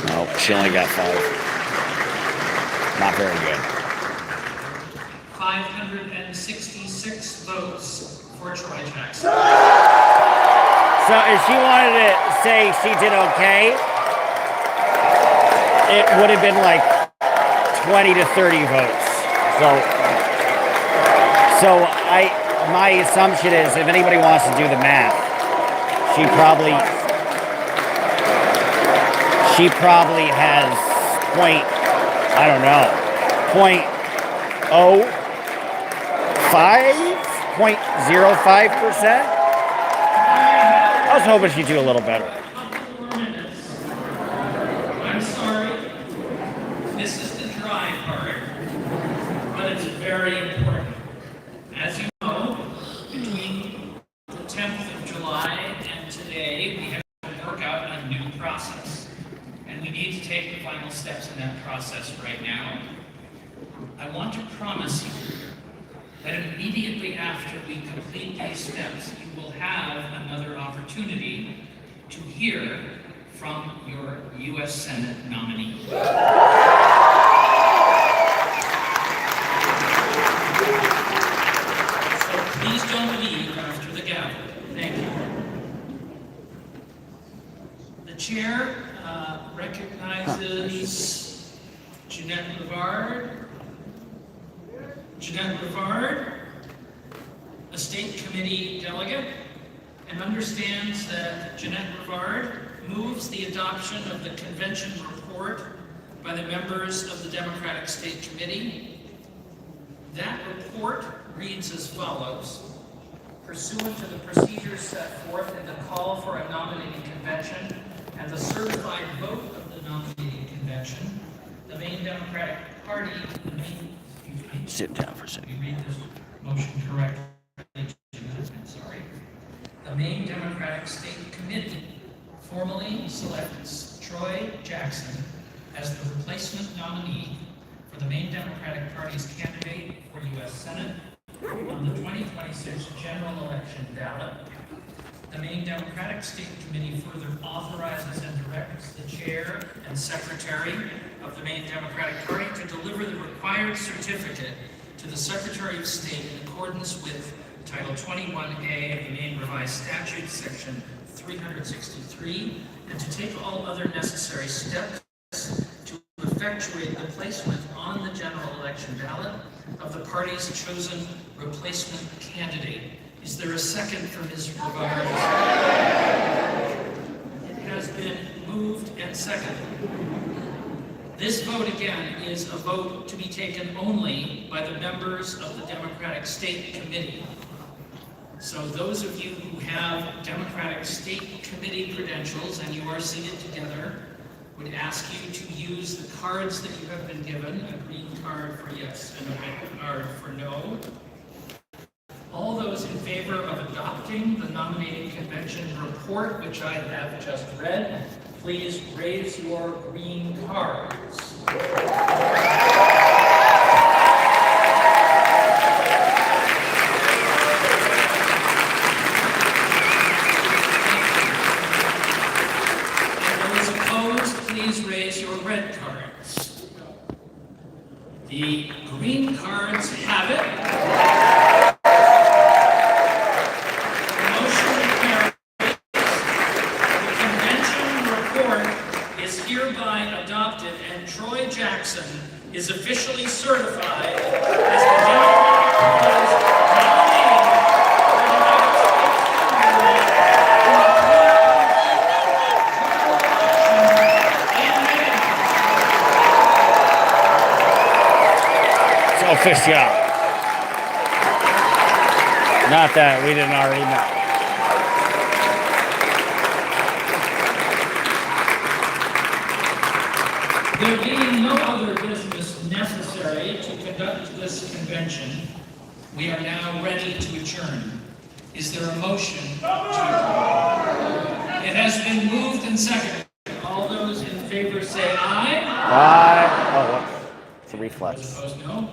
Speaker 1: No, she only got 5. Not very good.
Speaker 5: 566 votes for Troy Jackson.
Speaker 1: So if she wanted to say she did okay, it would have been like 20 to 30 votes. So my assumption is if anybody wants to do the math, she probably has .05%. I was hoping she'd do a little better.
Speaker 5: I'm sorry. This is the dry part, but it's very important. As you know, between the 10th of July and today, we have to work out a new process. And we need to take the final steps in that process right now. I want to promise you that immediately after we complete these steps, you will have another opportunity to hear from your U.S. Senate nominee. So please don't leave after the gavel. Thank you. The chair recognizes Jeanette Rivard. Jeanette Rivard, a state committee delegate, and understands that Jeanette Rivard moves the adoption of the convention report by the members of the Democratic State Committee. That report reads as follows. Pursuant to the procedures set forth in the call for a nominating convention and the certified vote of the nominating convention, the Maine Democratic Party,
Speaker 1: Sit down for a second.
Speaker 5: you read this motion correctly, I'm sorry. The Maine Democratic State Committee formally selects Troy Jackson as the replacement nominee for the Maine Democratic Party's candidate for U.S. Senate on the 2026 general election ballot. The Maine Democratic State Committee further authorizes and directs the chair and secretary of the Maine Democratic Party to deliver the required certificate to the Secretary of State in accordance with Title 21A of the Maine Revised Statutes, Section 363, and to take all other necessary steps to effectuate the placement on the general election ballot of the party's chosen replacement candidate. Is there a second for Ms. Rivard? It has been moved and seconded. This vote again is a vote to be taken only by the members of the Democratic State Committee. So those of you who have Democratic State Committee credentials and you are seated together, would ask you to use the cards that you have been given, a green card for yes and a red card for no. All those in favor of adopting the nominating convention report, which I have just read, please raise your green cards. And those opposed, please raise your red cards. The green cards have it. Hereby adopted, and Troy Jackson is officially certified as the Democratic Party's nominee for the United
Speaker 1: It's official. Not that we didn't already know.
Speaker 5: There being no other business necessary to conduct this convention, we are now ready to adjourn. Is there a motion to adjourn? It has been moved and seconded. All those in favor say aye.
Speaker 1: Aye. Oh, what? It's a reflex.
Speaker 5: Opposed, no.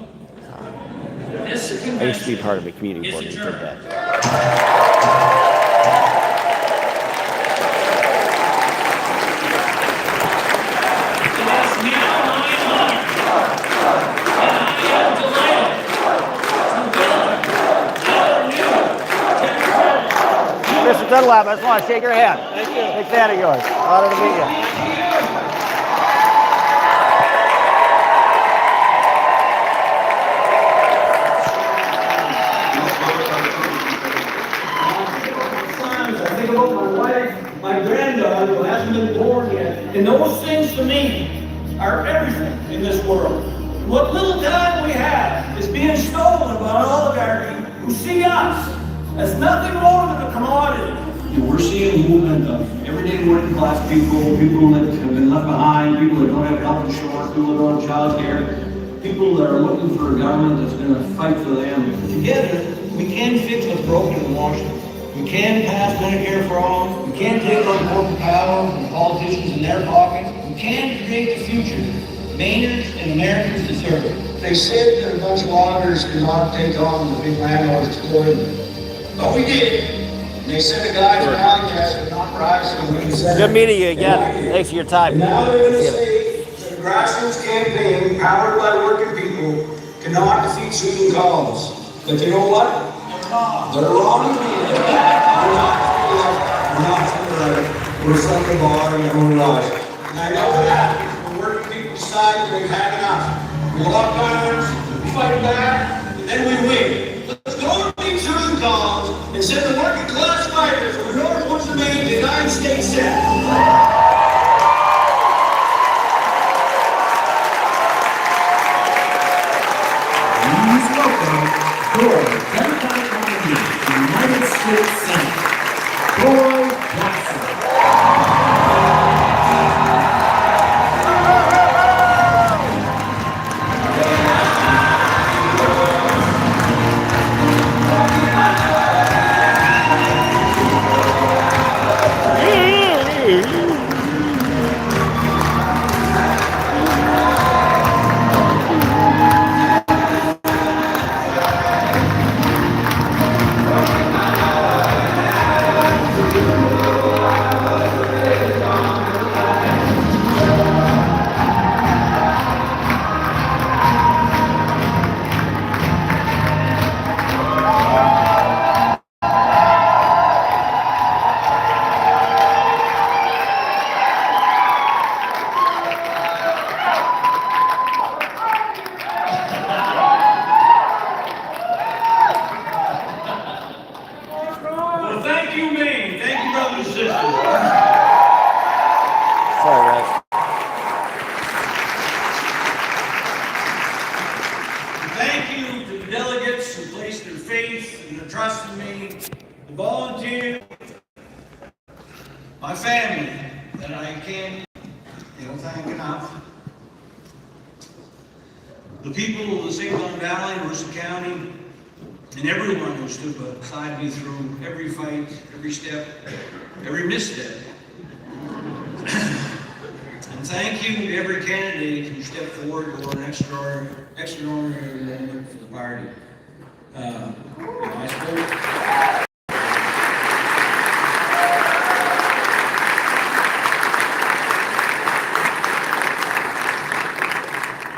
Speaker 5: This
Speaker 1: I used to be
Speaker 5: convention
Speaker 1: part of the community
Speaker 5: is
Speaker 1: board and did
Speaker 5: adjourned.
Speaker 1: that. Mr. Dunlap, I just want to shake your hand. Thank you. Big fan of yours. Honor to meet you.
Speaker 3: I think about my wife, my granddaughter who hasn't been born yet, and those things to me are everything in this world. What little time we have is being stolen by an oligarchy who see us as nothing more than a commodity. We're seeing a movement of everyday working class people, people that have been left behind, people that don't have health insurance, people that don't have child care, people that are looking for a government that's going to fight for them. Together, we can fix what's broken in Washington. We can pass Medicare for all. We can take on corporate power from politicians in their pockets. We can create the future Mainers and Americans deserve.
Speaker 19: They said that a bunch of auditors could not take on the big landowners exploiting them. But we did. And they said the guys in Alcatraz would not rise to the Senate.
Speaker 1: Good meeting you again. Thanks for your time.
Speaker 19: And now they're going to say that a grassroots campaign powered by working people cannot defeat Susan Collins. But you know what? They're wrong again. We're not to the right. We're from the bar and we're right. And I know that when working people decide that they've had enough. We lock arms, we fight back, and then we win. Let's go and beat Susan Collins and send the working class fighters from the northwoods of Maine to the United States Senate.
Speaker 2: Please welcome your Democratic nominee to the United States Senate, Troy Jackson.
Speaker 3: Well, thank you, Maine. Thank you, brothers and sisters.
Speaker 1: Sorry, guys.
Speaker 3: Thank you to the delegates who placed their faith and their trust in me, the volunteers, my family that I can't, thank enough, the people of the St. John Valley, Mercer County, and everyone who stood beside me through every fight, every step, every misstep. And thank you to every candidate who stepped forward for an extraordinary moment for the party. I spoke.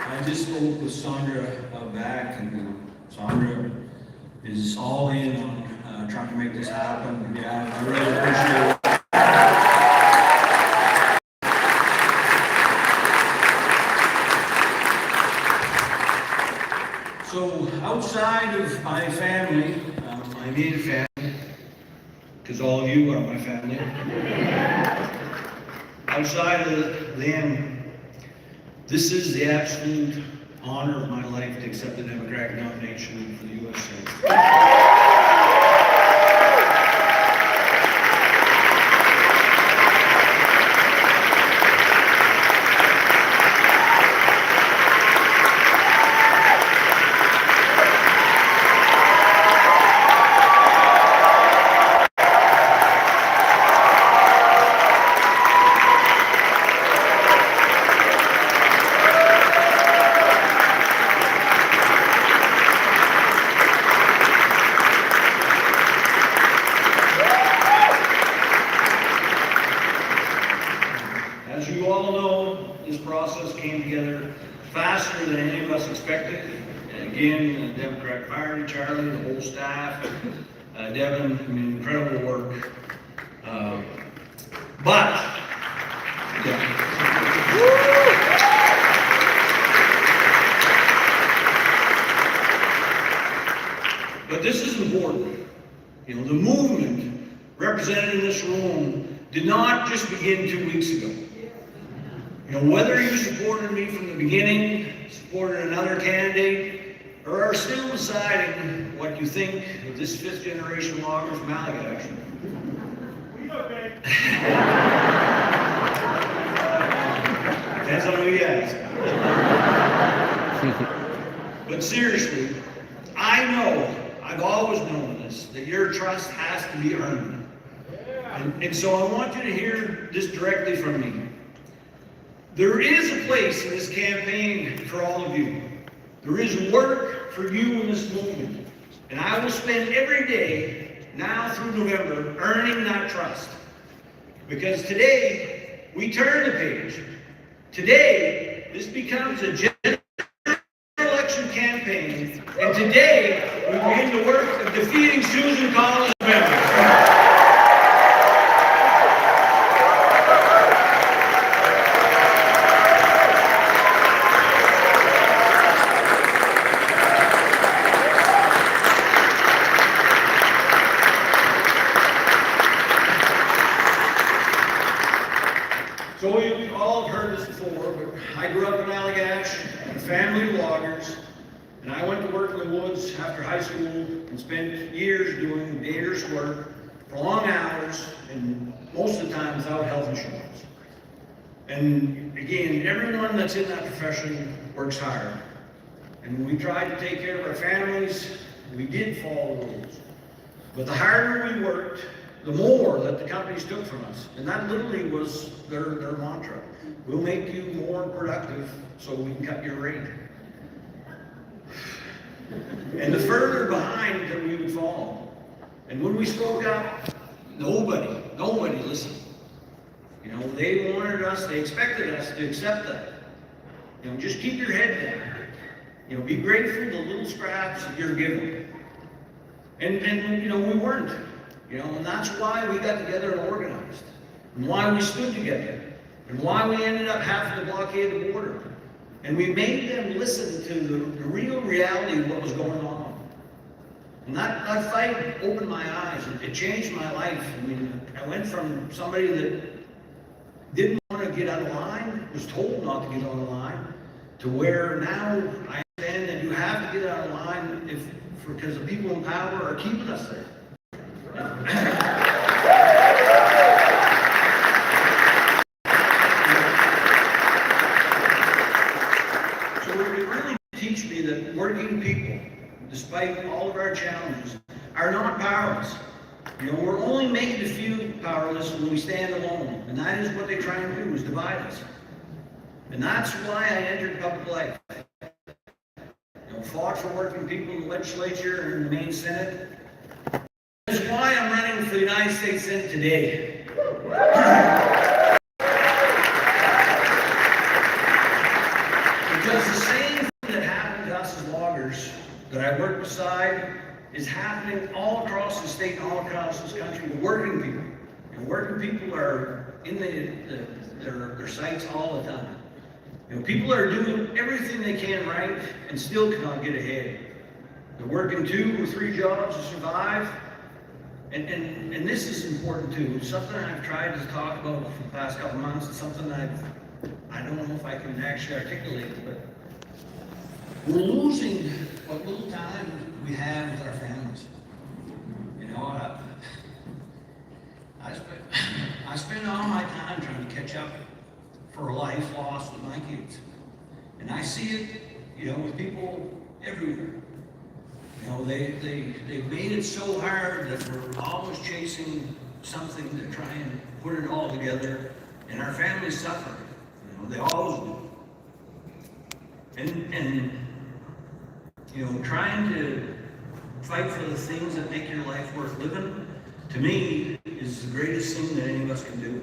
Speaker 3: I just spoke with Sandra back, and Sandra is all in on trying to make this happen. Yeah, I really appreciate it. So outside of my family, my immediate family, because all of you are my family, outside of them, this is the absolute honor of my life to accept the Democratic nomination for the U.S. Senate. As you all know, this process came together faster than any of us expected. And again, the Democratic Party, Charlie, the whole staff, Devin, incredible work. But this is important. The movement represented in this room did not just begin 2 weeks ago. Whether you supported me from the beginning, supported another candidate, or are still deciding what you think of this fifth generation logger from Allagash. Depends on who you ask. But seriously, I know, I've always known this, that your trust has to be earned. And so I want you to hear this directly from me. There is a place in this campaign for all of you. There is work for you in this movement. And I will spend every day, now through November, earning that trust. Because today, we turn the page. Today, this becomes a general election campaign. And today, we begin the work of defeating Susan Collins' members. So you all have heard this before, but I grew up in Allagash, a family of loggers, and I went to work in the woods after high school and spent years doing dangerous work for long hours and most of the time without health insurance. And again, everyone that's in that profession works hard. And we tried to take care of our families. We did follow the rules. But the harder we worked, the more that the companies took from us. And that literally was their mantra. We'll make you more productive so we can cut your rate. And the further behind that we would fall. And when we spoke up, nobody listened. You know, they wanted us, they expected us to accept that. You know, just keep your head down. You know, be grateful for the little scraps that you're given. And you know, we weren't. You know, and that's why we got together and organized. And why we stood together. And why we ended up having to blockade the border. And we made them listen to the real reality of what was going on. And that fight opened my eyes. It changed my life. I mean, I went from somebody that didn't want to get out of line, was told not to get out of line, to where now I understand that you have to get out of line because the people in power are keeping us there. So it really teach me that working people, despite all of our challenges, are not powerless. You know, we're only made to feel powerless when we stand alone, and that is what they try and do, is divide us. And that's why I entered public life. You know, fought for working people in the legislature and in the Maine Senate. That's why I'm running for the United States Senate today. Because the same thing that happened to us as loggers, that I work beside, is happening all across the state and all across this country with working people. And working people are in their sights all the time. You know, people are doing everything they can right and still cannot get ahead. They're working 2 or 3 jobs to survive. And this is important too. It's something I've tried to talk about for the past couple months. It's something I don't know if I can actually articulate it, but we're losing what little time we have with our families. You know, I spend all my time trying to catch up for a life lost with my kids. And I see it, you know, with people everywhere. You know, they've made it so hard that we're always chasing something to try and put it all together, and our families suffer. You know, they always do. And you know, trying to fight for the things that make your life worth living, to me, is the greatest thing that any of us can do.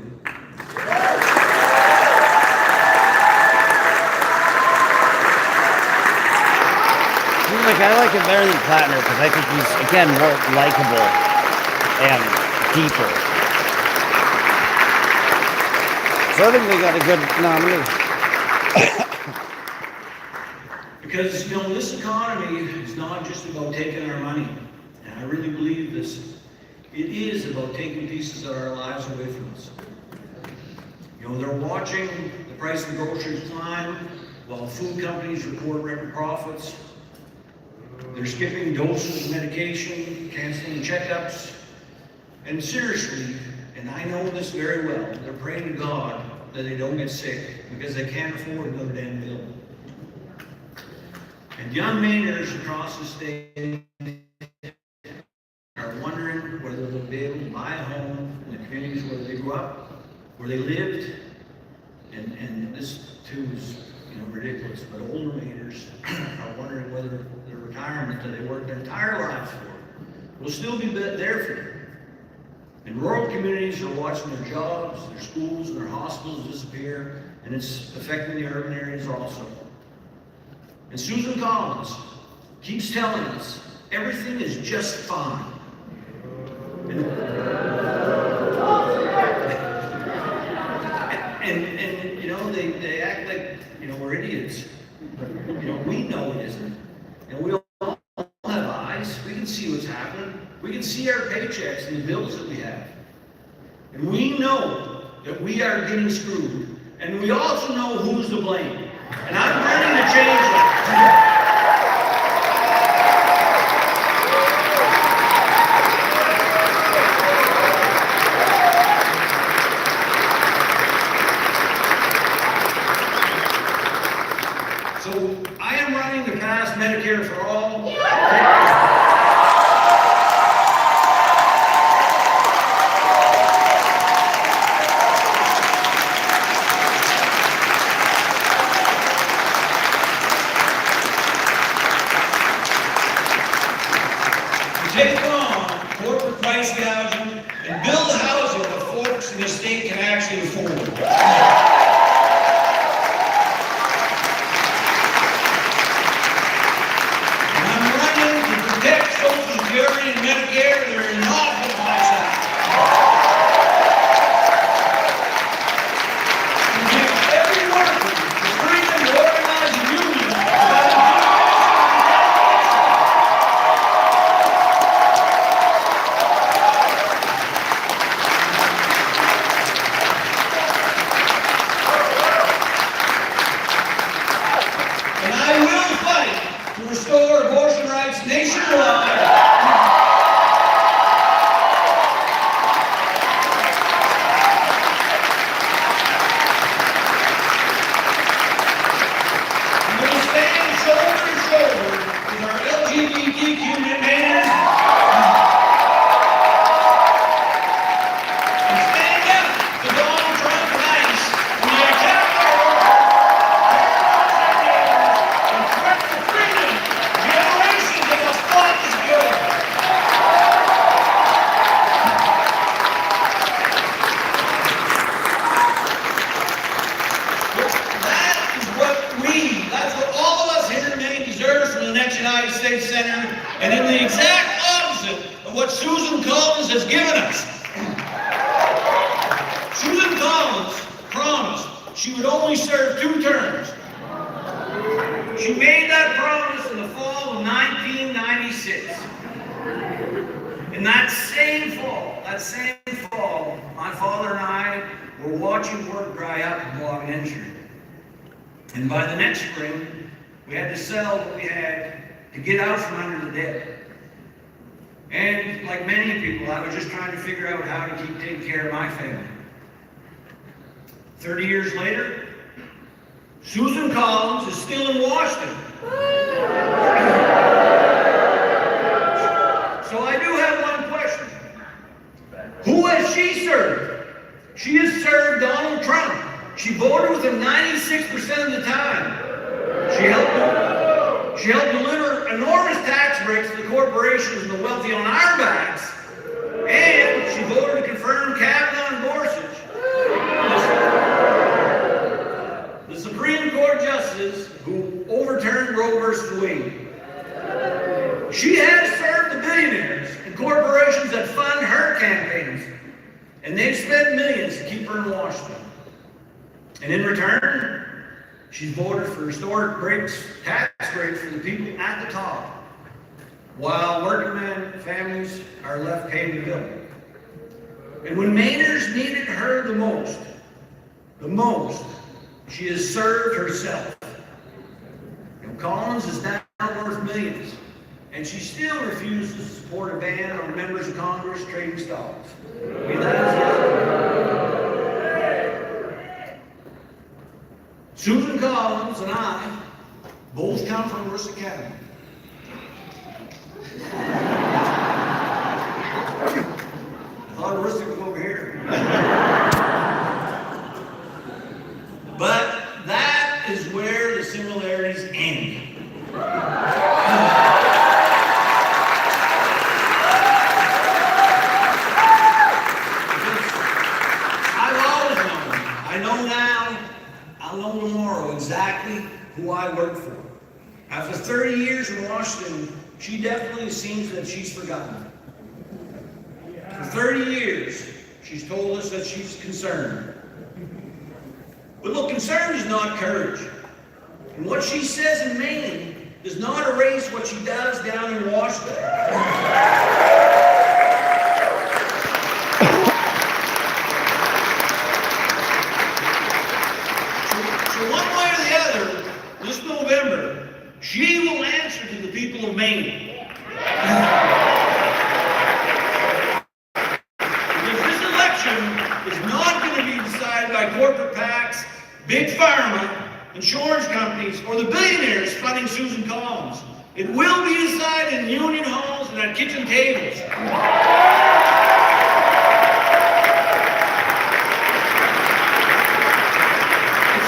Speaker 1: Like, I like it better than Plattner because I think he's, again, more likable and deeper. So I think they got a good nominee.
Speaker 3: Because, you know, this economy is not just about taking our money. And I really believe this. It is about taking pieces of our lives away from us. You know, they're watching the price of groceries climb while food companies report record profits. They're skipping doses of medication, canceling checkups, and seriously, and I know this very well, they're praying to God that they don't get sick because they can't afford another damn bill. And young Mainers across the state are wondering whether they'll be able to buy a home in the communities where they grew up, where they lived, and this too is, you know, ridiculous, but older Mainers are wondering whether their retirement that they worked their entire lives for will still be there for them. And rural communities are watching their jobs, their schools, and their hospitals disappear, and it's affecting the urban areas also. And Susan Collins keeps telling us everything is just fine. And you know, they act like, you know, we're idiots. You know, we know it isn't. And we all have eyes. We can see what's happening. We can see our paychecks and the bills that we have. And we know that we are getting screwed and we also know who's to blame. And I'm running to change that. So I am running to pass Medicare for all. Take on corporate price gouging and build housing that folks in the state can actually afford. Social Security and Medicare, they're not good price act. To give every worker the freedom to organize a union and I will fight to restore abortion rights nationwide. LGBTQ Mainers and stand up to Donald Trump and ICE when they attack our and threaten the freedom generations of the fought is good. That's what all of us here in Maine deserve from the next United States Senator, and in the exact opposite of what Susan Collins has given us. Susan Collins promised she would only serve 2 terms. She made that promise in the fall of 1996. In that same fall, my father and I were watching work dry up in Convnetion. And by the next spring, we had to sell what we had to get out from under the debt. And like many people, I was just trying to figure out how to keep taking care of my family. 30 years later, Susan Collins is still in Washington. So I do have one question. Who has she served? She has served Donald Trump. She voted with him 96% of the time. She helped deliver enormous tax breaks to the corporations and the wealthy on our backs. And she voted to confirm Kavanaugh and Gorsuch, the Supreme Court justices who overturned Roe versus Wade. She has served the billionaires and corporations that fund her campaigns. And they've spent millions to keep her in Washington. And in return, she's voted for historic tax breaks for the people at the top, while working man families are left paying the bill. And when Mainers needed her the most, she has served herself. And Collins is now worth millions, and she still refuses to support a ban on members of Congress trading stocks. I mean, that is Susan Collins and I both come from Worcester County. I thought Worcester was over here. But that is where the similarities end. I've always known, I know now, I'll know tomorrow exactly who I work for. After 30 years in Washington, she definitely seems that she's forgotten. For 30 years, she's told us that she's concerned. But look, concern is not courage. And what she says in Maine does not erase what she does down in Washington. this November, she will answer to the people of Maine. Because this election is not going to be decided by corporate PACs, big pharma, insurance companies, or the billionaires funding Susan Collins. It will be decided in union halls and at kitchen tables. It's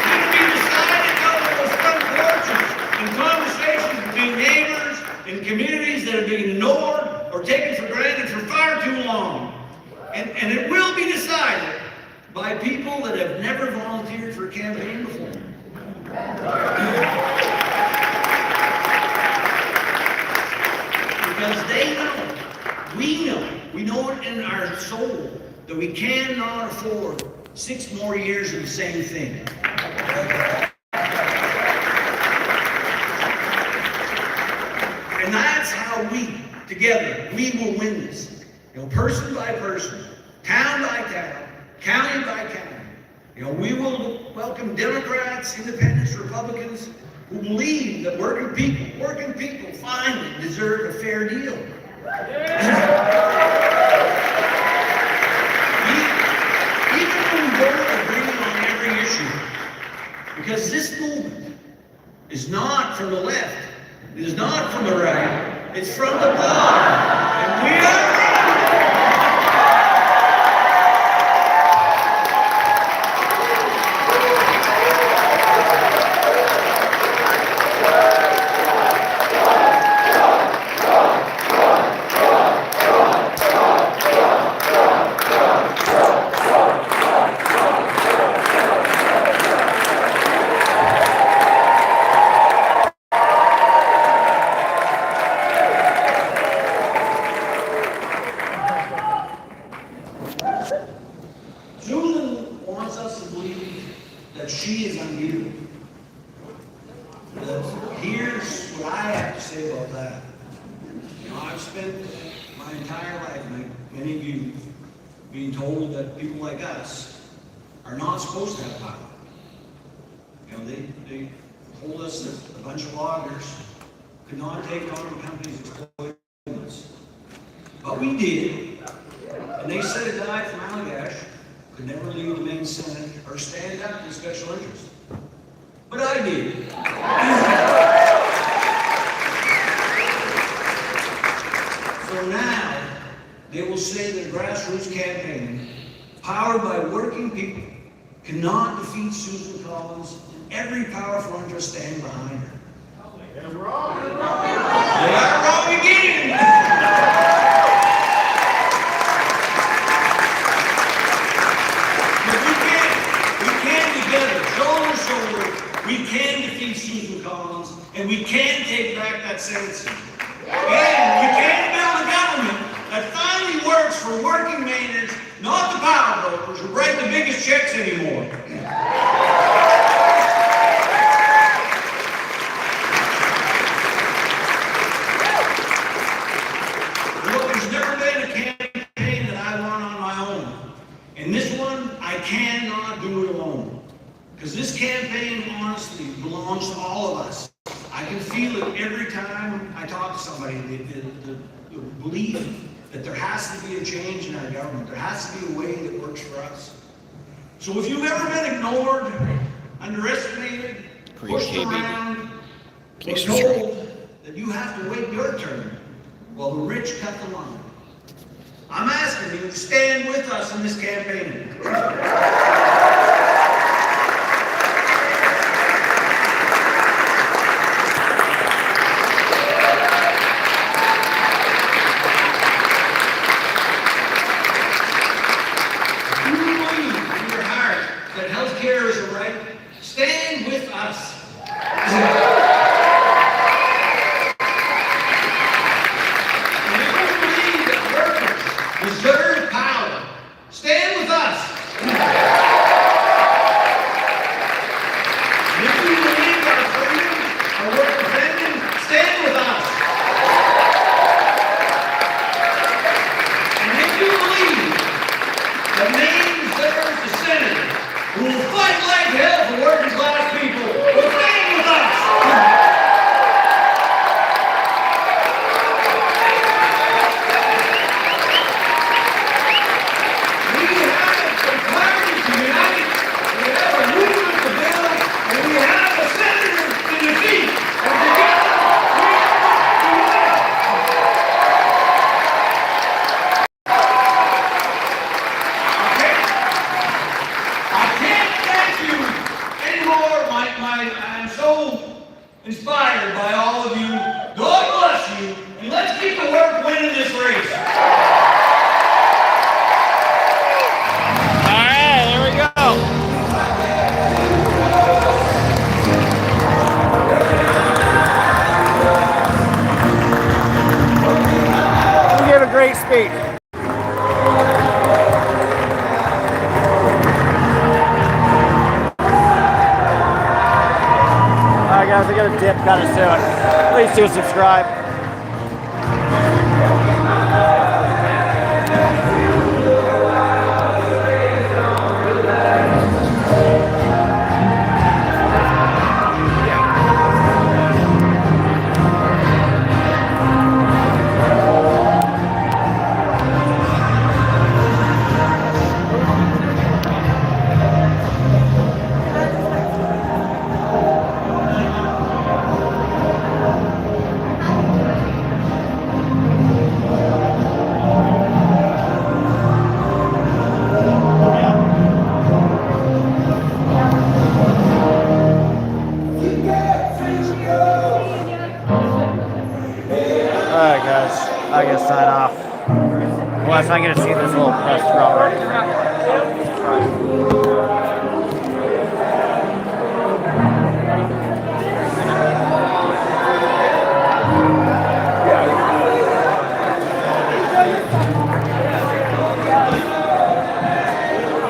Speaker 3: going to be decided out of those front porches and conversations between neighbors in communities that have been ignored or taken for granted for far too long. And it will be decided by people that have never volunteered for a campaign before. Because they know, we know it in our soul that we cannot afford 6 more years of the same thing. And that's how we, together, we will win this. You know, person by person, town by town, county by county. You know, we will welcome Democrats, Independents, Republicans who believe that working people finally deserve a fair deal. Even when we don't agree on every issue, because this movement is not from the left, it is not from the right, it's from the bottom, and we are cannot defeat Susan Collins and every powerful interest standing behind her. They're wrong. They are wrong again. But we can together, shoulder to shoulder, we can defeat Susan Collins and we can take back that Senate seat. And we can build a government that finally works for working Mainers, not the power brokers who write the biggest checks anymore. Look, there's never been a campaign that I won on my own. And this one, I cannot do it alone. Because this campaign, honestly, belongs to all of us. I can feel it every time I talk to somebody, the belief that there has to be a change in our government. There has to be a way that works for us. So if you've ever been ignored, underestimated, pushed around, or told that you have to wait your turn, while the rich cut the line, I'm asking you to stand with us in this campaign. Stand with us. And if you believe that workers deserve power, stand with us. And if you believe our freedom, our work defending, stand with us. And if you believe that Maine deserves the senator who will fight like hell for working class people, stand with us. I'm so inspired by all of you. God bless you, and let's keep the work winning this race.
Speaker 1: All right, here we go. You gave a great speech. Alright guys, I got a dip kind of soon. Please do subscribe. Alright guys, I gotta sign off. Unless I get to see this little press rubber.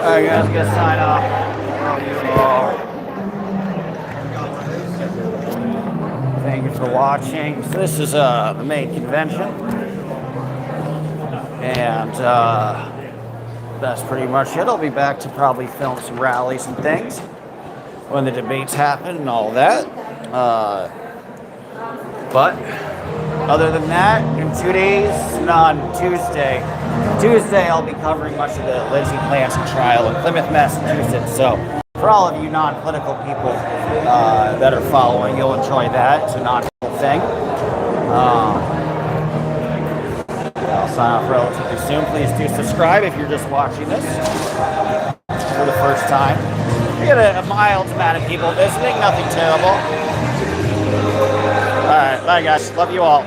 Speaker 1: Alright guys, I'm gonna sign off. Thank you for watching. So this is the Maine Convention. And that's pretty much it. I'll be back to probably film some rallies and things when the debates happen and all that. But other than that, in 2 days, and on Tuesday I'll be covering much of the Lindsay Clancy trial in Plymouth, Massachusetts. So for all of you non-political people that are following, you'll enjoy that. It's a non-political thing. I'll sign off relatively soon. Please do subscribe if you're just watching this for the first time. We get a mild amount of people visiting, nothing terrible. Alright, bye guys. Love you all.